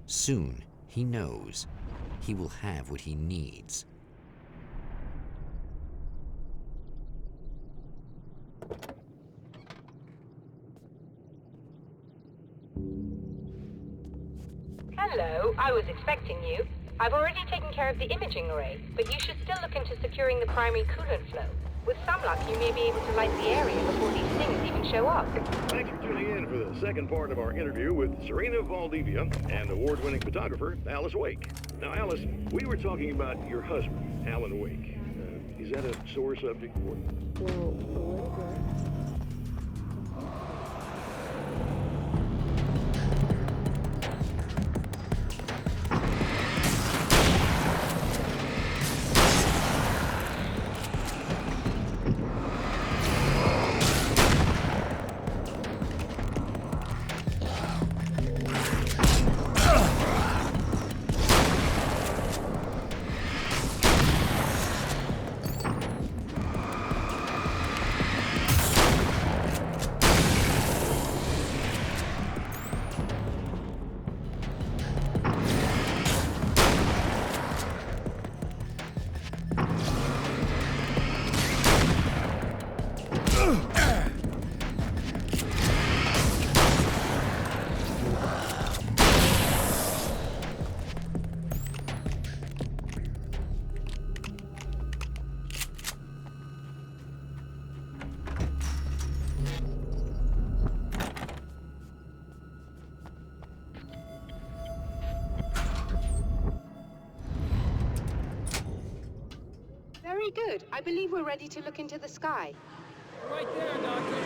Soon, he knows, he will have what he needs. Hello, I was expecting you. I've already taken care of the imaging array, but you should still look into securing the primary coolant flow. With some luck, you may be able to light the area before these things even show up. Thanks for tuning in for the second part of our interview with Serena Valdivia and award-winning photographer Alice Wake. Now, Alice, we were talking about your husband, Alan Wake. Is that a sore subject for you? Well, a little bit. Very good. I believe we're ready to look into the sky. Right there, Doctor.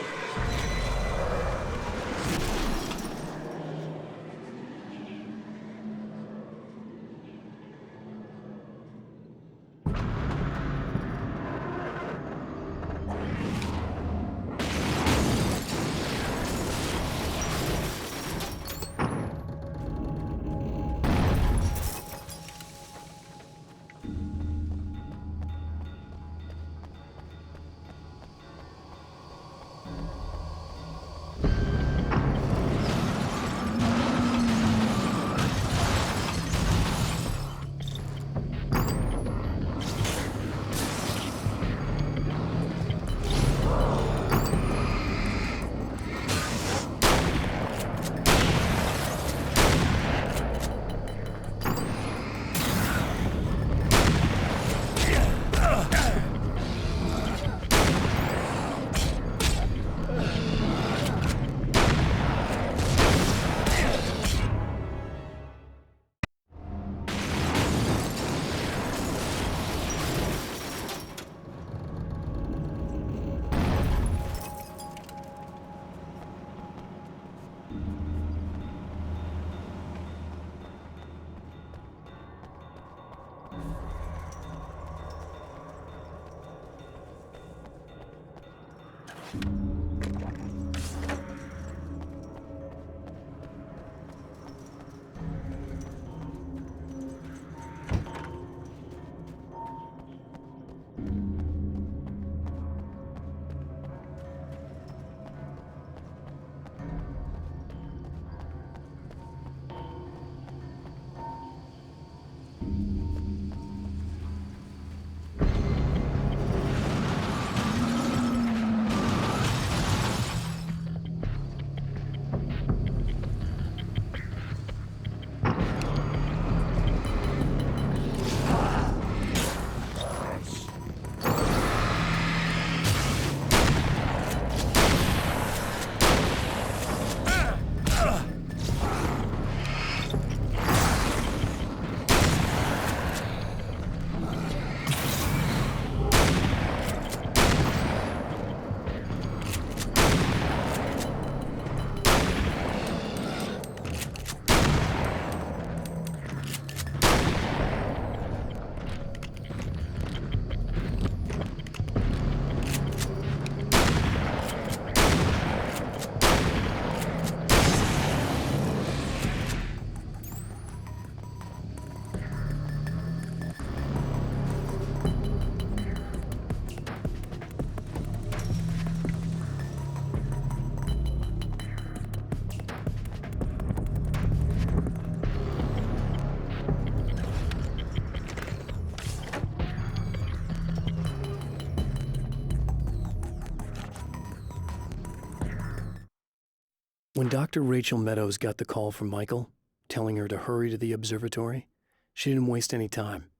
When Dr. Rachel Meadows got the call from Michael, telling her to hurry to the observatory, she didn't waste any time.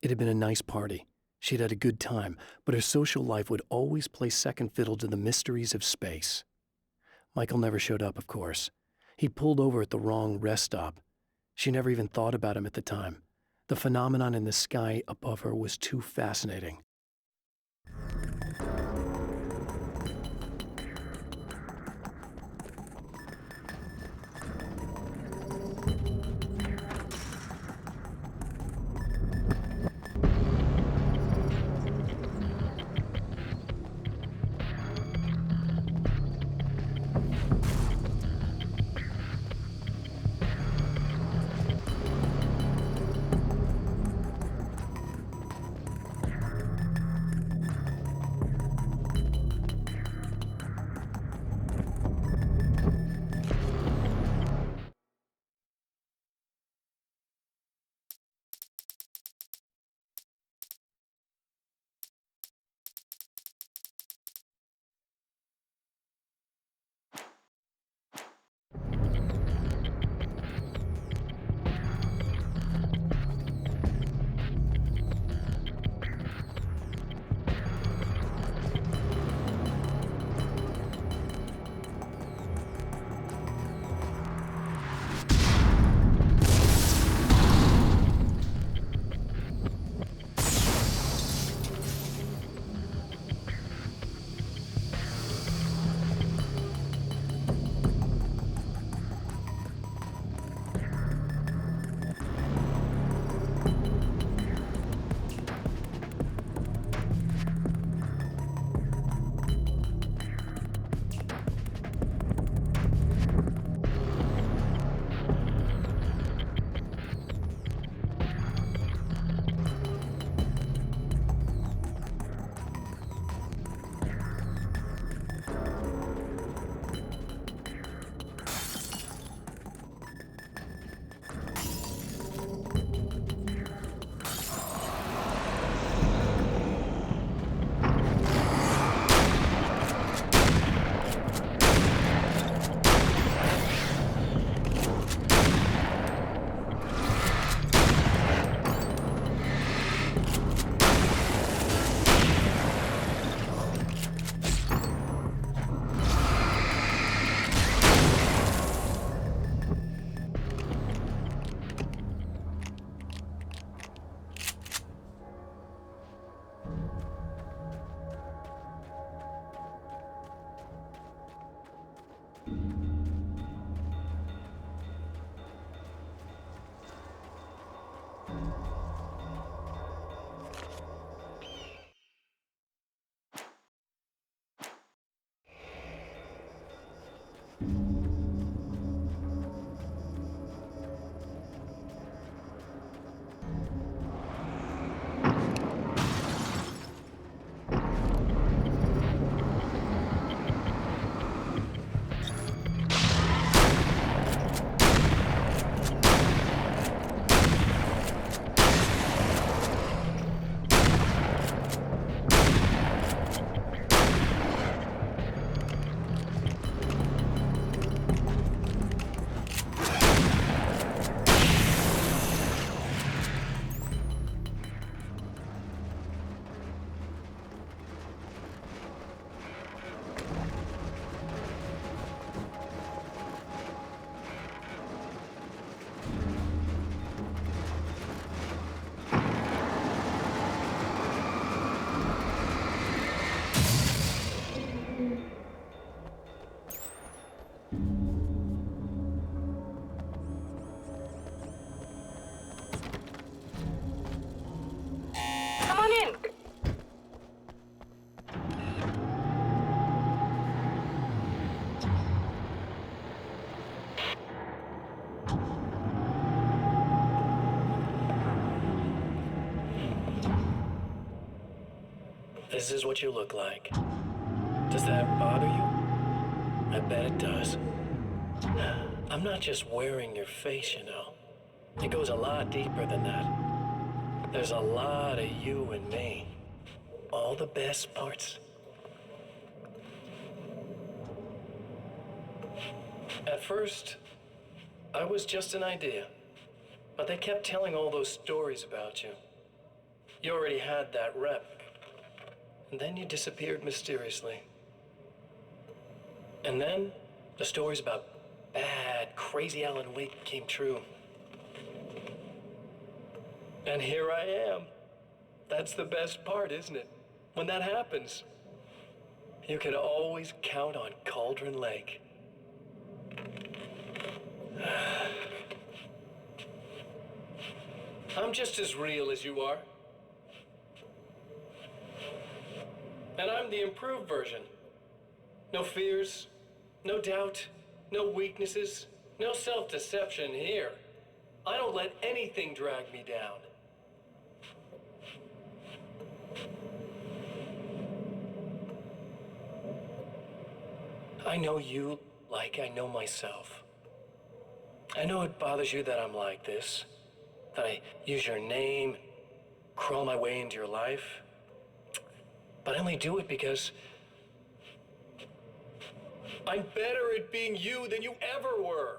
It had been a nice party. She'd had a good time, but her social life would always play second fiddle to the mysteries of space. Michael never showed up, of course. He pulled over at the wrong rest stop. She never even thought about him at the time. The phenomenon in the sky above her was too fascinating. This is what you look like. Does that bother you? I bet it does. I'm not just wearing your face, you know. It goes a lot deeper than that. There's a lot of you and me. All the best parts. At first, I was just an idea. But they kept telling all those stories about you. You already had that rep. And then you disappeared mysteriously. And then, the stories about bad, crazy Alan Wake came true. And here I am. That's the best part, isn't it? When that happens, you can always count on Cauldron Lake. I'm just as real as you are. And I'm the improved version. No fears, no doubt, no weaknesses, no self-deception here. I don't let anything drag me down. I know you like I know myself. I know it bothers you that I'm like this, that I use your name, crawl my way into your life. But I only do it because I'm better at being you than you ever were.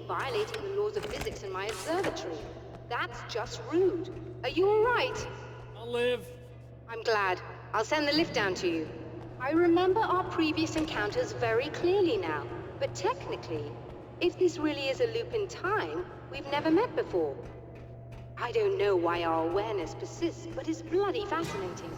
Violating the laws of physics in my observatory. That's just rude. Are you all right? I'll live. I'm glad. I'll send the lift down to you. I remember our previous encounters very clearly now, but technically, if this really is a loop in time, we've never met before. I don't know why our awareness persists, but it's bloody fascinating.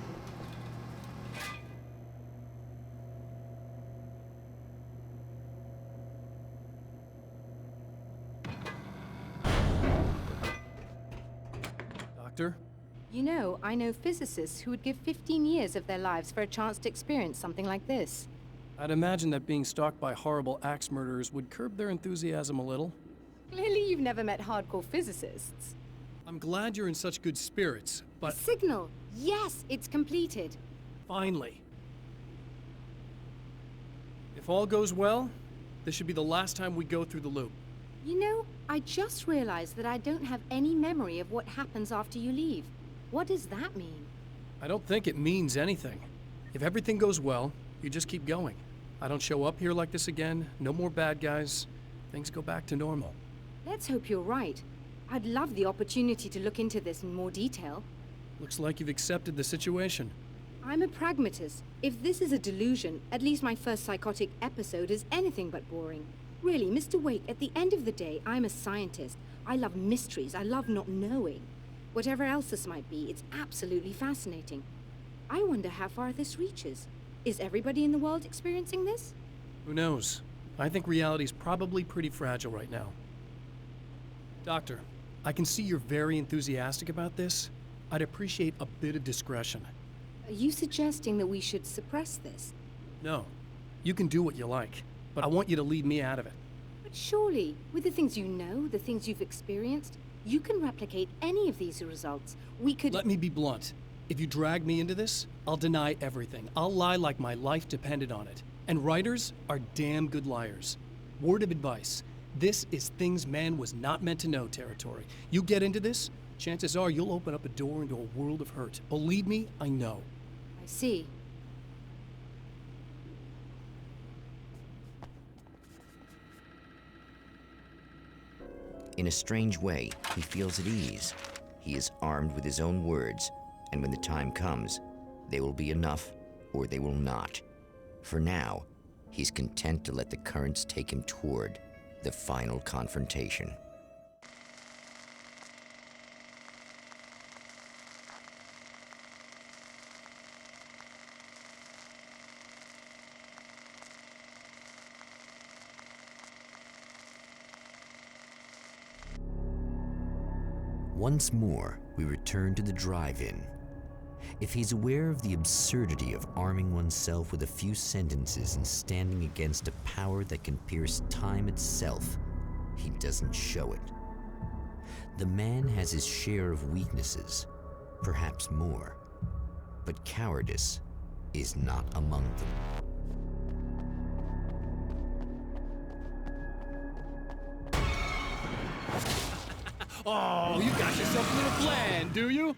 You know, I know physicists who would give 15 years of their lives for a chance to experience something like this. I'd imagine that being stalked by horrible axe murderers would curb their enthusiasm a little. Clearly you've never met hardcore physicists. I'm glad you're in such good spirits, but... The signal! Yes, it's completed. Finally. If all goes well, this should be the last time we go through the loop. You know, I just realized that I don't have any memory of what happens after you leave. What does that mean? I don't think it means anything. If everything goes well, you just keep going. I don't show up here like this again, no more bad guys. Things go back to normal. Let's hope you're right. I'd love the opportunity to look into this in more detail. Looks like you've accepted the situation. I'm a pragmatist. If this is a delusion, at least my first psychotic episode is anything but boring. Really, Mr. Wake, at the end of the day, I'm a scientist. I love mysteries. I love not knowing. Whatever else this might be, it's absolutely fascinating. I wonder how far this reaches. Is everybody in the world experiencing this? Who knows? I think reality's probably pretty fragile right now. Doctor, I can see you're very enthusiastic about this. I'd appreciate a bit of discretion. Are you suggesting that we should suppress this? No. You can do what you like, but I want you to leave me out of it. But surely, with the things you know, the things you've experienced, you can replicate any of these results. We could— Let me be blunt. If you drag me into this, I'll deny everything. I'll lie like my life depended on it. And writers are damn good liars. Word of advice. This is things man was not meant to know territory. You get into this, chances are you'll open up a door into a world of hurt. Believe me, I know. I see. In a strange way, he feels at ease. He is armed with his own words, and when the time comes, they will be enough or they will not. For now, he's content to let the currents take him toward the final confrontation. Once more, we return to the drive-in. If he's aware of the absurdity of arming oneself with a few sentences and standing against a power that can pierce time itself, he doesn't show it. The man has his share of weaknesses, perhaps more, but cowardice is not among them. Oh, you got yourself a little plan, do you?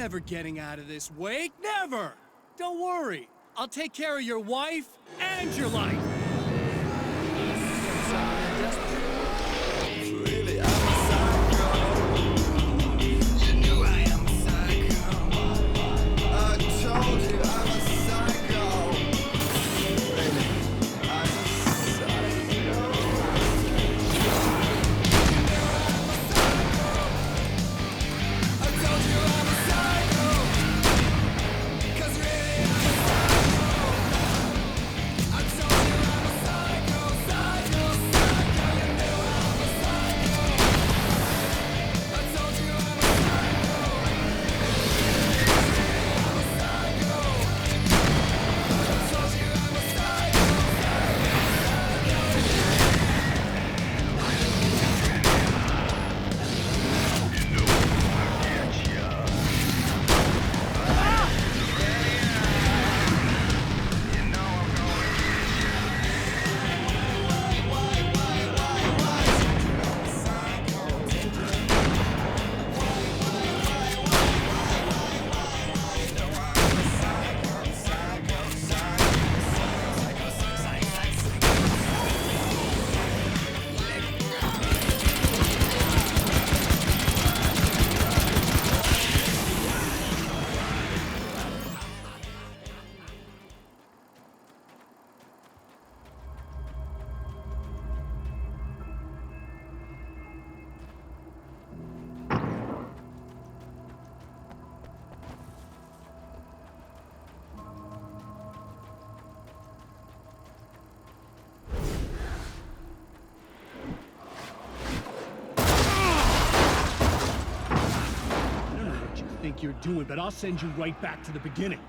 never getting out of this, Wake. Never! Don't worry. I'll take care of your wife and your life. Really, I'm a psycho. You knew I am a psycho. I told you I'm a psycho. Really, I'm a psycho. I told you I'm a psycho. 'Cause really I'm a psycho. I told you I'm a psycho, psycho, psycho. You knew I'm a psycho. I told you I'm a psycho. I'm a psycho. I told you I'm a psycho, Think you're doing, but I'll send you right back to the beginning.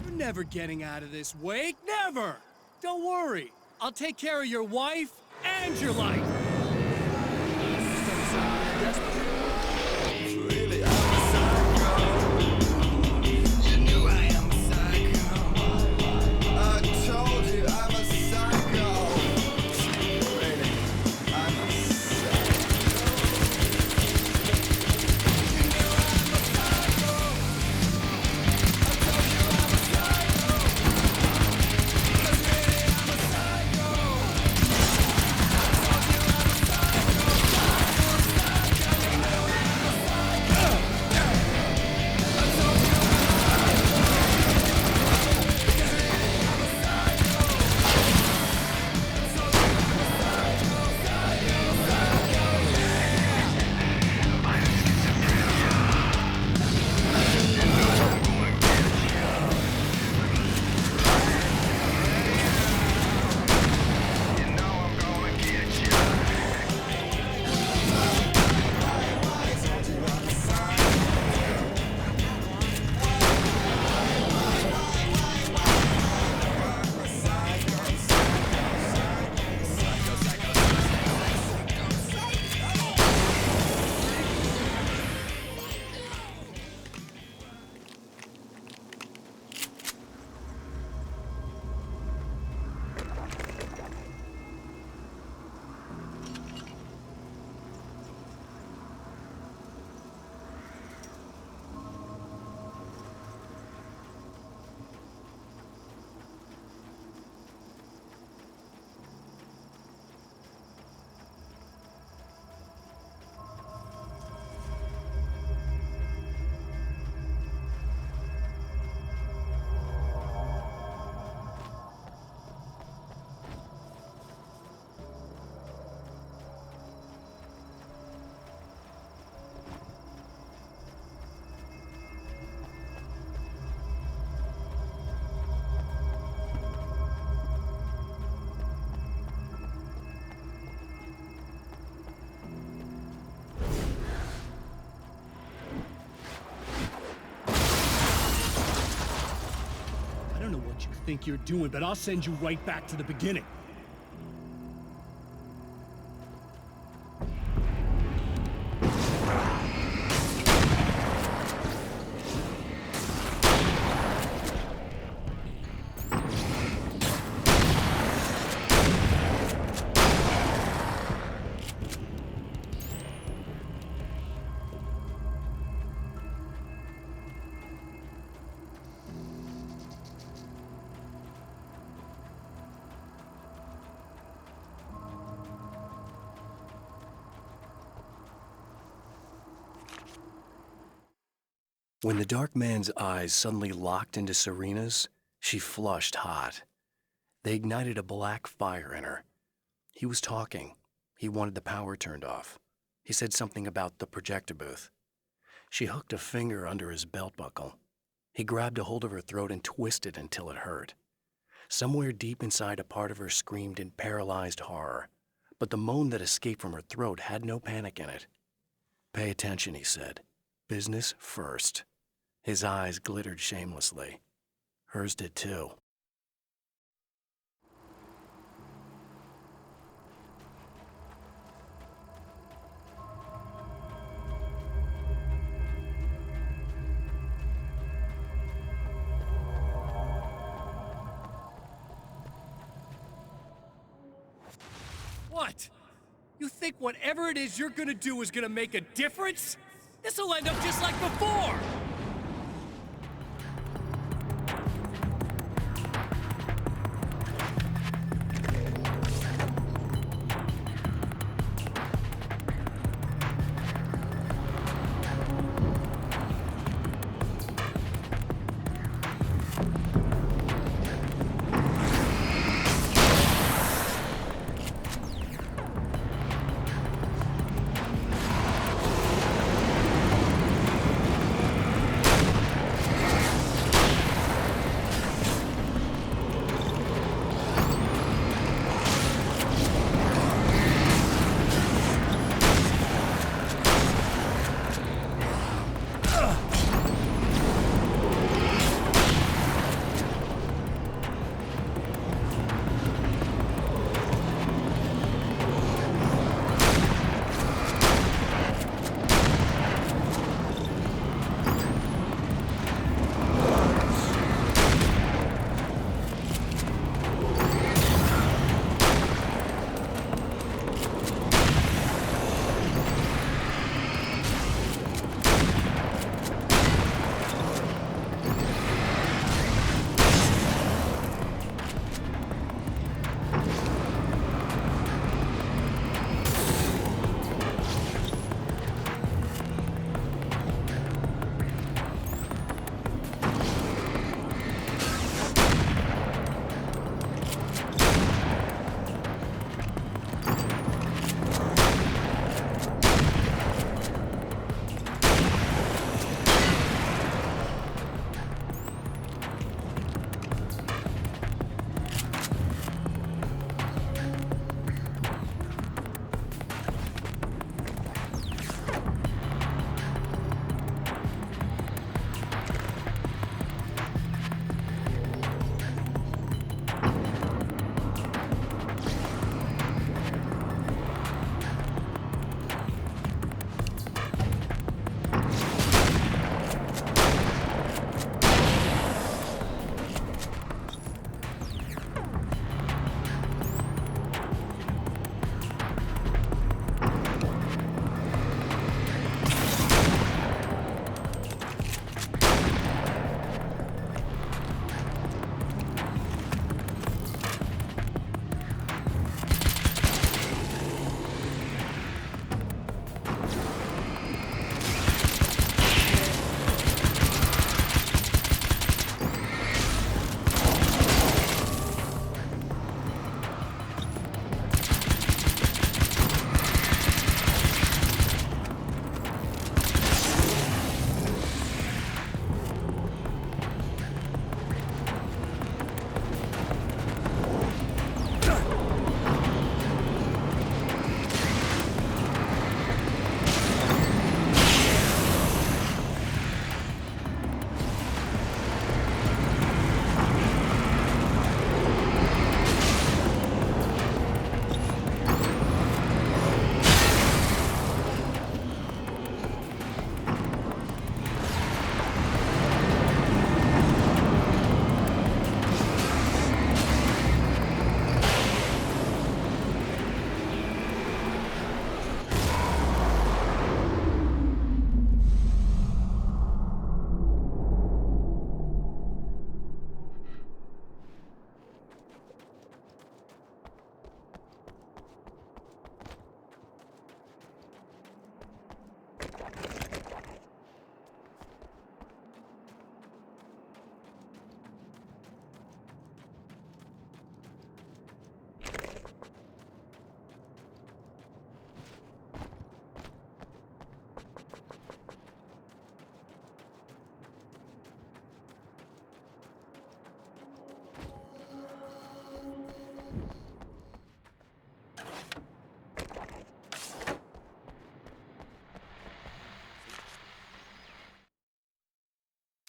You're never getting out of this, Wake. Never! Don't worry. I'll take care of your wife and your life. really, I'm a psycho. You knew I am a psycho. I told you I'm a psycho. Really, I'm a psycho. You knew I'm a psycho. I told you I'm a psycho. 'Cause really I'm a psycho. I told you think you're doing, but I'll send you right back to the beginning. When the dark man's eyes suddenly locked into Serena's, she flushed hot. They ignited a black fire in her. He was talking. He wanted the power turned off. He said something about the projector booth. She hooked a finger under his belt buckle. He grabbed a hold of her throat and twisted until it hurt. Somewhere deep inside, a part of her screamed in paralyzed horror, but the moan that escaped from her throat had no panic in it. "Pay attention," he said. "Business first." His eyes glittered shamelessly. Hers did too. What? You think whatever it is you're gonna do is gonna make a difference? This'll end up just like before!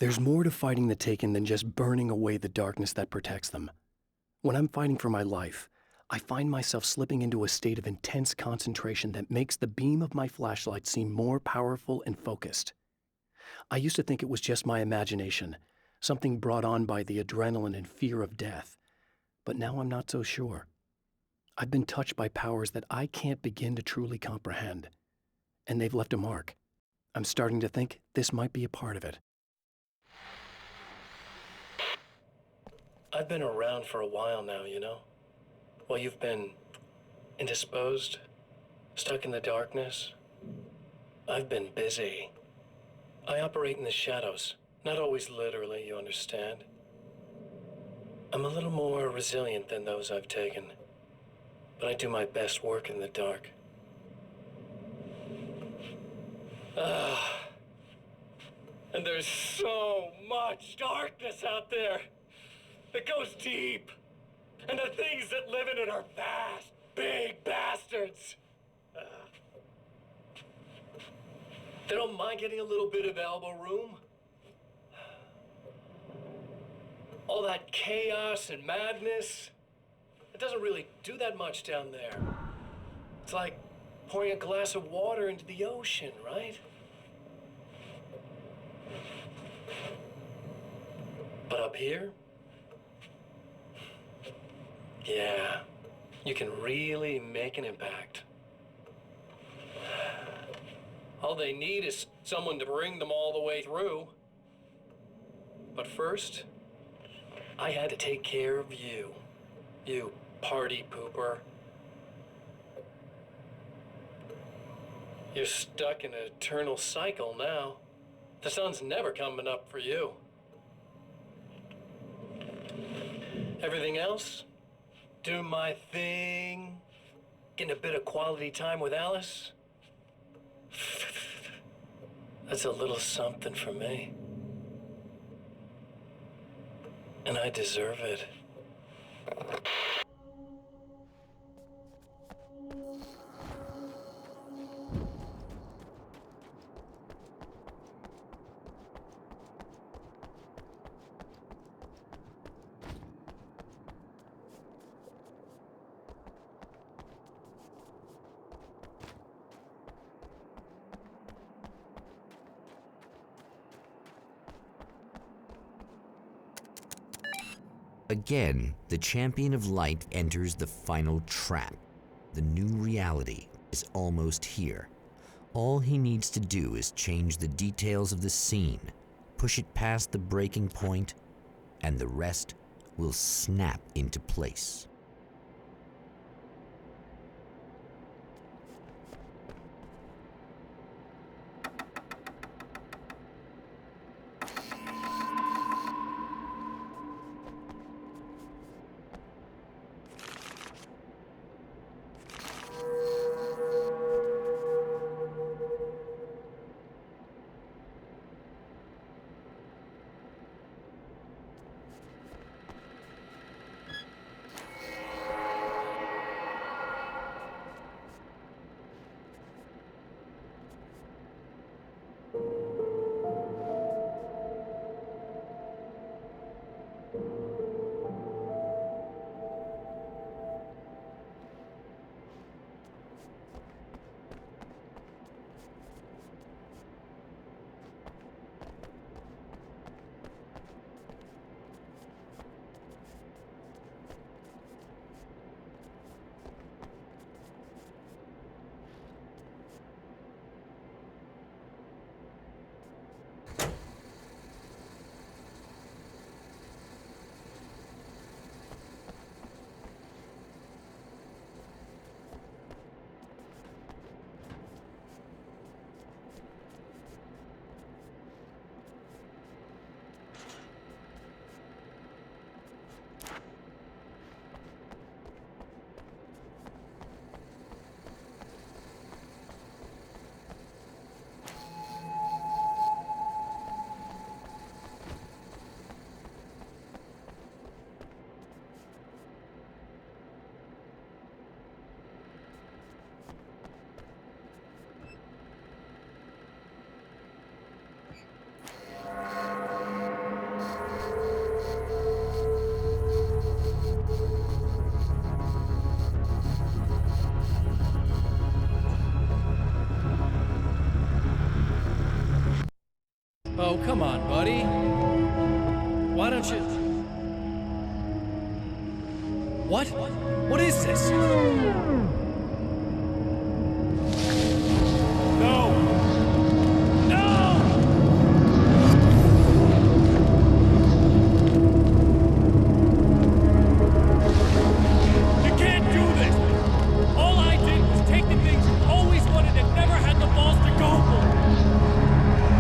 There's more to fighting the Taken than just burning away the darkness that protects them. When I'm fighting for my life, I find myself slipping into a state of intense concentration that makes the beam of my flashlight seem more powerful and focused. I used to think it was just my imagination, something brought on by the adrenaline and fear of death. But now I'm not so sure. I've been touched by powers that I can't begin to truly comprehend. And they've left a mark. I'm starting to think this might be a part of it. I've been around for a while now, you know? While you've been indisposed, stuck in the darkness, I've been busy. I operate in the shadows, not always literally, you understand? I'm a little more resilient than those I've taken, but I do my best work in the dark. And there's so much darkness out there. It goes deep. And the things that live in it are vast, big bastards. They don't mind getting a little bit of elbow room. All that chaos and madness, it doesn't really do that much down there. It's like pouring a glass of water into the ocean, right? But up here, yeah, you can really make an impact. All they need is someone to bring them all the way through. But first, I had to take care of you. You party pooper. You're stuck in an eternal cycle now. The sun's never coming up for you. Everything else? Do my thing. Getting a bit of quality time with Alice. That's a little something for me. And I deserve it. Again, the champion of light enters the final trap. The new reality is almost here. All he needs to do is change the details of the scene, push it past the breaking point, and the rest will snap into place. Come on, buddy. Why don't you... What? What is this? No! No! You can't do this! All I did was take the things you always wanted and never had the balls to go for.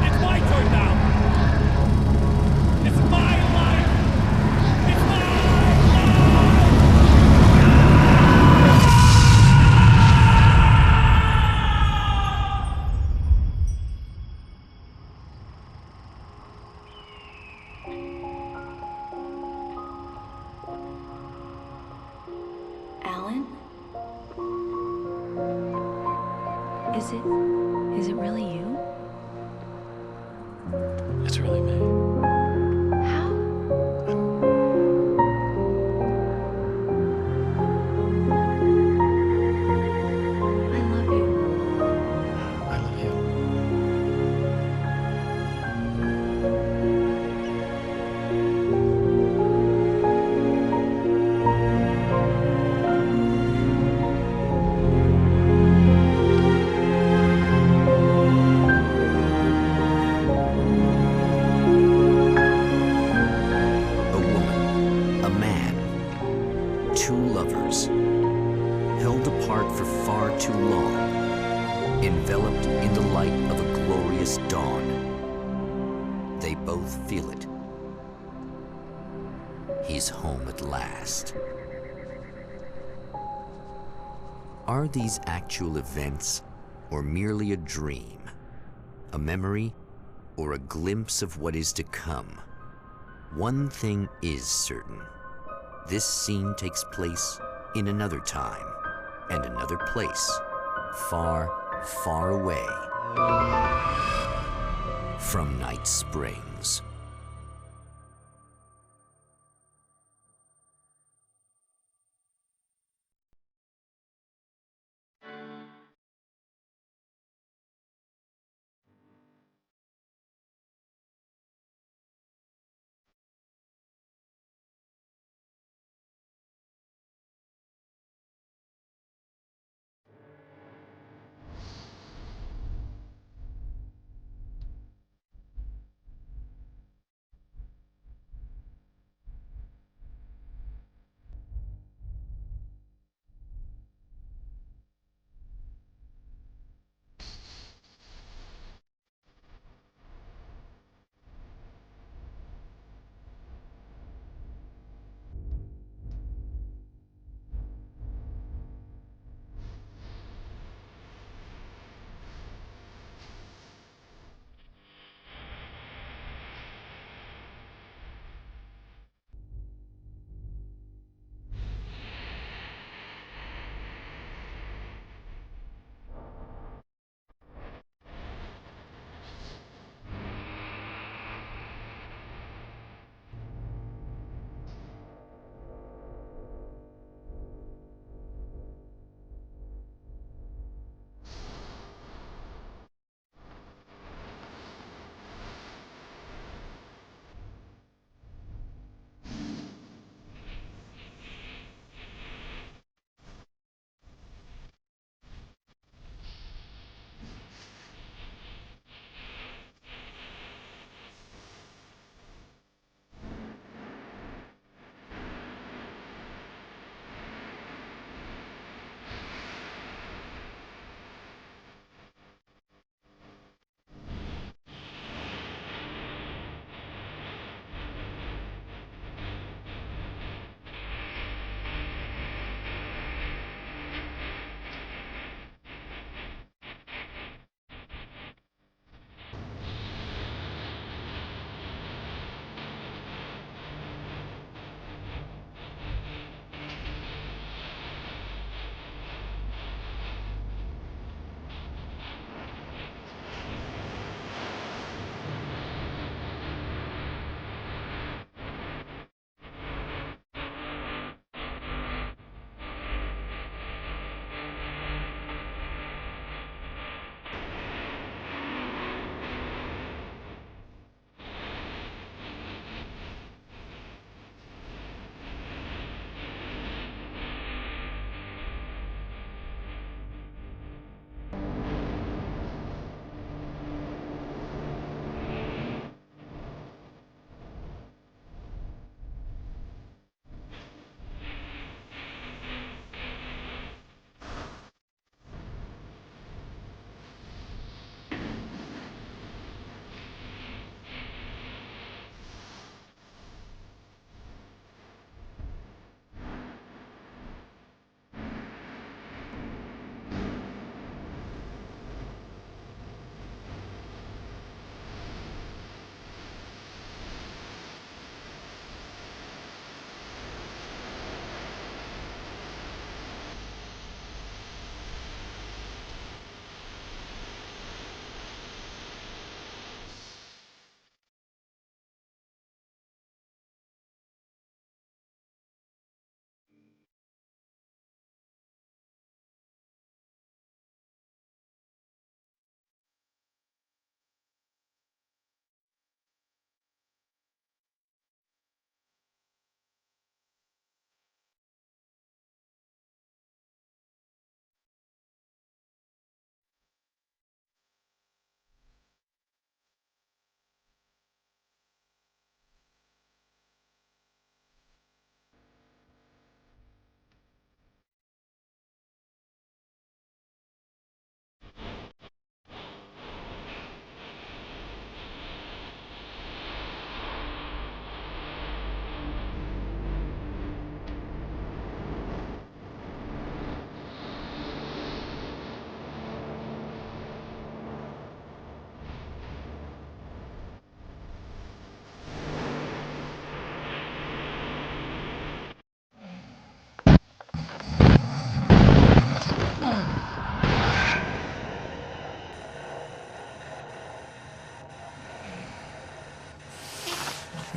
It's my turn now. It's my life. It's my life. Alan? Is it really you? It's really me. How? I love you. I love you. A woman, a man, two lovers, held apart for far too long, enveloped in the light of a glorious dawn. They both feel it. He's home at last. Are these actual events, or merely a dream? A memory, or a glimpse of what is to come? One thing is certain. This scene takes place in another time and another place, far, far away from Night Springs.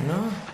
Na?